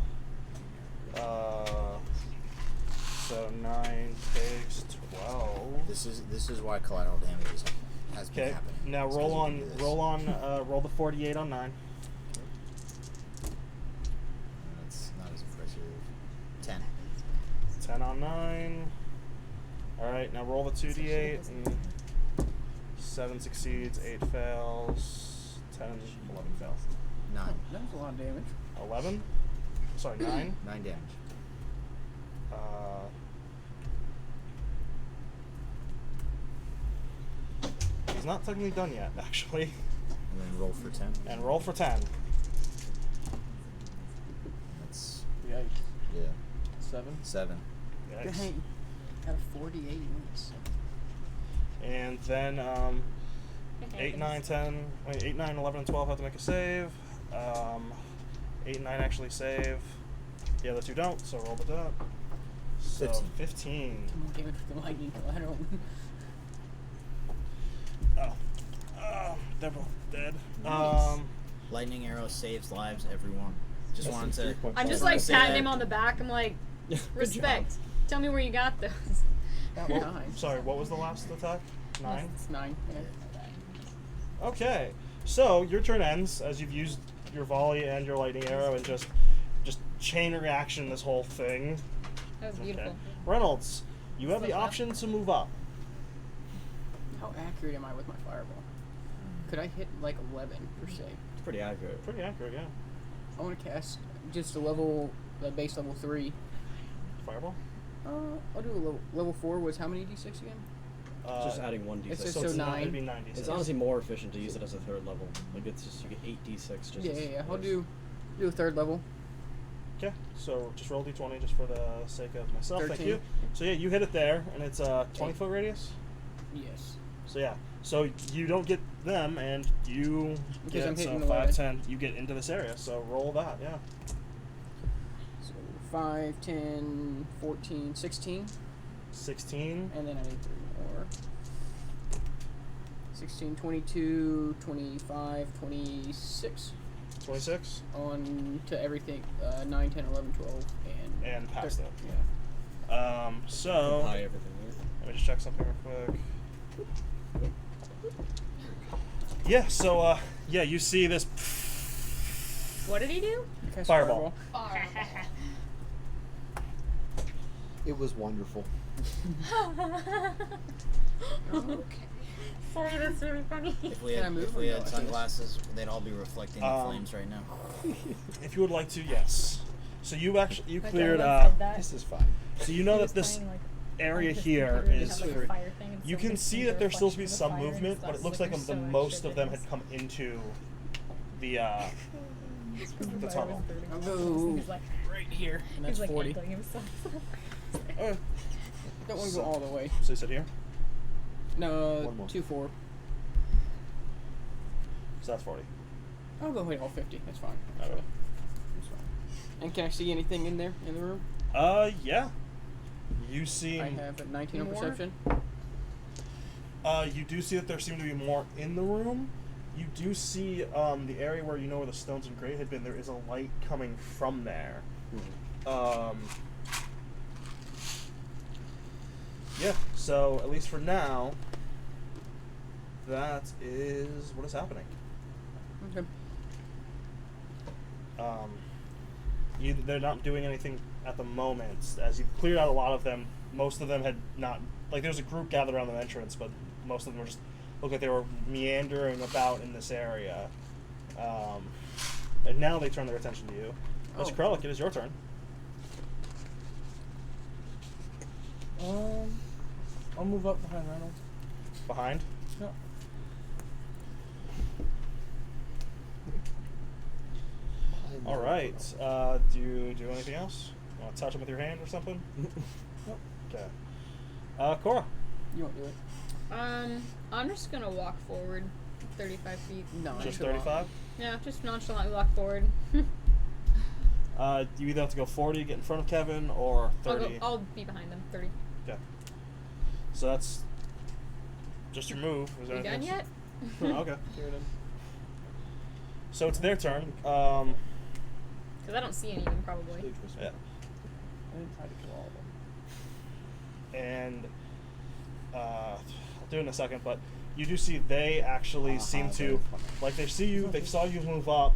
So 9 takes 12. This is why collateral damage has been Okay. happening. Now It's 'cause roll you on can do this. roll the 48 on 9. That's not as impressive. 10. 10 on 9. All right. Now roll the 2d8 and 7 succeeds, 8 fails, 10, 11 fails. 9. That was a lot of damage. 11. Sorry, 9. 9 damage. He's not technically done yet, actually. And then roll for 10. And roll for 10. That's, Yikes. yeah, 7. 7. Yikes. Dang. Out of 48 minutes. And then 8, 9, 10. Wait, 8, 9, 11, and 12 have to make a save. 8 and 9 actually save. The other 2 don't, so roll the dot. So 15. 15. More damage with the lightning collateral. They're both dead. Lightning arrow saves lives, everyone. Just Less wanted than to. 3.5. I'm just wanna like say patting that. him on the back. I'm like, Good respect. job. Tell me where you got those. About Well, 9. sorry, what was the last attack? 9? It's 9. Yeah. Okay. So your turn ends as you've used your volley and your lightning arrow and just chain reaction this whole thing. That was beautiful. Okay. Reynolds, you have the Still up? option to move up. How accurate am I with my fireball? Could I hit like 11 per se? It's pretty accurate. Pretty accurate, yeah. I want to cast just the base level 3. Fireball? I'll do level 4 was how many d6 again? Just adding 1d6. It's just So so it's 9. It'd be 96. It's honestly more efficient to use it as a third level. Like it's just you get 8d6. Just Yeah, as yeah, yeah. I'll as- do a third level. Okay, so just roll d20 just for the sake of myself. Thank 13. you. So yeah, you hit it there, and it's a 20-foot radius. Yes. So yeah, so you don't get them, and you Because get I'm hitting so 11. 5, 10. You get into this area. So roll that, yeah. So 5, 10, 14, 16. 16. And then I need 3 more. 16, 22, 25, 26. 26. On to everything. 9, 10, 11, 12, And past it. Yeah. So Buy everything here. let me just check something real quick. Yeah. So yeah, you see this What did he do? Cast Fireball. It was wonderful. Okay. Sorry, that's really funny. If we Can I had, move if or we no? had sunglasses, they'd all be reflecting the flames right now. If you would like to, yes. So you actually My cleared. grandma said that. This is fine. So you know He that was this playing, like, area on his here computer, they is. have, like, a fire thing, and You so can they see see that the there's supposed to be reflection some of the fire, and movement, it's but it like looks like super the so most extra of them had thickness. come into the The tunnel. I'll go He's like, right here, and he's that's like 40. angling himself. Okay. Don't want to So- go all the way. So you said here. No, One more. 2, 4. So that's 40. I'll go hit all 50. That's fine. Okay. Actually. That's fine. And can I see anything in there in the room? Yeah. You see. I have a 19 on More? perception. You do see that there seem to be more in the room. You do see the area where you know where the stones and grate had been. There is a light coming from there. Yeah. So at least for now, that is what is happening. Okay. They're not doing anything at the moment. As you've cleared out a lot of them, most of them had not. Like there's a group gathered around the entrance, but most of them were just looked like they were meandering about in this area. And now they turn their attention to you. Mr. Krellick, it is your turn. I'll move up behind Reynolds. Behind. Yeah. All right. Do you do anything else? You want to touch him with your hand or something? Nope. Okay. Cora. You won't do it. I'm just gonna walk forward 35 feet. No, Just 35. Yeah, just nonchalantly walk forward. You either have to go 40 to get in front of Kevin, or 30. I'll be behind them. 30. Okay. So that's just your move. Is there You done anything yet? else? Okay. So it's their turn. Because I don't see any of them probably. Yeah. I didn't try to kill all of them. And I'll do it in a second, but you do see they actually seem to, like, they see you, they saw you move up.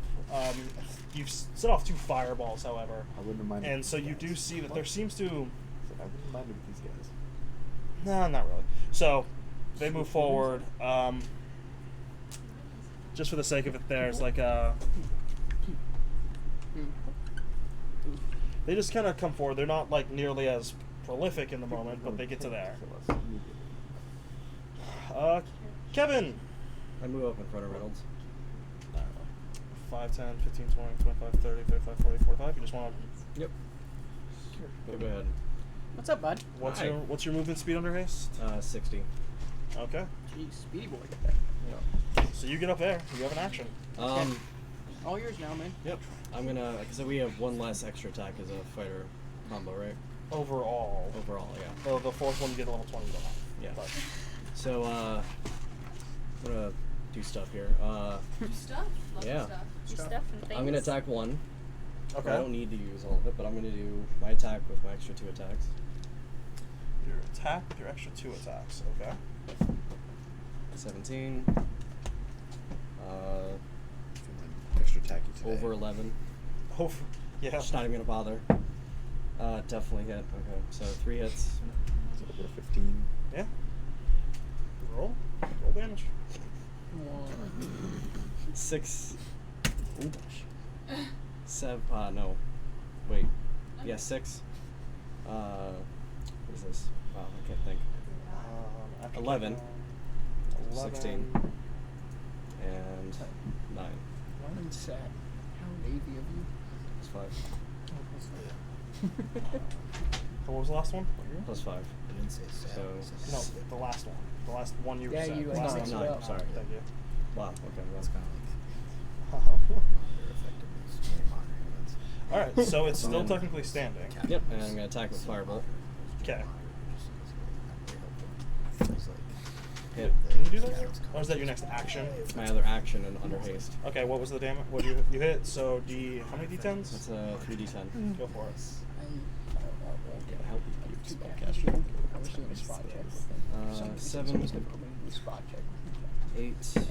You've set off 2 fireballs, however, I wouldn't have minded. and so you do see that there seems to. I wouldn't have minded with these guys. No, not really. So they move forward. Just for the sake of it, there's like a. They just kind of come forward. They're not like nearly as prolific in the moment, but they get to there. Kevin. I move up in front of Reynolds. 5, 10, 15, 20, 25, 30, 35, 40, 45. You just want to. Yep. Go ahead. What's up, bud? What's your movement speed under haste? 60. Okay. Jeez, speedy boy. So you get up there. You have an action. All yours now, man. Yep. I'm gonna, because we have one less extra attack as a fighter combo, right? Overall. Overall, yeah. Well, the fourth one you get a level 20 to. Yeah. But So, I'm gonna do stuff here. Stuff? Love Yeah. stuff. Do stuff and things. I'm gonna attack one. Okay. I don't need to use all of it, but I'm gonna do my attack with my extra 2 attacks. Your attack with your extra 2 attacks. Okay. 17. Extra tacky today. Over 11. Oh, yeah. Just not even gonna bother. Definitely hit. Okay, so 3 hits. So over 15. Yeah. Roll. Roll damage. 6. Ooh, gosh. 7. No. Wait. Yeah, 6. What is this? Wow, I can't think. After 11. taking 16. And 9. One set. How navy of you. Plus 5. What was the last one? Plus 5. I didn't say sad. So- No, the last one. The last one you Yeah, said. you The like last six one. well. Sorry. Thank you. Wow, okay. That's kind Well, of like their effectiveness. Very moderate. All right, so it's still Fine. technically standing. Yep, and I'm gonna attack with Firebolt. Okay. Hit. Can you do that? Or is that your next action? It's my other action and under haste. Okay, what was the damage? What you hit? So how many d10s? That's a 3d10. Go for it. Help Too bad. I was doing a spot check with him. 7, Someone's gonna put me in the spot check. 8. And he's like,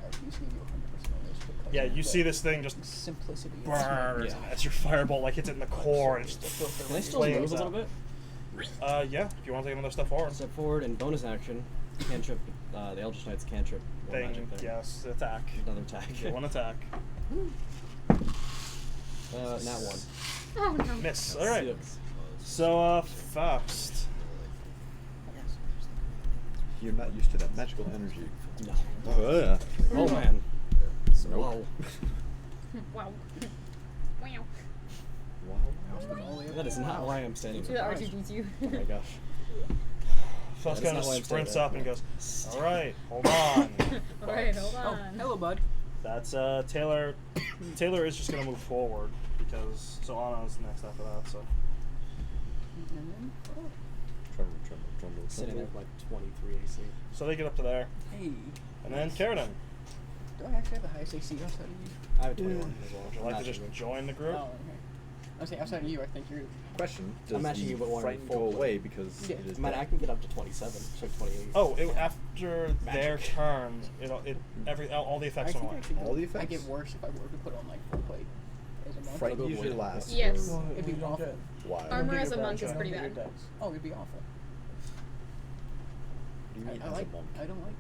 "Alright, you just need to be 100% on this because Yeah, of you the see this thing just simplicity. of burn it." Yeah. as your firebolt like hits it in the core and just Can I still flames move a little out. bit? Yeah, if you want to take another step forward. Step forward and bonus action. Cantrip. The Eldritch Knight's cantrip. One Thing, magic thing. yes, attack. Another attack. Yeah, one attack. Nat 1. Oh no. Miss. All right. 6. So, Faust. You're not used to that magical energy. No. Ugh. Oh man. Nope. Whoa. Wow. Wow. Wow. That is not why I'm standing. Do the R2D2. Oh my gosh. Faust That is kind of not why I'm sprints saying up that. and goes, all right, hold on. Alright, hold Oh, on. hello, bud. That's Taylor. Taylor is just going to move forward because, so Anna's next after that, so. Tremble. Sitting there with like 23 AC. So they get up to there. Hey. And then Carradine. Do I actually have the highest AC outside of you? I have 21 as well. Would you like to just join the group? Oh, okay. I was saying outside of you, I think you're. Question: I'm Does matching the you, but one frighten full go play. away because Yeah. it is I mean, I dead? can get up to 27, so 28. Oh, after their Magic. turn, all the I effects think went away. actually All the I effects? get worse if I were to put on like full plate as a monk. Frighten I'll go usually avoid it. lasts. Yes. for- It'd be awful. Why? Armor Don't as get a your monk bad is check. pretty Don't get bad. your dice. Oh, it'd be awful. What do you mean I as like. a monk? I don't like.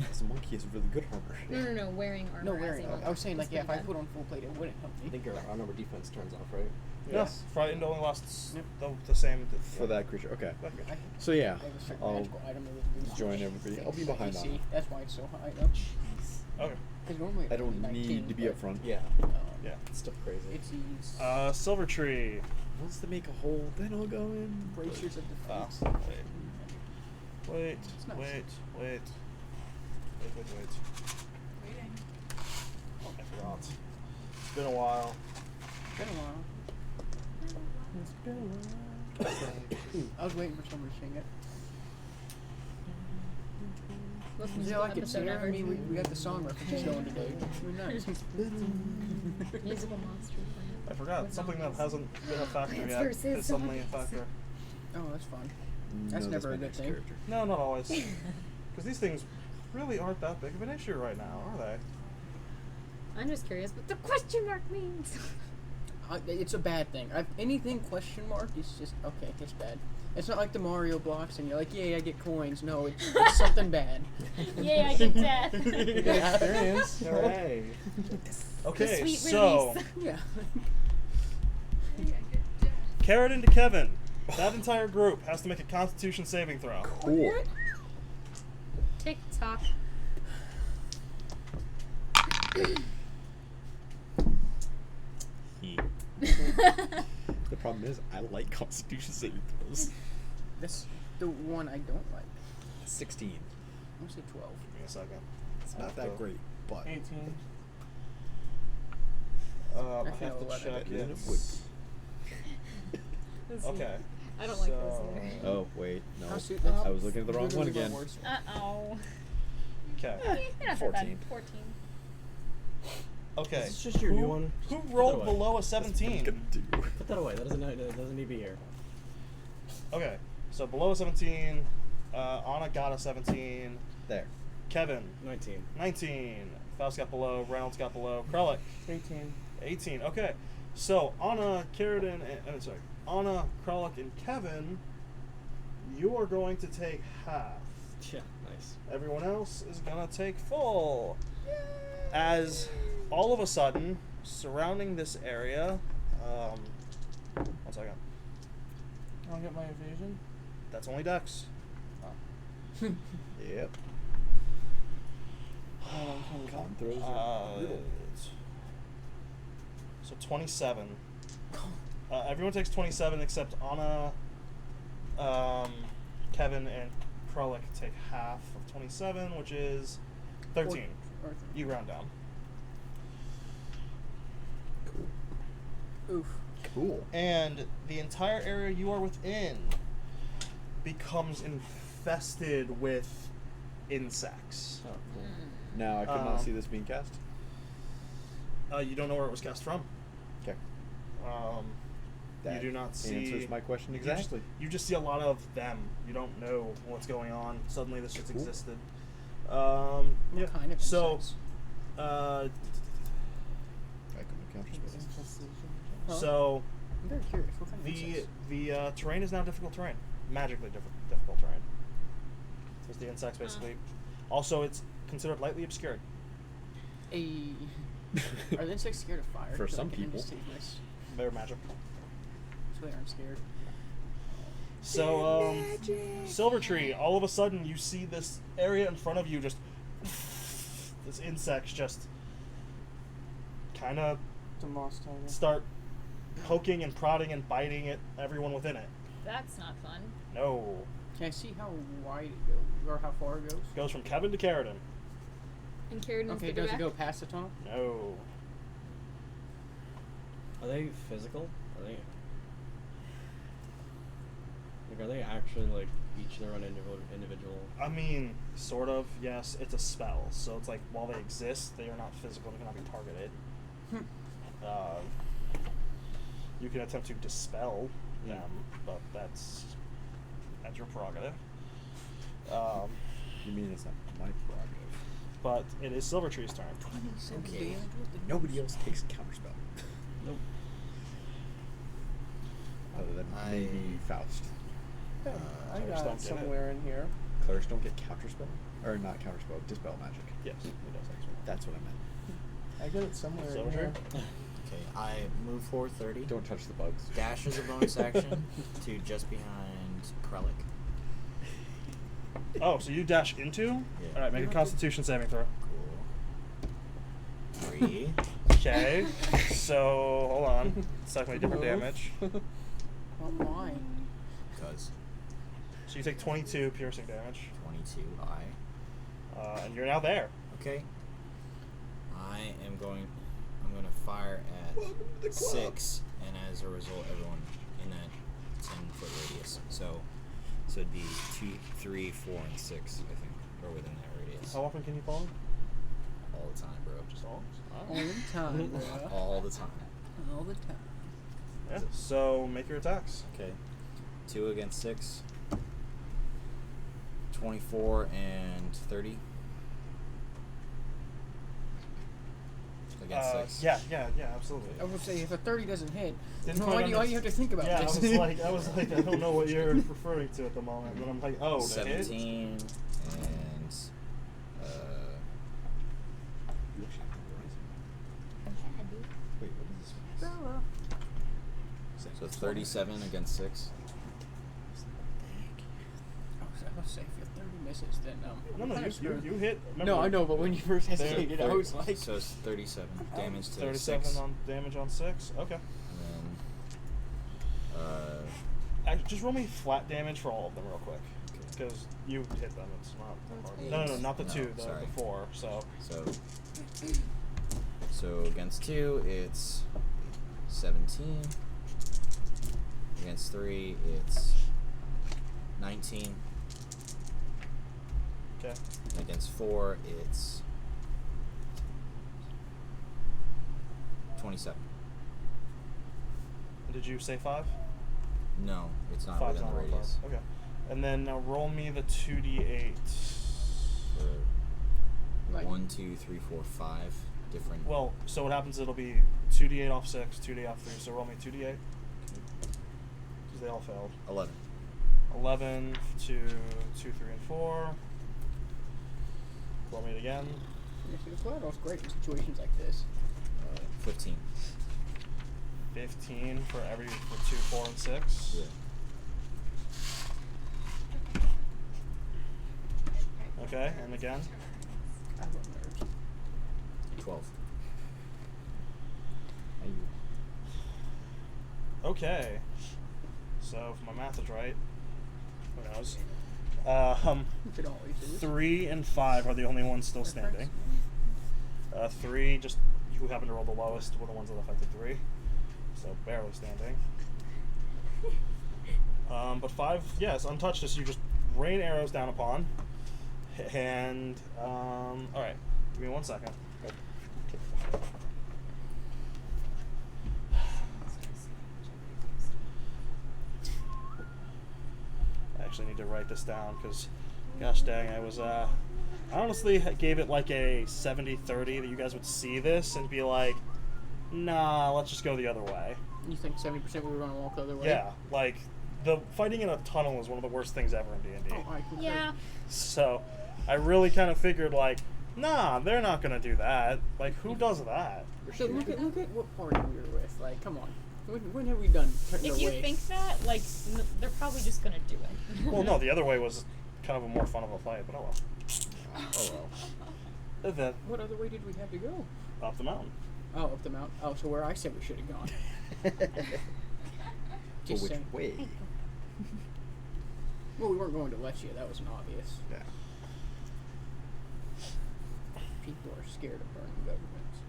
As a monk, he has really good armor. No, wearing armor. No, as wearing. a monk I was saying is like yeah, if I pretty put bad. on full plate, it wouldn't help I me. think your armor defense turns off, right? Yes. Frightened only lasts Yep. the same. For that creature, okay. That creature. So yeah, I have a certain I'll magical item that would join everybody. I'll be behind on AC. it. That's why it's so high. though. Okay. Because normally I don't 19, need to be but, up front. Yeah. Yeah. It's still crazy. It's ease. Silver Tree. Once they make a hole, then I'll go in. Bracers of Ah, defense. wait. It's nice. Wait. Waiting. Oh, I forgot. It's been a while. Been a while. I was waiting for someone to sing it. Most Yeah, musical I could episode sing it. I ever. mean, we got the song references going today. We're nice. Musical monster. I forgot. With Something that zombies. hasn't been a factor Plants yet versus is suddenly a zombies. factor. Oh, that's fun. No, That's never my a good next thing. character. No, not always. Because these things really aren't that big of an issue right now, are they? I'm just curious what the question mark means. It's a bad thing. Anything question mark is just okay. It's bad. It's not like the Mario blocks, and you're like, "Yay, I get coins." No, it's something bad. Yay, I get death. You get experience. Hooray! Okay, sweet so release. Yeah. Carradine to Kevin. That entire group has to make a Constitution saving throw. Cool. Tick tock. The problem is, I like Constitution saving throws. That's the one I don't like. 16. I'm gonna say 12. Give me a second. It's not that great, but 18. I I have feel to 11. check Then it it. would Okay. I don't like so, those either. Oh wait, no. How soon- I was looking at the wrong one literally my again. worst. Uh-oh. Okay. You're not 14. that bad. 14. Okay. Is this just your new one? Who Put that rolled away. below a 17? Put that away. That doesn't need to be here. Okay. So below a 17, Anna got a 17. There. Kevin, 19. 19. Faust got below. Reynolds got below. Krellick, 18. 18. Okay. So Anna, Carradine, Anna, Krellick, and Kevin, you are going to take half. Yeah, nice. Everyone else is gonna take full. As all of a sudden, surrounding this area, 1 second. I don't get my evasion. That's only Dex. Yep. Con throws are brutal. So 27. Everyone takes 27 except Anna, Kevin, and Krellick take half of 27, which is 13. You round down. Cool. Oof. Cool. And the entire area you are within becomes infested with insects. Oh, cool. Now I could not see this being cast. You don't know where it was cast from. Okay. You do not see. Answers my question you just- exactly. You just see a lot of them. You don't know what's going on. Suddenly, this just existed. Yeah. kind of so, insects? I couldn't counter spells. Huh? so I'm very curious. What kind of insects? the terrain is now difficult terrain, magically difficult terrain. Because the insects basically. Also, it's considered lightly obscured. Are the insects scared of fire? For 'Cause some I can people. just take this, They're magic. so they aren't scared. So, Silver Tree, all of a sudden you see this area in front of you just. This insects just kind of It's a moss tiger. start poking and prodding and biting at everyone within it. That's not fun. No. Can I see how wide it goes, or how far it goes? Goes from Kevin to Carradine. And Kieran Okay, does it go past the tunnel? No. Are they physical? Are they? Like, are they actually like each their own individual? I mean, sort of, yes. It's a spell. So it's like, while they exist, they are not physical. They cannot be targeted. You can attempt to dispel them, but that's your prerogative. You mean it's not my prerogative? But it is Silvertree's turn. Okay. Nobody else takes counterspell. Nope. Other than maybe Faust. I Clerics got don't it get somewhere in here. Clerics don't get counterspell? Or not counterspell, dispel magic. Yes, it does actually. That's what I meant. I got it somewhere in Silver here. Okay, I move forward 30. Don't touch the bugs. Dash as a bonus action to just behind Krellick. Oh, so you dash into? Yeah. Alright, make a Constitution saving throw. Cool. 3. Okay. So, hold on. It's definitely different damage. Why? Because So you take 22 piercing damage. 22. And you're now there. Okay. I'm going to fire at 6, and as a result, everyone in that 10-foot radius. So it'd be 2, 3, 4, and 6, I think, or within that radius. How often can you fall? All the time, bro. Just all? All the time, bro. All the time. All the time. Yeah. So make your attacks. Okay. 2 against 6. 24 and 30. Against 6. Yeah, absolutely. I would say if a 30 doesn't hit, Didn't then quite why do you under- have to think about Yeah, this? I was like, I don't know what you're referring to at the moment, but I'm like, oh, the hit? 17 and Wait, what is this? so 37 against 6. I was saying if 30 misses, then No, you hit. Remember, No, I know, but when you first There- hesitated, I was like, So it's 37 damage to 37 6. on damage on 6. Okay. And then Actually, just roll me flat damage for all of them real quick, because you hit them. It's not hard. No, not the No, 2, the sorry. 4. So against 2 it's 17. Against 3 it's 19. Okay. And against 4, it's 27. Did you say 5? No, it's not 5's within not the on 5. radius. Okay. And then now roll me the 2d8. Like, 1, 2, 3, 4, 5 different. Well, so what happens, it'll be 2d8 off 6, 2d8 off 3. So roll me 2d8. Because they all failed. 11. 11 to 2, 3, and 4. Roll me it again. yeah, see, that's why I know it's great in situations like this. 15. 15 for 2, 4, and 6. Yeah. Okay, and again. I love nerds. 12. Okay. So if my math is right, who knows? You could always do it. 3 and 5 are the only ones still standing. 3, just who happen to roll the lowest, were the ones that affected 3. So barely standing. But 5, yes, untouched as you just rain arrows down upon. And, alright, give me 1 second. I actually need to write this down because, gosh dang, I honestly gave it like a 70-30 that you guys would see this and be like, nah, let's just go the other way. You think 70% we were going to walk the other way? Yeah, like, the fighting in a tunnel is one of the worst things ever in D&D. Oh, I concur. Yeah. So, I really kind of figured, like, nah, they're not going to do that. Like, who does that? So look at what party we were with. Like, come on. When have we done turned If away? you think that, like, they're probably just gonna do it. Well, no, the other way was kind of a more fun of a fight, but oh well. Oh well. Then, What other way did we have to go? up the mountain. Oh, up the mountain. Oh, so where I said we should have gone. But Just which saying. way? Well, we weren't going to Lechia. That was an obvious. Yeah. People are scared of burning governments.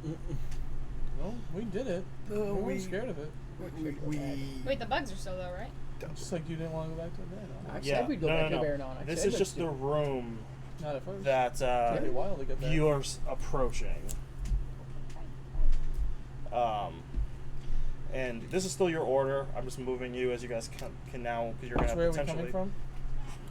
No, we did it. We weren't scared of it. Wait, the bugs are still though, right? Just like you didn't want to go back to the bed. I Yeah, said we'd go back to Baron. This said is let's just do the it. room Not at first. that Took me a while to get there. you're approaching. And this is still your order. I'm just moving you as you guys can now, because you're going Which to way are we potentially. coming from?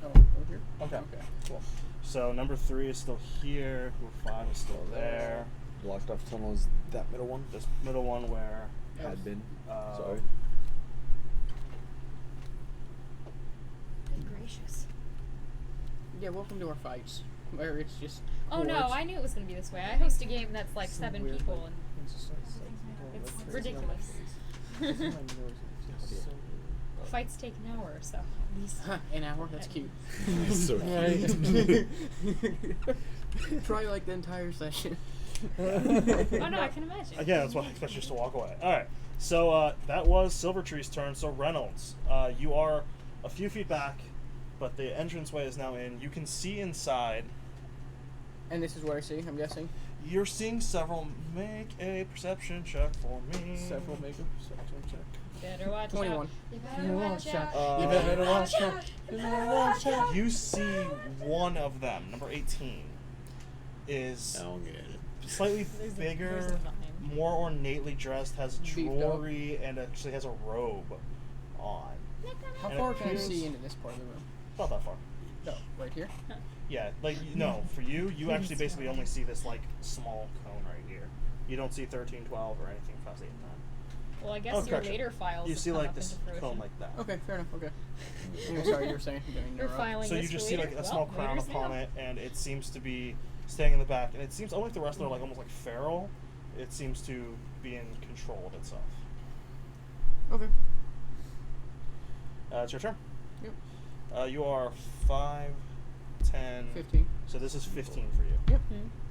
Oh, over here? Okay. Cool. So number 3 is still here. Number 5 is still there. Blocked off tunnel is that middle one? This middle one where Had been. Uh, Sorry. Good gracious. Yeah, welcome to our fights. Where it's just. Oh no, hordes. I knew it was gonna be this way. I host a game that's like Some 7 weird, people like, and it's crazy. ridiculous. It's so- Fights take an hour or so. At least. An hour? That's cute. So Right. Probably like the entire session. Oh no, I can imagine. Again, that's why I expect you just to walk away. All right. So that was Silvertree's turn. So Reynolds, you are a few feet back, but the entranceway is now in. You can see inside. And this is what I see, I'm guessing. You're seeing several. Make a perception check for me. Several make a perception check. Better watch 21. out. You better watch out. You better watch out. You better watch out. You see one of them, number 18, is I don't get it. slightly There's a bigger, 9. more ornately dressed, has Beefed up. jewelry, and actually has a robe on. How And far it can I appears- see into this part of the room? Not that far. No, right here? Yeah, like, no, for you actually basically only see this, like, small cone right here. You don't see 13, 12, or anything past 8 and 9. Well, I guess Oh, your correction. later files. You have see, come like, up this into fruition. cone like that. Okay, fair enough, okay. Anyway, sorry, you were saying. We're filing So you this just for see, later? like, a Well, small crown later's upon now. it, and it seems to be staying in the back. And it seems, unlike the rest of it, like, almost like feral, it seems to be in control of itself. Okay. It's your turn. Yep. You are 5, 10. 15. So this is 15 for you. Yep.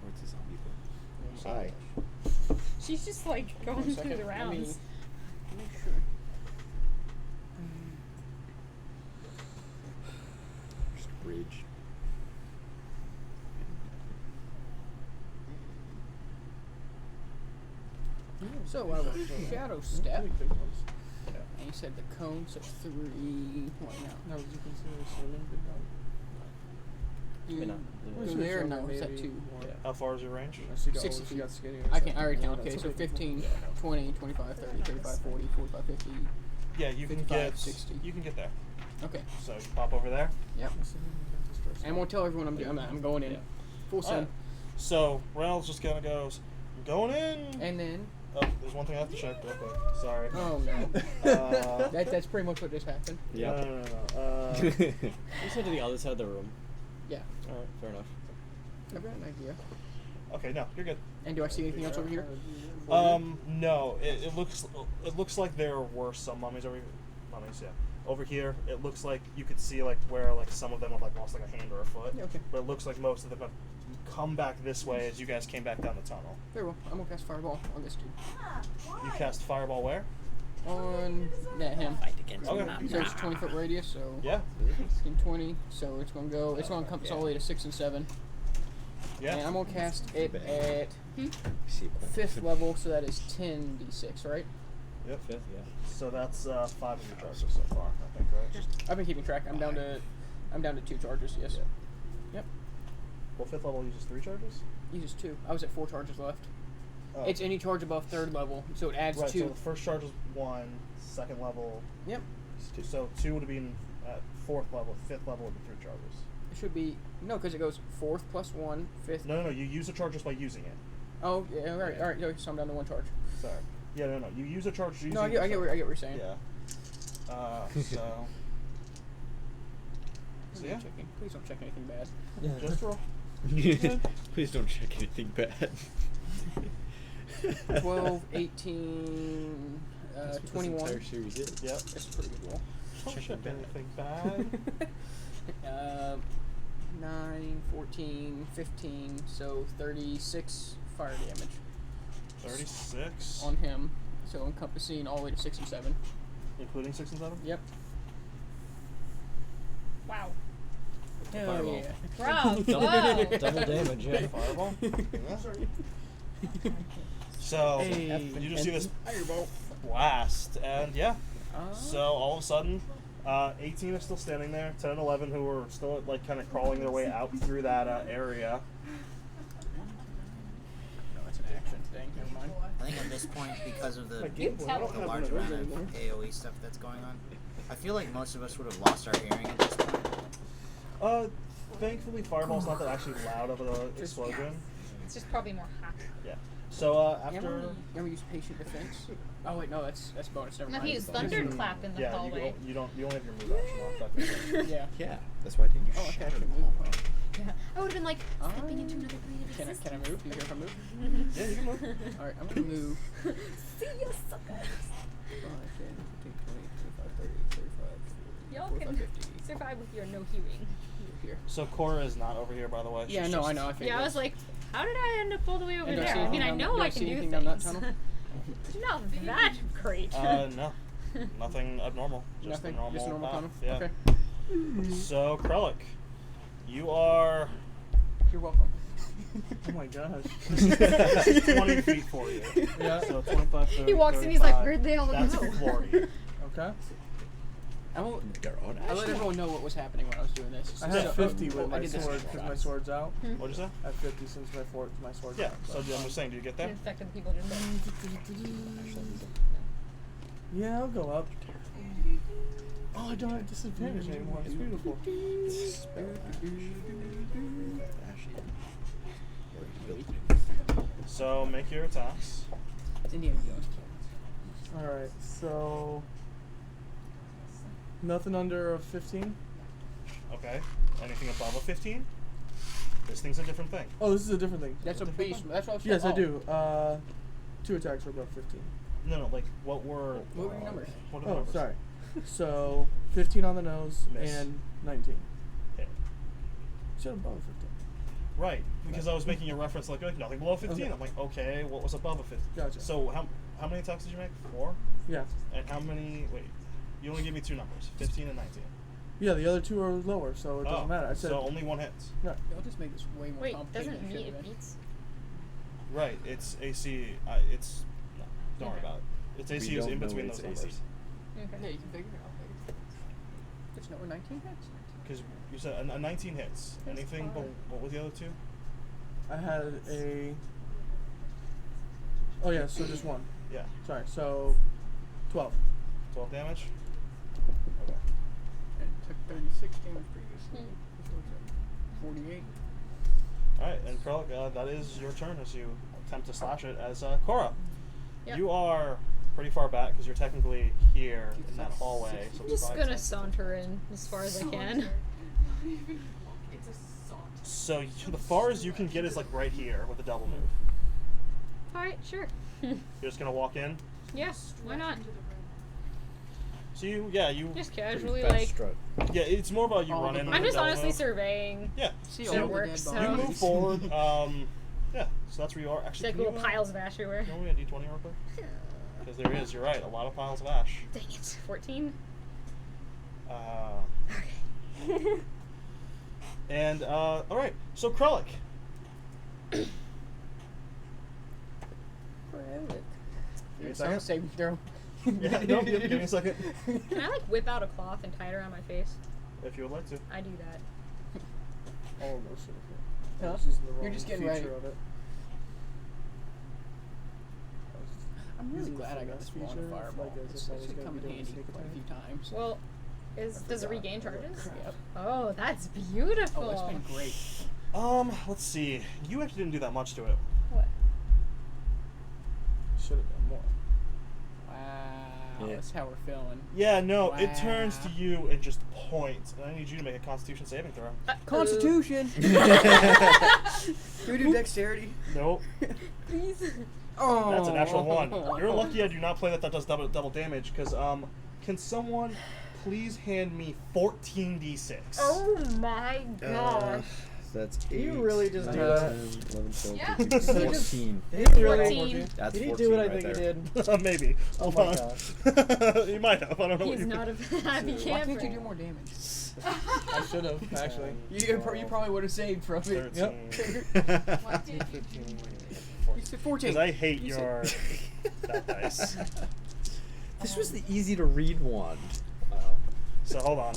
What's the zombie thing? Hi. She's just like going through the Let me rounds. make sure. Just a bridge. So I will shadow step. Pretty big ones. And you said the cone, so 3. What now? Now, would you consider a swimming big dog? Maybe not. Through there? No, it's at 2. Yeah. How far is your range? 60 She feet. got skinnier. I so- already count. Yeah, Okay, that's so okay. 15, 20, 25, 30, 35, 40, 45, 50. Yeah, you can 55, get 60. You can get there. Okay. So you pop over there. Yep. And I'm gonna tell everyone I'm going in. Yeah. Full send. Alright. So Reynolds just kind of goes, "I'm going in." And then. Oh, there's one thing I have to check real quick. Sorry. Oh no. That's pretty much what just happened. Yeah. No. You said to the other side of the room. Yeah. All right, fair enough. I've got an idea. Okay, no, you're good. And do I see anything else over here? No. It looks like there were some mummies over here. Mummies, yeah. Over here, it looks like you could see like where like some of them have like lost like a hand or a foot. Yeah, okay. But it looks like most of them have come back this way as you guys came back down the tunnel. Very well. I'm gonna cast Fireball on this dude. You cast Fireball where? On him. Fight against Okay. So it's 20-foot radius, so Yeah. in 20. So it's gonna go. It's gonna encompass all the way to 6 and 7. Yeah. And I'm gonna cast it at See, 5th level, so that is 10d6, right? Yep. 5th, yeah. So that's 5 of your charges so far, I think, right? I've been keeping track. I'm down to 2 charges. Yes. Yep. Well, 5th level uses 3 charges? Uses 2. I was at 4 charges left. Oh. It's any charge above 3rd level, so it adds right, 2. so the first charge is 1, 2nd level. Yep. So 2 would have been at 4th level, 5th level would be 3 charges. It should be no, because it goes 4th plus 1, 5th. No, you use a charge just by using it. Oh, yeah, all right. Okay, so I'm down to 1 charge. Sorry. Yeah, no. You use a charge using No, I get what you're saying. Yeah. So. So yeah. Checking. Please don't check anything bad. Just roll. Please don't check anything bad. 12, 18, That's what 21. This entire series is. Yep. That's a pretty good roll. Don't Check check it bad. anything bad. 9, 14, 15, so 36 fire damage 36. on him. So encompassing all the way to 6 and 7. Including 6 and 7? Yep. Wow. Hell Fireball. yeah. Bravo. Double damage, yeah. Fireball? Yeah. So, you just see this blast, and yeah. So, all of a sudden, 18 is still standing there, 10 and 11 who are still, like, kind of crawling their way out through that area. No, it's an action thing. Never mind. I think at this point, because of the tell. large amount of AoE stuff that's going on, I feel like most of us would have lost our hearing at this point. Thankfully, Fireball's not that actually loud of an explosion. It's just probably more hot. Yeah. So, You after... ever use patient defense? Oh wait, no, that's bonus. Never Now mind. he used Bonus. thunderclap in the Yeah, hallway. you only have your move action left. Yeah. Yeah, that's why I didn't use Oh, okay. I Shadow can Ball. move. Yeah. I would have been like stepping into another plane of Can I existence. move? Do you care if I move? Yeah, you can move. All right, I'm gonna move. See ya, suckers. 5, 10, 15, 20, 25, 30, 35, Y'all 45, can 50. survive with your no hearing. Here. So Cora is not over here, by the way. Yeah, She's no, just- I know. I figured. Yeah, I was like, how did I end up all the way over And do I see there? I mean, I anything know down- I do I can see do anything things. down that tunnel? Not that great. No, nothing abnormal. Just Nothing. a normal Just a normal path. tunnel. Yeah. Okay. So Krellick, you are You're welcome. Oh my gosh. 20 feet for you. Yeah. So 25, 30, He walks in, he's like, 35. where'd they all That's go? 40. Okay. I won't. Garrote. I let everyone know what was happening when I was doing this. I have So- 50 with I my did this sword in because my shots. sword's out. What'd you say? I have 50 since my sword's Yeah. out. So I'm just saying, do you get It there? infected the people just there. Yeah, I'll go up. Oh, I don't have disadvantage anymore. It's beautiful. So make your attacks. It's Indiana Jones. Alright, so. Nothing under a 15? Okay. Anything above a 15? This thing's a different thing. Oh, this is a different thing. That's a base. That's what I was Yes, I oh. do. 2 attacks are above 15. No, like what were? What were your numbers? What are the Oh, numbers? sorry. So, 15 on the nose Miss. and 19. Okay. Should above 15. Right, because I was making a reference like nothing below 15. Okay. I'm like, okay, what was above a 15? Gotcha. So how many attacks did you make? 4? Yeah. And how many? Wait, you only gave me 2 numbers, 15 and 19. Yeah, the other 2 are lower, so it doesn't matter. I said. So only 1 hits. Right. They'll just make this way more Wait, complicated. doesn't than it meet should it have been. beats? Right, it's AC. It's no, don't worry Okay. about it. It's We AC is don't in know between it's those AC. numbers. Yeah, you can figure it out. hits. No, 19 hits. Because you said a 19 hits. That's Anything? fine. What were the other two? I had a. Oh yeah, so just one. Yeah. Sorry, so 12. 12 damage. Okay. And it took 36 damage previously. Which was 48. All right, and Krellick, that is your turn as you attempt to slash it. As Cora, Yep. you are pretty far back because you're technically here in that hallway. So I'm it's just probably gonna 10. saunter in as far as I can. Not even walk. It's a saunter. So the far as you can get is like right here with a double move. Alright, sure. You're just gonna walk in. Yeah, why not? Into the room. So you Just Pretty casually, fast like. strut. yeah, it's more about you Oh, run in. I'm with I'm a just double honestly move. surveying. Yeah. See So all it the works, dead so- You bodies. move forward. Yeah. So that's where you are. It's Actually, like can little you, piles of ash everywhere. Can we a d20 real quick? Because there is. You're right. A lot of piles of ash. Dang it. 14? Okay. And all right. So Krellick. Give me a second. Saving throw. Yeah, no, give me a second. Can I, like, whip out a cloth and tie it around my face? If you would like to. I do that. Almost. Huh? I was using the You're wrong just getting feature ready. of it. I'm really Using the glad I got this finesse one feature, fireball. like, as It's if I was actually gonna come in be doing handy sneak quite a attack. few times. Well, does it forgot. regain charges? Yep. Oh, that's beautiful. Oh, it's been great. Let's see. You actually didn't do that much to it. What? Should have done more. Wow, Yeah. that's how we're feeling. Yeah, no, it turns to Wow. you and just points. And I need you to make a Constitution saving throw. Constitution. Can we do dexterity? Nope. Please. Oh, That's a natural one. You're lucky I do not play that does double damage, because, can someone please hand me 14d6? Oh my gosh. That's 8. You really just 9, do that? 10, 11, 12, Yeah. 13, 14. Did he really? 14. That's Did he 14 do what I right think there. he did? Maybe. Oh Hold my on. gosh. You might have. I don't know what He's you not a happy Why camper. can't you do more damage? I should have, actually. You probably would have saved from it. 13. What did you do? You said 14. Because I hate You your said- that dice. This was the easy to read one. Wow. So hold on.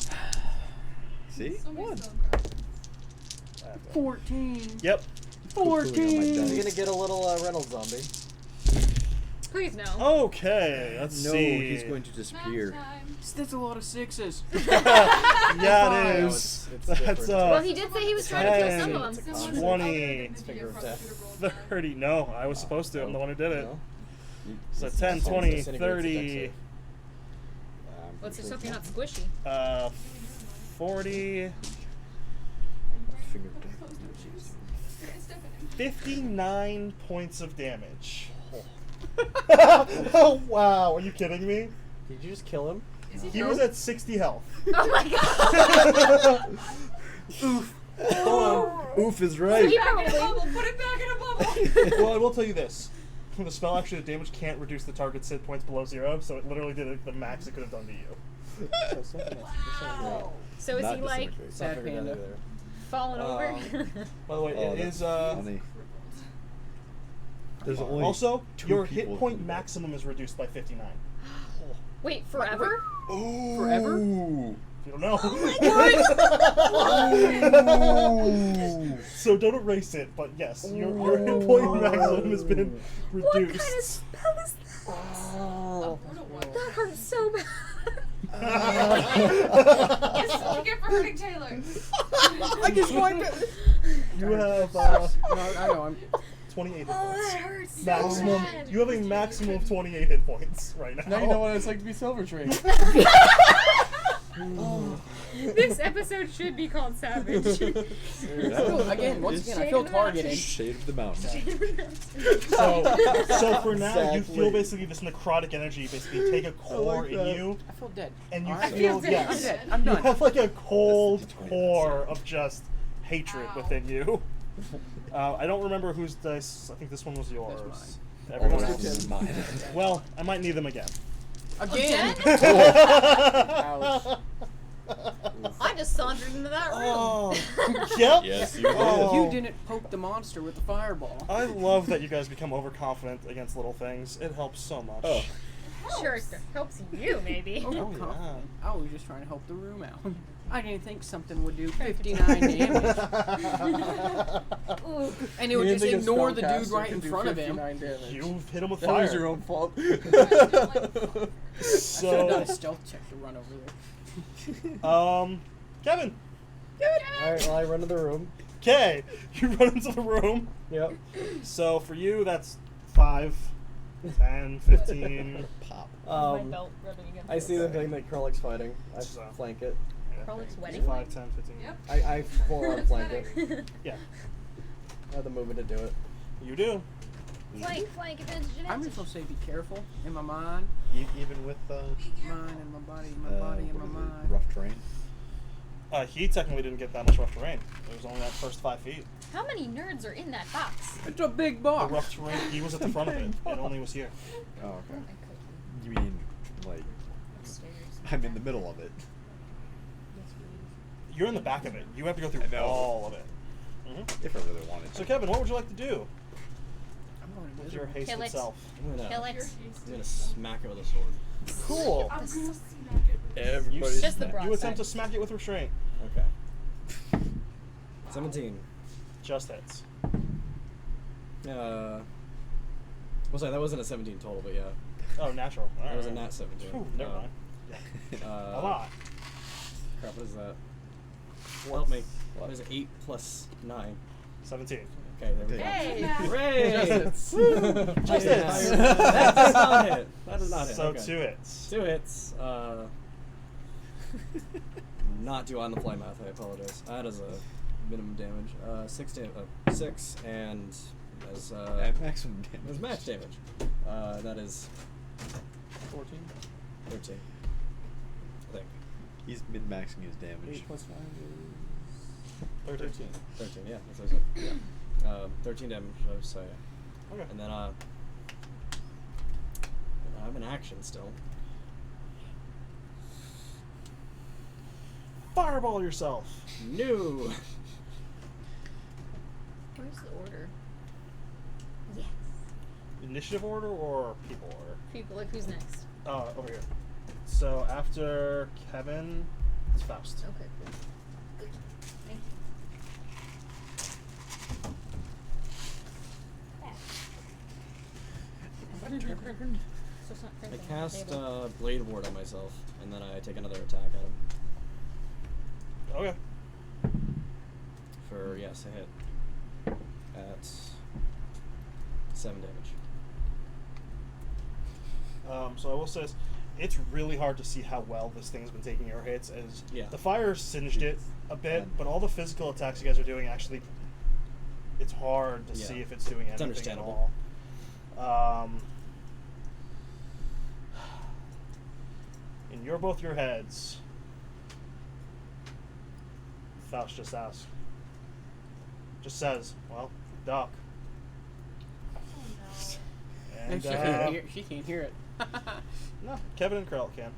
See? So many One. spell cards. I have to- 14. Yep. Poo-pooing on my 14. dice. You're gonna get a little Reynolds zombie. Please no. Okay, let's No, see. he's going to disappear. Math time. That's a lot of sixes. Yeah, it No, is. it's That's different. Well, he did say he was trying to kill some 10, of them. Someone 20, other than the finger video of death. prosecutor rolled that. 30. No, I was supposed to. I'm the one who did it. No? So It's 10, also 20, disintegrates the 30, dex Let's just hope you're not squishy. 40, Finger It's Stephanie. 59 points of damage. Oh, wow. Are you kidding me? Did you just kill him? Is he He dead? was at 60 health. Oh my god! Oof is So right. he Back in a probably. bubble. Put it back in a bubble. Well, I will tell you this. The spell actually, the damage can't reduce the target's hit points below 0, so it literally did the max it could have done to you. So something else. Wow. So is Not he like disintegrate. It's not Sad figured out panda. either. falling over? By the way, Oh, it that's is, funny. There's only also, two your people hit who point can do that. maximum is reduced by 59. Wait, forever? Ooh. Forever? If you don't know. Ooh. So don't erase it, but yes, your hit point maximum has been reduced. What kind of spell is that? A brutal one. That hurts so bad. Guess what you get for hurting Taylor? I just wiped it. You have No, I know. I'm 28 hit Oh, points. that hurts so Maximum. bad. You have a maximum of 28 hit points right now. Now you know what it's like to be Silver Tree. This episode should be called Savage. Again, once again, I feel targeted. Shade of the mountain. So for now, you feel Exactly. basically this necrotic energy basically take a core in that. you, I feel dead. and you Alright. feel dead. yes, I'm dead. I'm you done. have like a cold core 29%. of just hatred Ow. within you. I don't remember whose dice. I think this one was yours. mine. Everyone Oh, else. this is mine. Well, I might need them again. Again. Ouch. I just sauntered into that room. Oh, yep. Yes, you did. Oh. You didn't poke the monster with the fireball. I love that you guys become overconfident against little things. It helps so much. Oh. Sure, if it helps you, maybe. Oh, Oh, yeah. confident. I was just trying to help the room out. I didn't think something would do 59 damage. Ooh. And it would You just think a ignore the dude spellcaster right could in do front of him. 59 damage. You hit him with That fire. was your own fault. I should have done So, a stealth check to run over there. Kevin. Alright, well, I run to the room. Okay, you run into the room. Yep. So for you, that's 5, 10, 15. Pop. My belt rubbing against I see the thing that Krullik's fighting. I So- flank it. Krullik's wedding 5, 10, 15. Yep. I full on flank it. Yeah, I have the movement to do it. you do. Flank, advantage, I'm just gonna say be careful in my mind, Even with mind and my body and my what is it, mind. rough terrain. He technically didn't get that much rough terrain. It was only that first 5 feet. How many nerds are in that box? It's a big The box. rough terrain, he was at the front of it. It only was here. Oh, okay. You mean like Upstairs. I'm in the middle of it? You're in the back of it. You have to go through I know. all of it. If I really wanted to. So Kevin, what would you like to do I'm going with your invisible. haste Kill it. itself? I'm Kill gonna, it. I'm gonna smack it with a sword. Cool. I'm gonna smack it. Everybody's Just the back. broad You attempt side. to smack it with restraint. Okay. 17. Just hits. Well, sorry, that wasn't a 17 total, but yeah. Oh, natural. All That was a right. nat 17. Whew, never mind. A lot. Crap, what is that? Help me. What is it? 8 plus 9. 17. Okay, there we go. Hey! Hooray! Just hits. Just Yeah. hits. That does not hit. That does not hit. So Okay. 2 hits. 2 hits. Not do on the fly math. I apologize. That is a minimum damage. 6 and as At maximum damage. as match damage. That is 14. 13. I think. He's min-maxing his damage. 8 plus 5 is 13. 13. Yeah, that's what I said. Yeah. 13 damage. I would say. Okay. And then I'm in action still. Fireball yourself. No. Where's the order? Yes. Initiative order or people order? People, like, who's next? Over here. So after Kevin, it's Faust. Okay, cool. Thank you. So it's not I printing on the cast table. Blade Ward on myself, and then I take another attack at him. Okay. For, yes, a hit. At 7 damage. So I will say this, it's really hard to see how well this thing's been taking your hits, as Yeah. the fire singed it a bit, but all the physical attacks you guys are doing actually, it's hard to Yeah. see if it's doing It's anything understandable. at all. In both your heads, Faust just asks, just says, well, duck. And And, she can't hear it. no, Kevin and Krell can.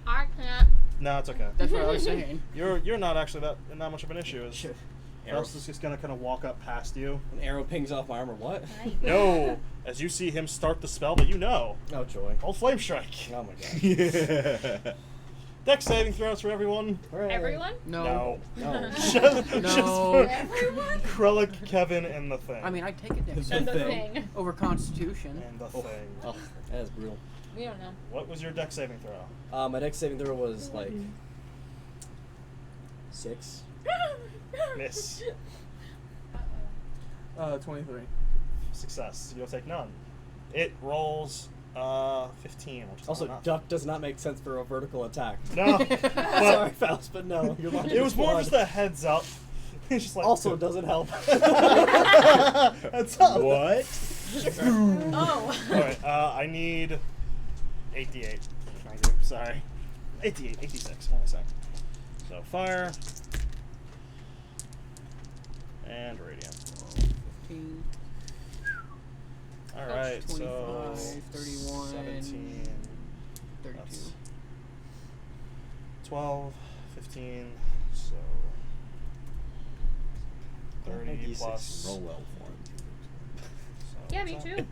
I can't. No, it's okay. That's what I was saying. You're not actually that much of an issue. Is Arrow. Faust is just gonna kind of walk up past you. An arrow pings off my armor. What? Right. No, as you see him start the spell that you know, Oh, joy. called Flame Strike. Oh my god. Yeah. Dex saving throws for everyone. Everyone? No. No. just, No. just for Everyone? Krellick, Kevin, and the thing. I mean, I'd take a dex And the Thing. thing. over Constitution. and the Oh, thing. oh, that is brutal. We don't know. What was your Dex saving throw? My dex saving throw was like 6. Miss. 23. Success. You'll take none. It rolls 15, which is Also, not enough. duck does not make sense for a vertical attack. No, Sorry, but Faust, but no. Your logic it was is more flawed. just a heads up. It's just like Also, doesn't help. Heads up. What? Oh. Alright, I need 88. Thank you. Sorry. 88, 86. What was I saying? So, fire. And radiant. 15. Alright, so 25, 31, 17. 32. That's 12, 15, so 30 plus. Roll well for him. So Yeah, what's me that?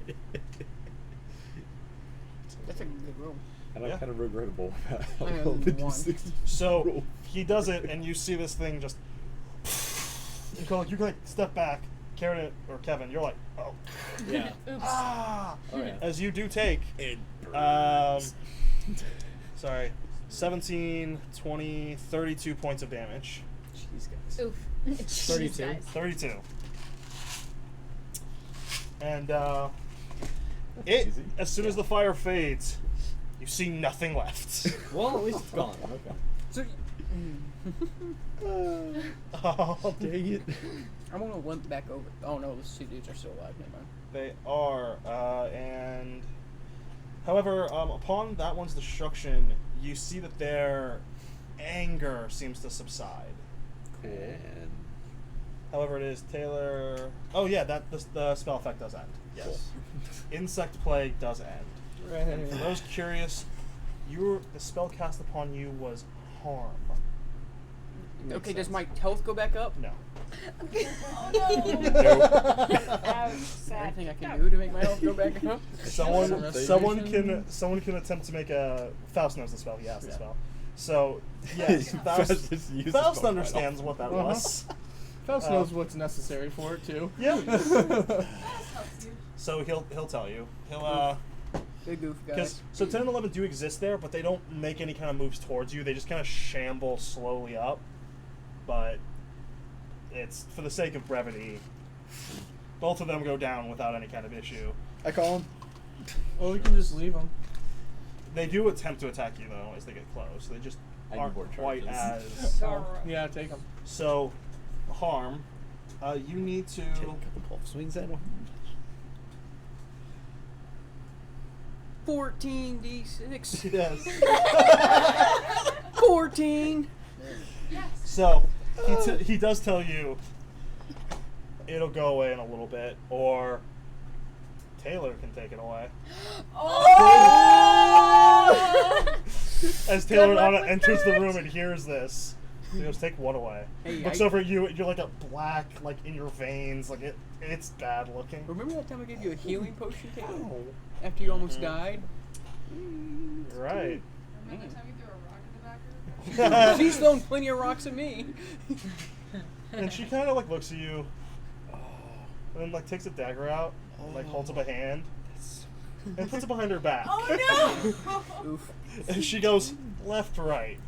too. That's a good roll. And Yeah. I'm kind of regrettable about how I have well the one. D6 So roll. he does it, and you see this thing just. You like step back, Karen or Kevin. You're like, oh, Yeah. Oops. ah! Oh yeah. As you do take, It sorry, 17, 20, 32 points of damage. Jeez, guys. Oof. Jeez, 32. guys. 32. And easy. as soon as the fire fades, you see nothing left. Well, at least it's gone. Okay. So, Oh, Dang it. I'm gonna limp back over. Oh no, those two dudes are still alive. Never mind. they are, and however, upon that one's destruction, you see that their anger seems to subside. Cool. And However, it is Taylor. Oh yeah, that the spell effect does end. Yes, insect plague does end. And for those curious, the spell cast upon you was harm. Makes Okay, does sense. my health go back up? No. Oh no. Ouch, sad. Anything I can do to make my health go back up? Someone can attempt to make a Faust knows the spell. He has the Yeah. spell. So yes, Faust, Just use the Faust spell understands what that was. Faust knows what's necessary for it too. Yeah. That helps you. So he'll tell you. He'll Good goof, guys. because so 10 and 11 do exist there, but they don't make any kind of moves towards you. They just kind of shamble slowly up. But it's for the sake of brevity. Both of them go down without any kind of issue. I call him. Well, we can just leave him. They do attempt to attack you though as they get close. They just I need aren't more quite charges. as Yeah, take him. so. Harm. You need to. Take a couple golf swings at him. 14d6. Yes. 14. Yes. So he does tell you it'll go away in a little bit, or Taylor can take it away. Oh! As Taylor Good luck Anna with enters the that. room and hears this, he goes, "Take one away." Hey, Looks over at you. You're like a black, like in your veins, like it's bad looking. Remember that time I gave you a healing potion, Taylor? After you almost died? Right. Remember the time you threw a rock at the back of her? She's thrown plenty of rocks at me. And she kind of like looks at you, and then like takes a dagger out, and, like holds up a hand, and puts it behind her back. Oh no! Oof. And she goes left, right.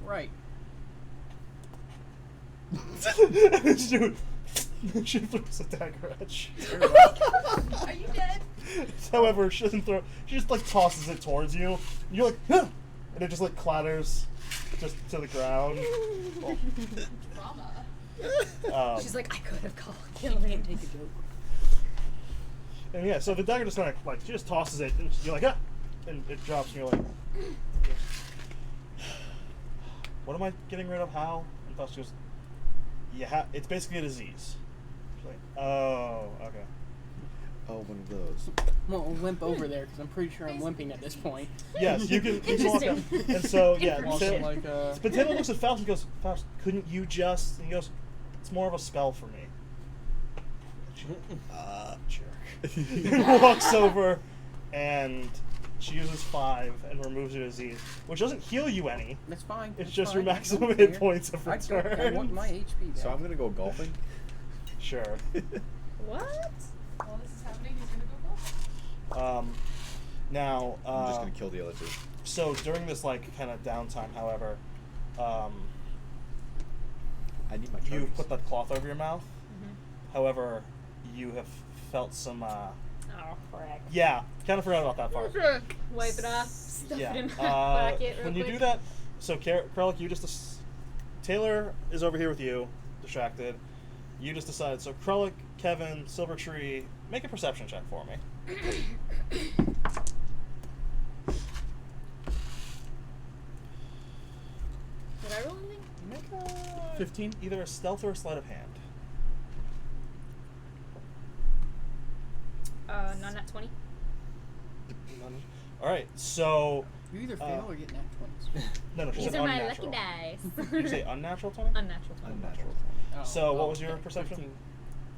Right. And she throws a dagger at you. Are you dead? However, she doesn't throw. She just like tosses it towards you. And you're like, "Huh!" And it just like clatters, just to the ground. Drama. She's like, I could have called Can't killing. take a joke. And yeah, so the dagger just kind of like she just tosses it, and you're like, ah, and it drops, and you're like, what am I getting rid of? How? And Faust goes, yeah, it's basically a disease. She's like, oh, okay. Oh, one of those. I'm gonna limp over there because I'm pretty sure I'm limping at this point. Yes, you can walk up. Interesting. And so yeah, Information. Like but Taylor looks at Faust and goes, Faust, couldn't you just? And he goes, it's more of a spell for me. Jerk. He walks over, and she uses 5 and removes your disease, which doesn't heal you any. That's fine. It's that's just fine. your I maximum don't hit care. points of I want my return. HP back. So I'm gonna go golfing. Sure. What? While this is happening, he's gonna go golf. Now, I'm just gonna kill the other two. so during this like kind of downtime, however, I need my you charges. put that cloth over your mouth. Mm-hmm. However, you have felt some. Oh, frick. Yeah, kind of forgot about that part. Wipe it off, stuff Yeah. it in my pocket real When you quick. do that, so Kralik, you just Taylor is over here with you, distracted. You just decided. So Kralik, Kevin, Silvertree, make a perception check for me. Did I roll anything? Make a 15. either a stealth or a sleight of hand. Not nat 20. All right, so You either fail or get nat 20s. no, she These said are my unnatural. lucky dice. Did you say unnatural 20? Unnatural 20. Unnatural. Oh, So what oh, was your okay. perception, 15.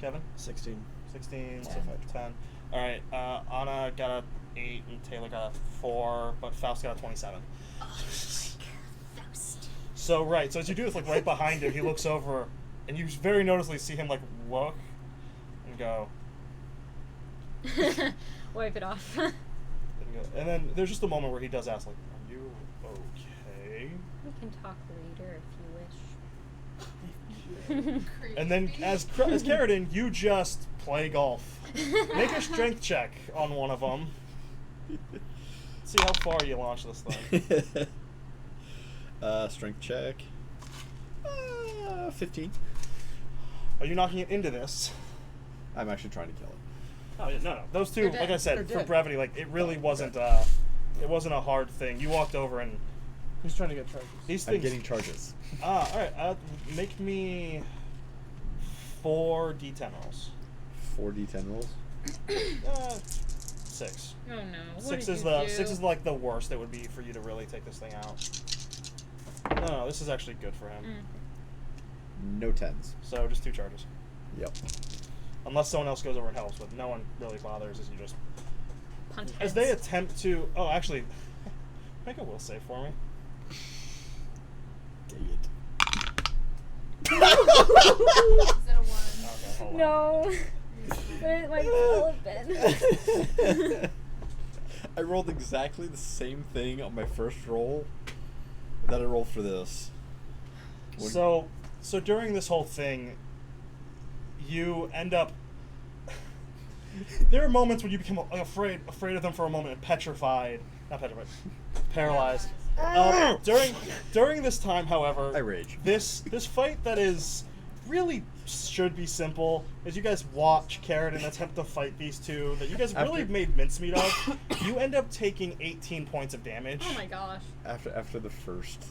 Kevin? 16. 16, 10. 10. All right. Anna got a 8 and Taylor got a 4, but Faust got a 27. Oh, Faust. So right. So as you do this, like right behind him, he looks over, and you very noticeably see him like look and go. Wipe it off. And then there's just a moment where he does ask, like, "Are you okay?" We can talk later if you wish. And then, as Carradine, you just play golf. Make a strength check on one of them. See how far you launch this thing. Strength check. 15. Are you knocking it into this? I'm actually trying to kill it. Oh yeah, no. Those two, They're dead. like I said, They're for dead. brevity, like it really wasn't. It wasn't a hard thing. You walked over and He's trying to get charges. these I'm things. getting charges. All right. Make me 4 D10 rolls. 4 D10 rolls. 6. Oh no. What 6 did is you the do? 6 is like the worst it would be for you to really take this thing out. No, this is actually good for him. No 10s. So just 2 charges. Yep. Unless someone else goes over and helps, but no one really bothers as you just... Punt As heads. they attempt to... Oh, actually, make a will save for me. Dang it. Is that a 1? Okay, hold on. No. Where my will have been. I rolled exactly the same thing on my first roll that I rolled for this. So during this whole thing, you end up... There are moments when you become afraid of them for a moment and petrified. Not petrified. Paralyzed. During this time, however, I rage. This fight that is really should be simple, as you guys watch Carradine attempt to fight these two that you guys really made mincemeat of, you end up taking 18 points of damage. Oh my gosh. After the first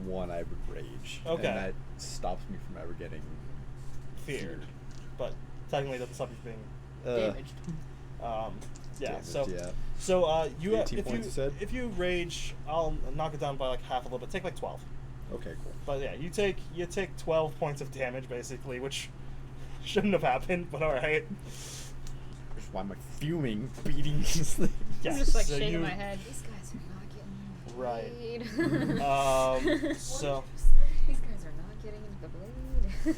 one, I would rage. Okay. And that stops me from ever getting Feared. But technically doesn't stop you from being Damaged. yeah. damaged, So yeah. so you 18 points, you said? if you rage, I'll knock it down by like half a little bit. Take like 12. Okay, cool. But yeah, you take 12 points of damage basically, which shouldn't have happened, but all right. Which is why I'm fuming, beating this thing. Yeah. I'm just like so shaking you, my head. These guys are not getting into the blade. So These guys are not getting into the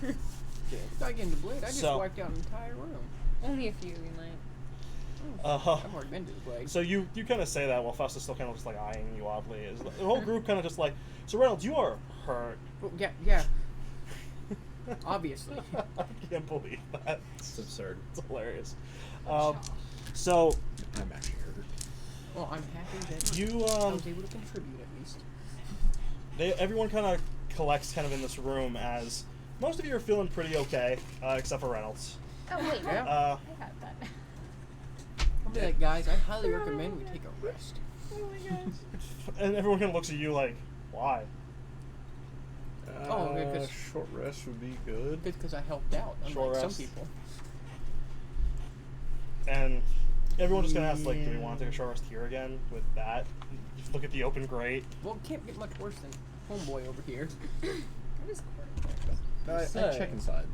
blade. Not getting the blade. I just So- wiped out an entire room. Only a few, we might. I've already been to the blade. So you kind of say that while Faust is still kind of just like eyeing you oddly. Is the whole group kind of just like, so Reynolds, you are hurt. Well, yeah. Obviously. I can't believe that. It's absurd. It's hilarious. So I'm actually hurt. Well, I'm happy that you I was able to contribute at least. everyone kind of collects kind of in this room as most of you are feeling pretty okay, except for Reynolds. Oh wait, Yeah. I got that. I'll be like, guys, I highly recommend we take a rest. Oh my gosh. And everyone kind of looks at you like, why? Oh, because- short rest would be good. Good because I helped out, Short unlike some rest. people. And everyone just kind of asks like, do we want to take a short rest here again with that? Just look at the open grate. Well, it can't get much worse than homeboy over here. What is I Say. check inside.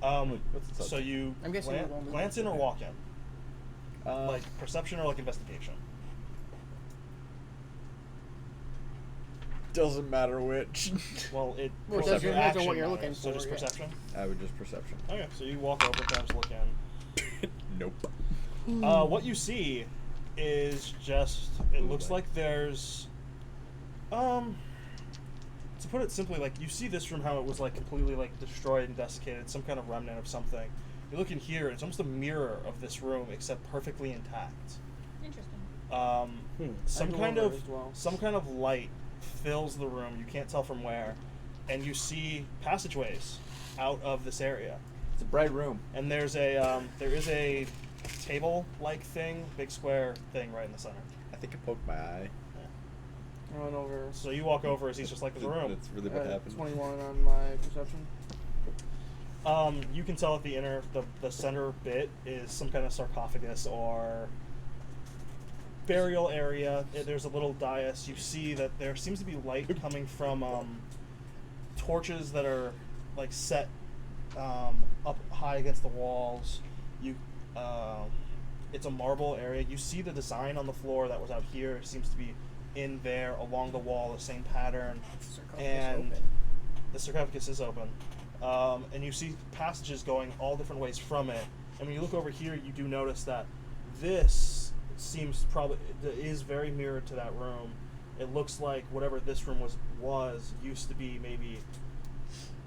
What's inside? So you I'm guessing we're going to glance in or okay. walk in? Like perception or like investigation? Doesn't matter which. Well, it Well, it perception doesn't matter action what you're matters, looking so for, just yeah. perception. I would just perception. Okay, so you walk over, kind of just look in. Nope. What you see is just it looks like there's to put it simply, like you see this room how it was like completely like destroyed and desiccated, some kind of remnant of something. You look in here, it's almost a mirror of this room except perfectly intact. Interesting. Some I go kind over of as well. some kind of light fills the room. You can't tell from where, and you see passageways out of this area. It's a bright room. And there is a table-like thing, big square thing right in the center. I think I poked my eye. Run over. So you walk over as he's just like in the room. That's really what happened. 21 on my perception. You can tell at the center bit is some kind of sarcophagus or burial area. There's a little dais. You see that there seems to be light coming from torches that are like set up high against the walls. You it's a marble area. You see the design on the floor that was out here seems to be in there along the wall, the same pattern. And the sarcophagus is open. And you see passages going all different ways from it. And when you look over here, you do notice that this seems is very mirrored to that room. It looks like whatever this room was used to be maybe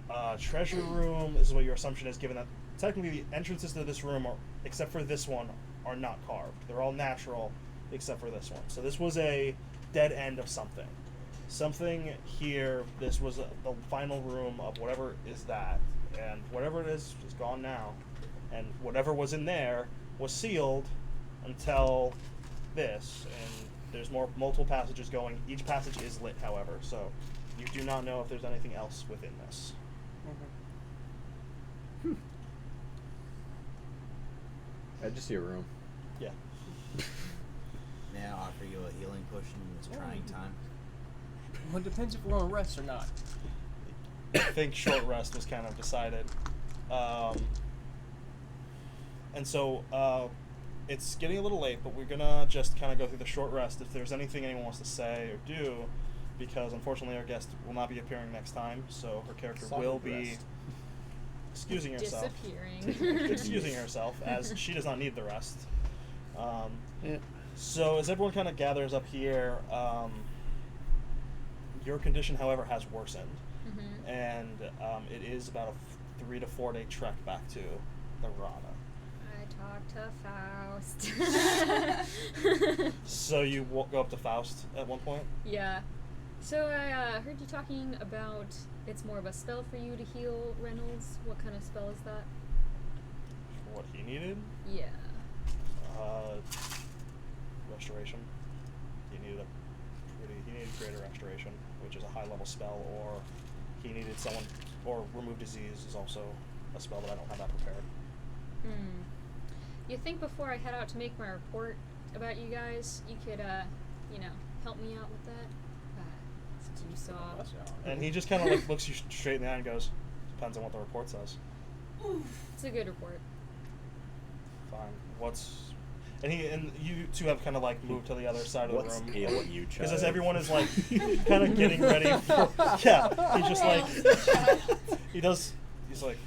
a treasure room. This is what your assumption is, given that technically the entrances to this room, except for this one, are not carved. They're all natural, except for this one. So this was a dead end of something. Something here, this was the final room of whatever is that. And whatever it is gone now. And whatever was in there was sealed until this. And there's multiple passages going. Each passage is lit, however. So you do not know if there's anything else within this. I just see a room. Yeah. May I offer you a healing potion in this trying time? Well, it depends if we're on rest or not. I think short rest was kind of decided. And so it's getting a little late, but we're going to just kind of go through the short rest if there's anything anyone wants to say or do, because unfortunately our guest will not be appearing next time, so her character will be excusing herself. Excusing herself, as she does not need the rest. So as everyone kind of gathers up here, your condition, however, has worsened. And it is about a 3 to 4 day trek back to the Rana. I talked to Faust. So you go up to Faust at one point? Yeah. So I heard you talking about it's more of a spell for you to heal Reynolds. What kind of spell is that? What he needed? Yeah. Restoration. He needed greater restoration, which is a high level spell, or he needed someone, or remove disease is also a spell, but I don't have that prepared. You think before I head out to make my report about you guys, you could, help me out with that? Since you saw. And he just kind of like looks you straight in the eye and goes, "Depends on what the report says." It's a good report. Fine. And you two have kind of like moved to the other side of the room. What's ailing you, child? Because as everyone is like kind of getting ready for, he's just like he's like,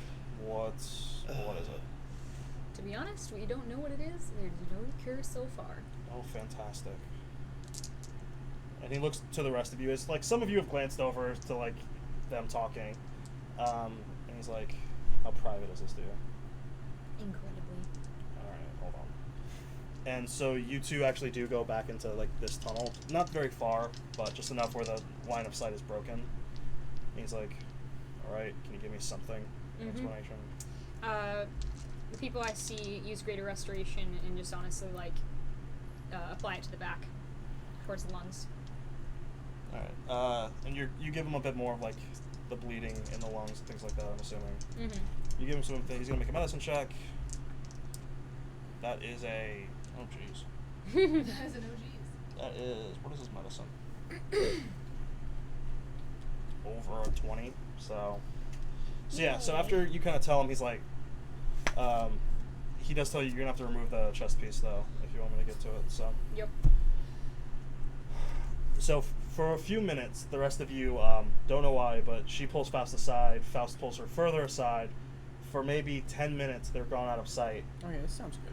what is it? To be honest, we don't know what it is. There's no cure so far. Oh, fantastic. And he looks to the rest of you. It's like some of you have glanced over to like them talking. And he's like, how private is this to you? Incredibly. Alright, hold on. And so you two actually do go back into like this tunnel. Not very far, but just enough where the line of sight is broken. And he's like, alright, can you give me something? An explanation? The people I see use greater restoration and just honestly apply it to the back, towards the lungs. Alright, and you give him a bit more of like the bleeding in the lungs and things like that, I'm assuming. You give him some, he's gonna make a medicine check. That is a, oh jeez. That is an OG's. That is, what is his medicine? Over a 20, so yeah, so after you kind of tell him, he's like, he does tell you you're gonna have to remove the chest piece though, if you want me to get to it, so. Yep. So for a few minutes, the rest of you, don't know why, but she pulls Faust aside, Faust pulls her further aside. For maybe 10 minutes, they're gone out of sight. Okay, this sounds good.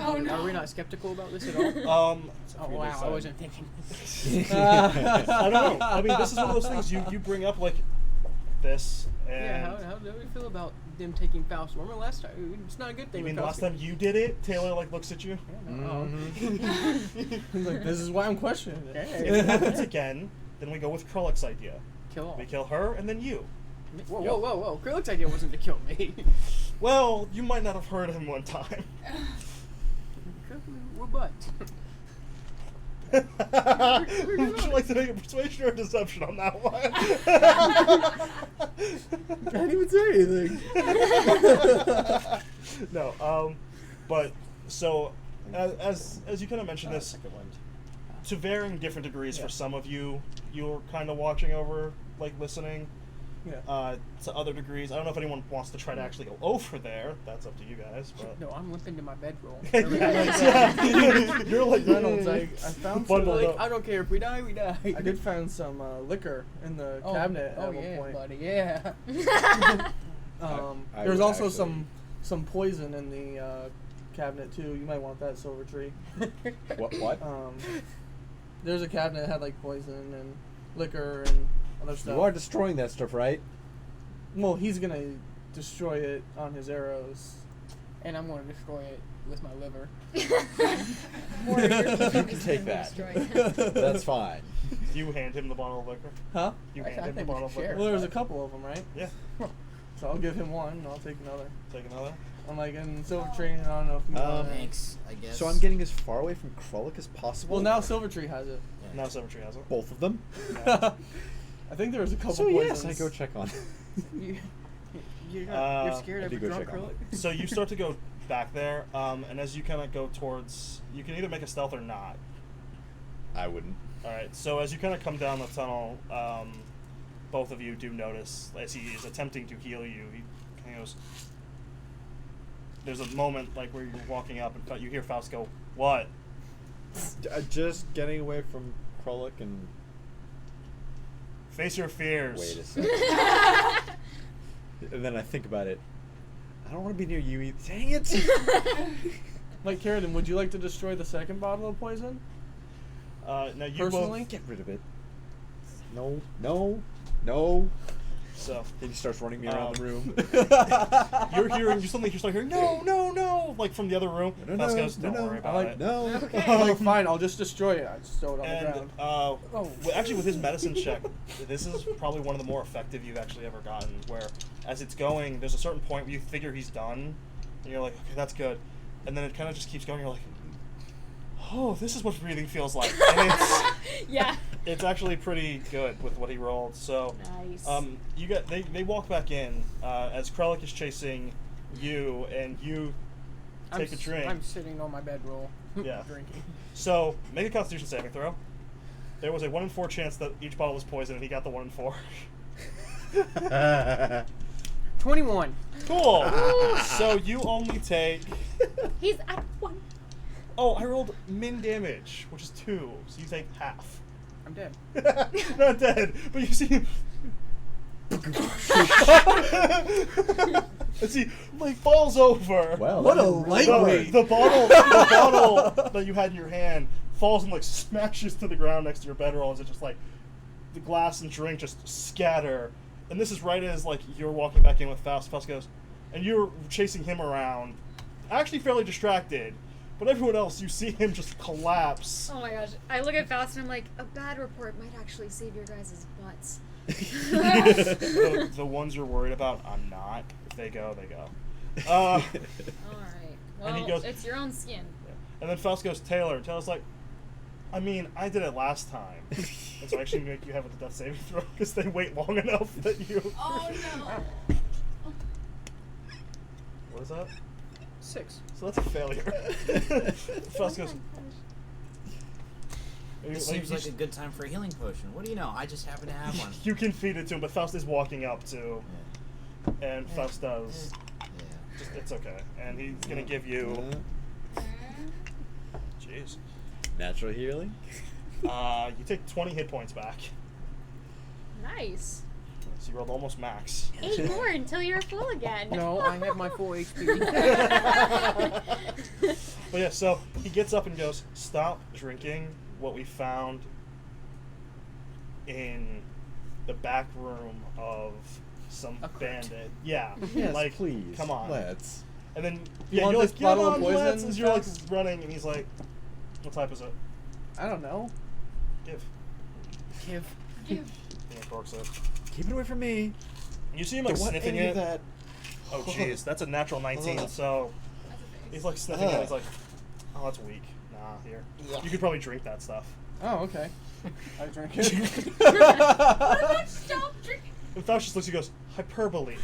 Oh no. Are we not skeptical about this at all? Oh wow, I wasn't thinking. I don't know. I mean, this is one of those things you bring up like this, and Yeah, how do we feel about them taking Faust? Remember last time? It's not a good thing. you mean when last Faust time you did it? Taylor like looks at you. Yeah, no. He's like, this is why I'm questioning it. Hey. If it happens again, then we go with Krullik's idea. Kill all. We kill her and then you. Whoa. Krullik's idea wasn't to kill me. Well, you might not have heard him one time. We're butt. Would you like to make a persuasion or a deception on that one? I didn't even say anything. No, but so as you kind of mentioned this, to varying different degrees for some of you, you're kind of watching over, like listening. to other degrees. I don't know if anyone wants to try to actually go over there. That's up to you guys. But No, I'm limping to my bedroll. You're like Reynolds, I found But some. like, I don't care if we die, we die. I did find some liquor in the cabinet Oh at one yeah, point. buddy, yeah. I There's would also actually- some poison in the cabinet too. You might want that, Silver Tree. What? There's a cabinet that had like poison and liquor and other stuff. You are destroying that stuff, right? Well, he's gonna destroy it on his arrows. And I'm going to destroy it with my liver. You can take that. That's fine. you hand him the bottle of liquor. Huh? You I hand him the think we bottle of should liquor. share. Well, there's a couple of them, right? Yeah. So I'll give him one, and I'll take another. Take another. I'm like, and Silver Tree, I don't know if you want it. Thanks, I guess. So I'm getting as far away from Krullik as possible. Well, now Silver Tree has it. Now Silver Tree has it. both of them. I think there was a couple So poisons. yes, I go check on. You're scared I of do a go drunk check on Krullik? So you start to go back there, and as you kind of go towards, you can either make a stealth or not. I wouldn't. All right. So as you kind of come down the tunnel, both of you do notice as he is attempting to heal you. He kind of goes. There's a moment like where you're walking up and you hear Faust go, "What?" Just getting away from Krullik and. Face your fears. Wait a second. And then I think about it. I don't want to be near you. Dang it! Like, Carradine, would you like to destroy the second bottle of poison? Now you Personally? both. Get rid of it. No. No. So And he starts running me around the room. you're hearing. You suddenly start hearing no, like from the other room. No, Faust no, goes, no, "Don't no. worry I about like- it." No. Okay. I'm like, fine, I'll just destroy it. I just throw it on the And ground. well, actually, with his medicine check, this is probably one of the more effective you've actually ever gotten. Where, as it's going, there's a certain point where you figure he's done, and you're like, okay, that's good, and then it kind of just keeps going. You're like, oh, this is what breathing feels like, and Yeah. it's actually pretty good with what he rolled. So, Nice. you get they walk back in as Krellick is chasing you, and you take a drink. I'm sitting on my bedroll. Yeah. Drinking. So, make a Constitution saving throw. There was a 1 in 4 chance that each bottle was poisoned, and he got the 1 in 4. 21. Cool. So you only take. He's at 1. Oh, I rolled min damage, which is 2, so you take half. I'm dead. Not dead, but you see him. As he like falls over. Well, What that a didn't really lightweight. work. The bottle that you had in your hand falls and like smashes to the ground next to your bedroll as it just like the glass and drink just scatter. And this is right as like you're walking back in with Faust. Faust goes, and you're chasing him around, actually fairly distracted. But everyone else, you see him just collapse. Oh my gosh. I look at Faust and I'm like, a bad report might actually save your guys' butts. The ones you're worried about, I'm not. If they go, they go. Alright. Well, And he goes- it's your own skin. And then Faust goes, Taylor. And Taylor's like, I mean, I did it last time. And so I actually make you have a death saving throw because they wait long enough that you. Oh no. What is that? 6. So that's a failure. Faust goes. It seems like a good time for a healing potion. What do you know? I just happen to have one. You can feed it to him, but Faust is walking up to, and Faust does. Yeah. Just, it's okay, and he's gonna give you. Jeez. Natural healing. You take 20 hit points back. Nice. So you rolled almost max. 8 more until you're full again. No, I have my full HP. But yeah, so he gets up and goes, "Stop drinking what we found in the back room of some A crypt. bandit." Yeah, Yes, like, please. come on. Let's. And then You yeah, want you're this like, bottle "Come of on, poison, let's," as you're like Faust? running, and he's like, "What type is it? I don't know. Give." Give. He uncorks it. Keep it away from me. You see him like Don't want sniffing any it. of that. Oh jeez, that's a natural 19. So That's a face. he's like sniffing it. He's like, "Oh, that's weak. Nah, here. You could probably drink that stuff." Oh, okay. I drink it. Stop drinking. And Faust just looks. He goes, "Hyperbole."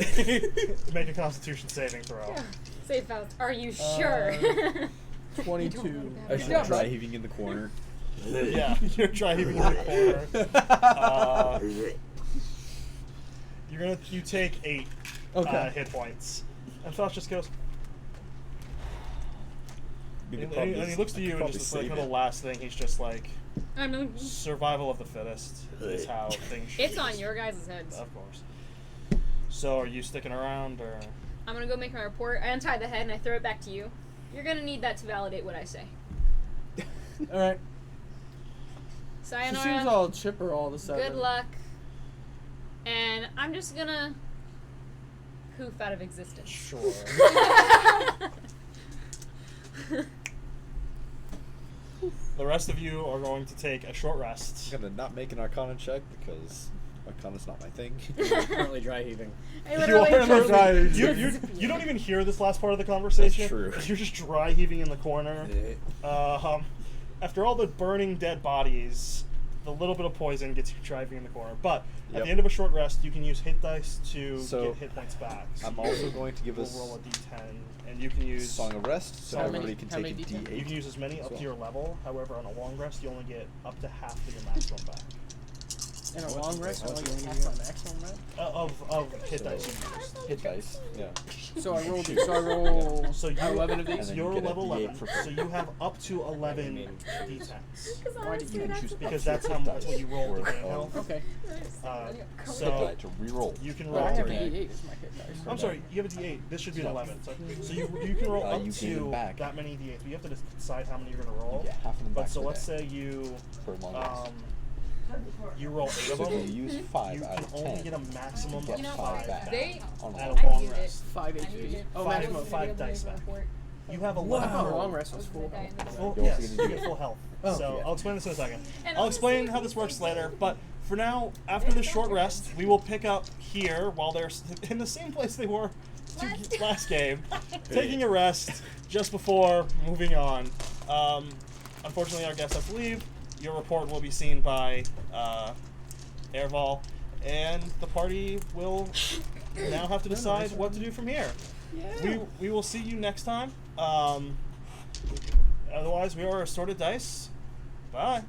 Make a Constitution saving throw. Say Faust, are you sure? 22. I should Yeah, dry bud. heaving in the corner. Yeah, you're driving in the corner. You take 8 hit points, and Faust just goes. And he looks to you and just like the last thing. He's just like, survival of the fittest is how things should It's on your guys' heads. Of course. So are you sticking around, or? I'm gonna go make my report. I untie the head and I throw it back to you. You're gonna need that to validate what I say. All right. Sayonara. She seems all chipper all of a sudden. Good luck. And I'm just gonna poof out of existence. Sure. The rest of you are going to take a short rest. I'm gonna not make an Arcana check because Arcana's not my thing. Currently dry heaving. I literally You don't even hear this last part of the conversation. That's true. You're just dry heaving in the corner. After all the burning dead bodies, the little bit of poison gets you driving in the corner. But at the end of a short rest, you can use hit dice to get hit points back. So I'm also going to give we'll us roll a d10, and you can use Song of Rest, so everybody can take a D10? D8. You can use as many up to your level. However, on a long rest, you only get up to half of your maximum back. In a long rest, I only get half my maximum, right? Of hit dice you used. Hit dice, yeah. So I roll. So you 11 of And these. then You're you get a level D8 11, for so you have up to 11 d10s. Why did you choose? Because that's that's what you roll to gain health. Okay. So to re-roll. you can Well, roll. I have a D8 as my hit dice. I'm sorry, you have a d8. This should be an 11. So you can roll up you gain them to back. that many d8s. But you have to decide how many you're going to roll. You get half of them But back so per let's day say you for a long rest. you roll 8 of So if them. you use 5 You out can of only 10, get a maximum you of get 5 back They- on at a a long long rest. rest. 5 HP. Oh, Five- maximum. 5 dice back. You have 11. I thought long rest was full. Full, You also yes, get a you D8. get full health. Oh, So yeah. I'll explain this in a second. And I'll explain how this works later, but for now, after this short rest, we will pick up here while they're in the same place they were last game, taking a rest just before moving on. Unfortunately, our guests have to leave. Your report will be seen by Airval, and the party will now have to decide what to do from here. We will see you next time. Otherwise, we are Assorted Dice. Bye.